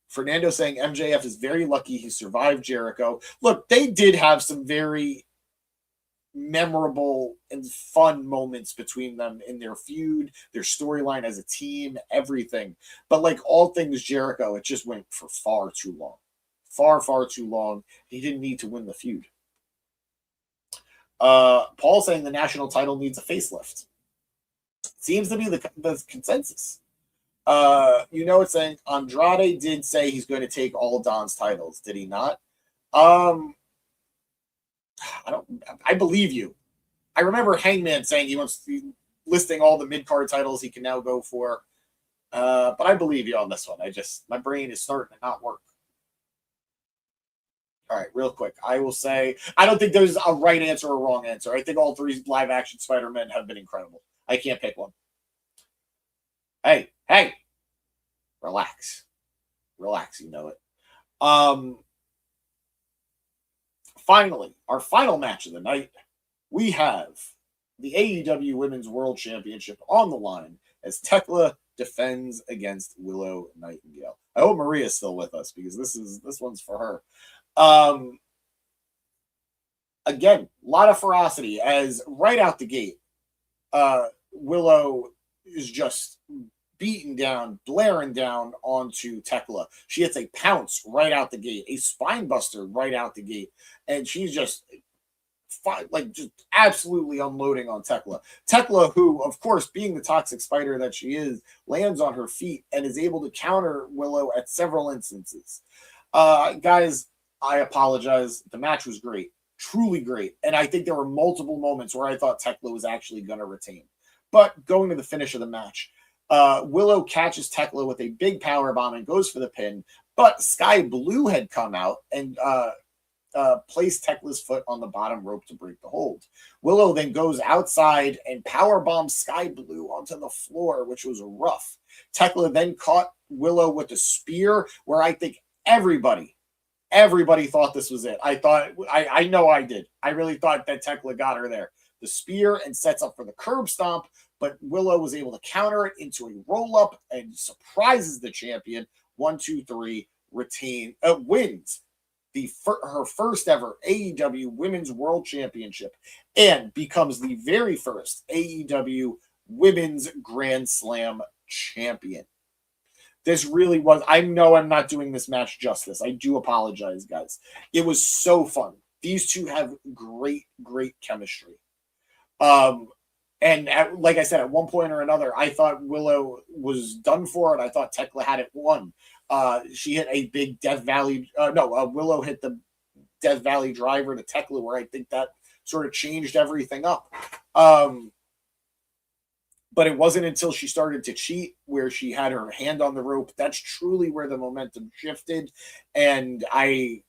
Fernando saying MJF is very lucky he survived Jericho. Look, they did have some very memorable and fun moments between them in their feud, their storyline as a team, everything. But like all things Jericho, it just went for far too long. Far too long. He didn't need to win the feud. Paul saying the national title needs a facelift. Seems to be the consensus. It's saying Andrade did say he's going to take all Don's titles. Did he not? I believe you. I remember Hangman saying he wants to listing all the mid-card titles he can now go for. But I believe you on this one. My brain is starting to not work. All right, real quick. I will say, I don't think there's a right answer or a wrong answer. I think all three live action Spider-Men have been incredible. I can't pick one. Hey, relax. Relax, you know it. Finally, our final match of the night, we have the AEW Women's World Championship on the line as Thekla defends against Willow Nightingale. I hope Maria's still with us because this one's for her. Again, a lot of ferocity as right out the gate, Willow is just beating down, blaring down onto Thekla. She hits a pounce right out the gate, a spine buster right out the gate, and she's just just absolutely unloading on Thekla. Thekla, who, of course, being the toxic spider that she is, lands on her feet and is able to counter Willow at several instances. Guys, I apologize. The match was great, truly great, and I think there were multiple moments where I thought Thekla was actually going to retain. But going to the finish of the match, Willow catches Thekla with a big power bomb and goes for the pin, but Sky Blue had come out and placed Tekla's foot on the bottom rope to break the hold. Willow then goes outside and power bombs Sky Blue onto the floor, which was rough. Thekla then caught Willow with a spear, where I think everybody thought this was it. I know I did. I really thought that Thekla got her there. The spear and sets up for the curb stomp, but Willow was able to counter it into a roll-up and surprises the champion. 1, 2, 3, wins her first ever AEW Women's World Championship and becomes the very first AEW Women's Grand Slam champion. This really was, I know I'm not doing this match justice. I do apologize, guys. It was so fun. These two have great chemistry. And like I said, at one point or another, I thought Willow was done for it. I thought Thekla had it won. She hit a big Willow hit the Death Valley driver to Thekla, where I think that sort of changed everything up. But it wasn't until she started to cheat, where she had her hand on the rope. That's truly where the momentum shifted. And I'm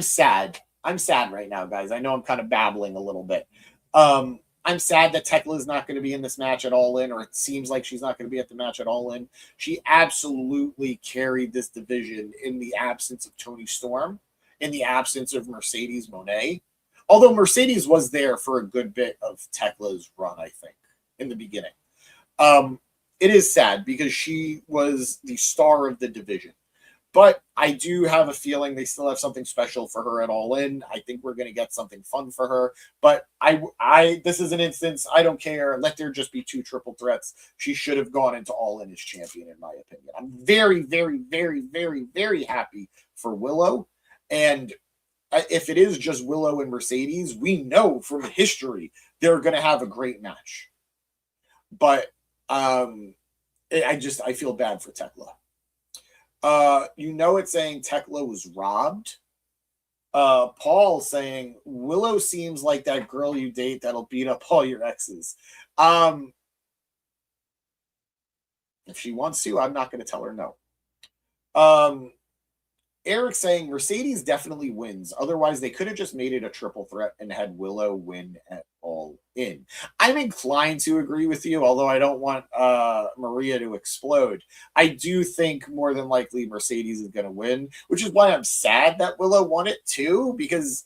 sad. I'm sad right now, guys. I know I'm kind of babbling a little bit. I'm sad that Thekla is not going to be in this match at All In, or it seems like she's not going to be at the match at All In. She absolutely carried this division in the absence of Toni Storm, in the absence of Mercedes Moné. Although Mercedes was there for a good bit of Tekla's run, I think, in the beginning. It is sad because she was the star of the division. But I do have a feeling they still have something special for her at All In. I think we're going to get something fun for her. But this is an instance, I don't care. Let there just be 2 triple threats. She should have gone into All In as champion, in my opinion. I'm very, very, very, very, very happy for Willow. And if it is just Willow and Mercedes, we know from history they're going to have a great match. But I feel bad for Thekla. It's saying Thekla was robbed. Paul saying Willow seems like that girl you date that'll beat up all your exes. If she wants to, I'm not going to tell her no. Eric saying Mercedes definitely wins. Otherwise, they could have just made it a triple threat and had Willow win at All In. I'm inclined to agree with you, although I don't want Maria to explode. I do think more than likely Mercedes is going to win, which is why I'm sad that Willow won it too, because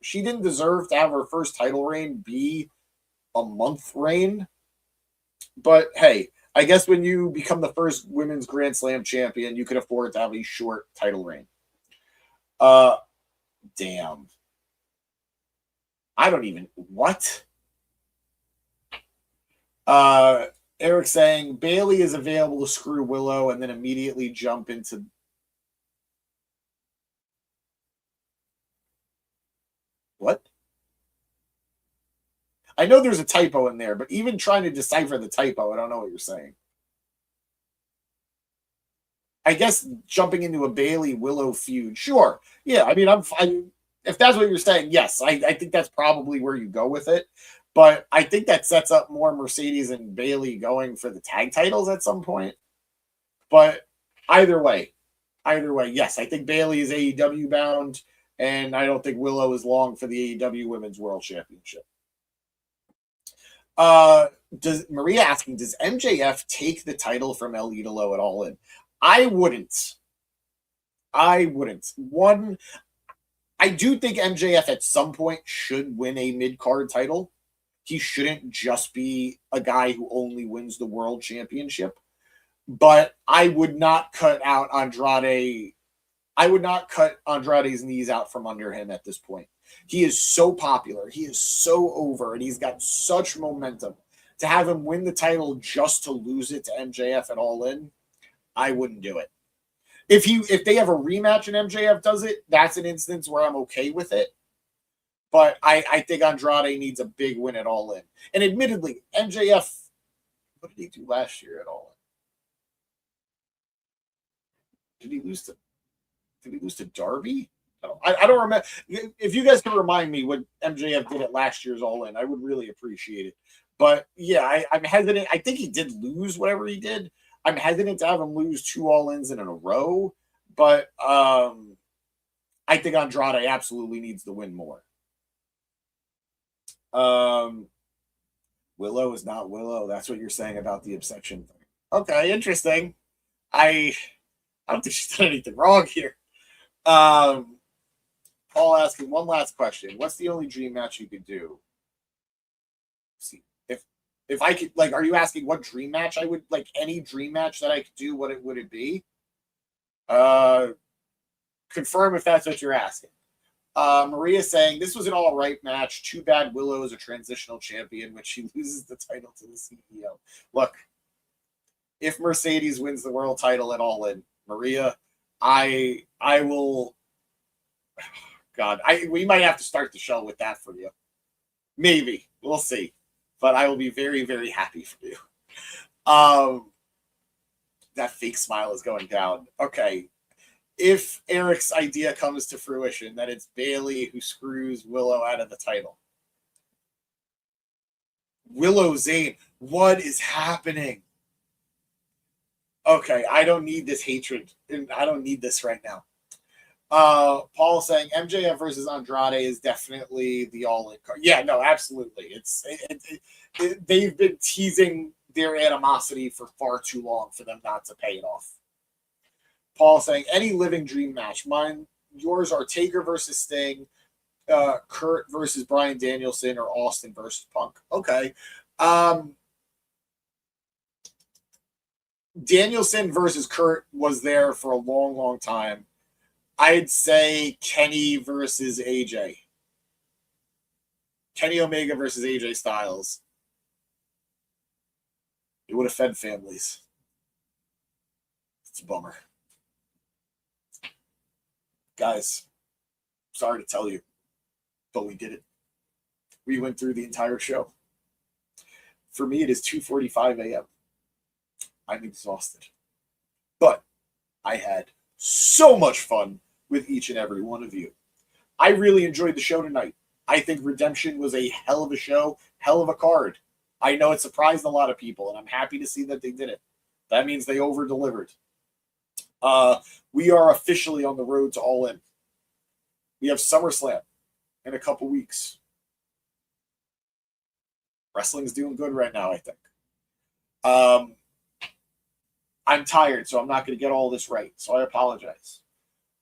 she didn't deserve to have her first title reign be a month reign. But hey, I guess when you become the first women's Grand Slam champion, you can afford to have a short title reign. Damn. I don't even, what? Eric saying Bailey is available to screw Willow and then immediately jump into. What? I know there's a typo in there, but even trying to decipher the typo, I don't know what you're saying. I guess jumping into a Bailey Willow feud, sure. Yeah, I mean, if that's what you're saying, yes, I think that's probably where you go with it. But I think that sets up more Mercedes and Bailey going for the tag titles at some point. But either way, either way, yes, I think Bayley is AEW bound, and I don't think Willow is long for the AEW Women's World Championship. Does Maria asking, does MJF take the title from El Idolo at All In? I wouldn't. One, I do think MJF at some point should win a mid-card title. He shouldn't just be a guy who only wins the world championship. But I would not cut out Andrade. I would not cut Andrade's knees out from under him at this point. He is so popular. He is so over, and he's got such momentum. To have him win the title just to lose it to MJF at All In, I wouldn't do it. If they have a rematch and MJF does it, that's an instance where I'm okay with it. But I think Andrade needs a big win at All In. And admittedly, MJF, what did he do last year at All In? Did he lose to Darby? I don't remember. If you guys can remind me what MJF did at last year's All In, I would really appreciate it. But yeah, I'm hesitant. I think he did lose whatever he did. I'm hesitant to have him lose 2 All-Ins in a row, but I think Andrade absolutely needs to win more. Willow is not Willow. That's what you're saying about the obsession thing. Okay, interesting. I don't think she's done anything wrong here. Paul asking one last question. What's the only dream match you could do? Let's see. If I could, like, are you asking what dream match I would, like, any dream match that I could do, would it be? Confirm if that's what you're asking. Maria saying, this was an all right match. Too bad Willow is a transitional champion when she loses the title to the CEO. Look, if Mercedes wins the world title at All In, Maria, I will, God, we might have to start the show with that for you. Maybe. We'll see. But I will be very, very happy for you. That fake smile is going down. Okay. If Eric's idea comes to fruition, that it's Bayley who screws Willow out of the title. Willow Zane, what is happening? Okay, I don't need this hatred. I don't need this right now. Paul saying MJF versus Andrade is definitely the all-in card. Yeah, no, absolutely. They've been teasing their animosity for far too long for them not to pay it off. Paul saying any living dream match. Yours are Taker versus Sting, Kurt versus Bryan Danielson, or Austin versus Punk. Okay. Danielson versus Kurt was there for a long, long time. I'd say Kenny versus AJ. Kenny Omega versus AJ Styles. It would have fed families. It's a bummer. Guys, sorry to tell you, but we did it. We went through the entire show. For me, it is 2:45 a.m. I'm exhausted. But I had so much fun with each and every one of you. I really enjoyed the show tonight. I think Redemption was a hell of a show, hell of a card. I know it surprised a lot of people, and I'm happy to see that they did it. That means they over-delivered. We are officially on the road to All In. We have SummerSlam in a couple weeks. Wrestling's doing good right now, I think. I'm tired, so I'm not going to get all this right, so I apologize.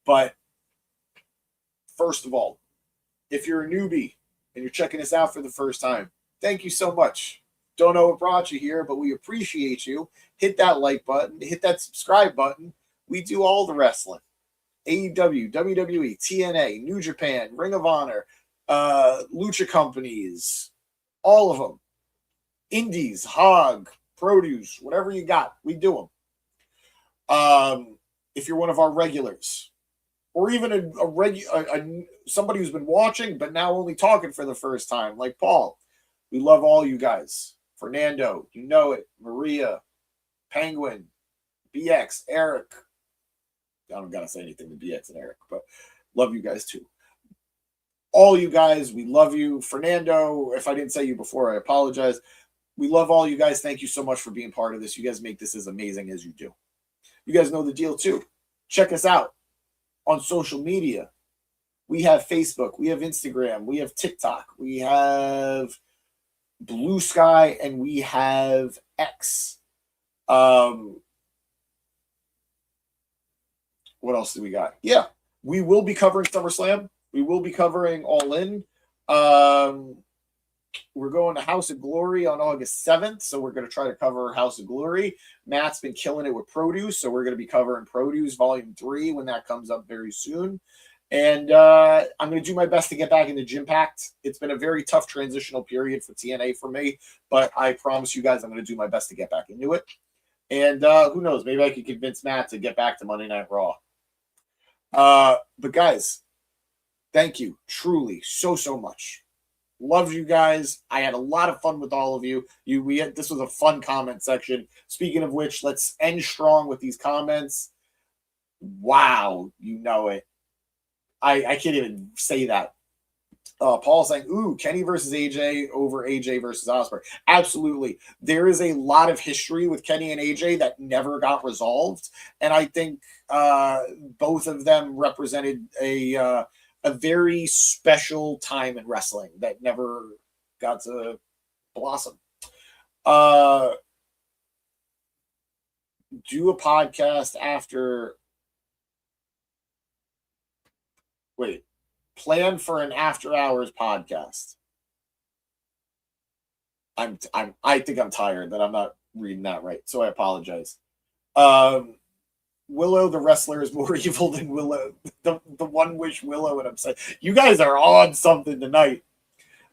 But first of all, if you're a newbie and you're checking us out for the first time, thank you so much. Don't know what brought you here, but we appreciate you. Hit that like button. Hit that subscribe button. We do all the wrestling. AEW, WWE, TNA, New Japan, Ring of Honor, Lucha Companies, all of them. Indies, Hog, Produce, whatever you got, we do them. If you're one of our regulars, or even somebody who's been watching but now only talking for the first time, like Paul, we love all you guys. Fernando, you know it. Maria, Penguin, BX, Eric. I don't gotta say anything to BX and Eric, but love you guys too. All you guys, we love you. Fernando, if I didn't say you before, I apologize. We love all you guys. Thank you so much for being part of this. You guys make this as amazing as you do. You guys know the deal too. Check us out on social media. We have Facebook, we have Instagram, we have TikTok, we have Blue Sky, and we have X. What else do we got? Yeah, we will be covering SummerSlam. We will be covering All In. We're going to House of Glory on August 7th, so we're going to try to cover House of Glory. Matt's been killing it with Produce, so we're going to be covering Produce Volume 3 when that comes up very soon. And I'm going to do my best to get back into Gympact. It's been a very tough transitional period for TNA for me, but I promise you guys I'm going to do my best to get back into it. And who knows, maybe I could convince Matt to get back to Monday Night Raw. But guys, thank you truly so much. Love you guys. I had a lot of fun with all of you. This was a fun comment section. Speaking of which, let's end strong with these comments. Wow, you know it. I can't even say that. Paul saying, ooh, Kenny versus AJ over AJ versus Ospreay. Absolutely. There is a lot of history with Kenny and AJ that never got resolved. And I think both of them represented a very special time in wrestling that never got to blossom. Do a podcast after. Wait, plan for an after hours podcast. I think I'm tired that I'm not reading that right, so I apologize. Willow the wrestler is more evil than Willow, the one wish Willow, and I'm saying you guys are on something tonight.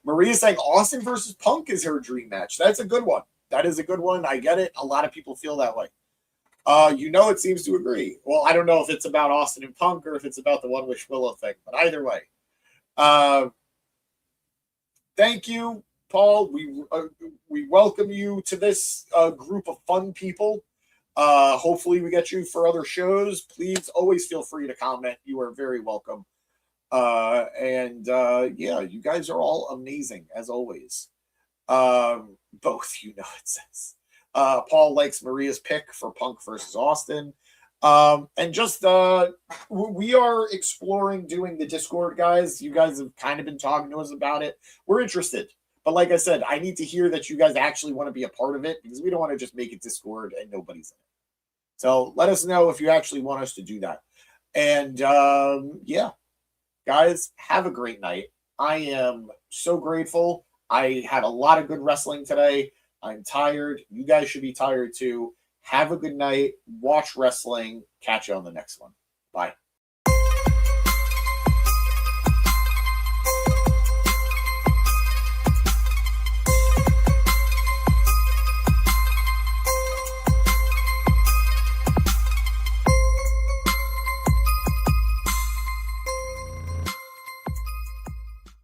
Maria's saying Austin versus Punk is her dream match. That's a good one. That is a good one. I get it. A lot of people feel that way. It seems to agree. Well, I don't know if it's about Austin and Punk or if it's about the One Wish Willow thing, but either way. Thank you, Paul. We welcome you to this group of fun people. Hopefully we get you for other shows. Please always feel free to comment. You are very welcome. You guys are all amazing as always. Both, it says. Paul likes Maria's pick for Punk versus Austin. We are exploring doing the Discord, guys. You guys have kind of been talking to us about it. We're interested. But like I said, I need to hear that you guys actually want to be a part of it because we don't want to just make it Discord and nobody's in it. So let us know if you actually want us to do that. And guys, have a great night. I am so grateful. I had a lot of good wrestling today. I'm tired. You guys should be tired too. Have a good night. Watch wrestling. Catch you on the next one. Bye.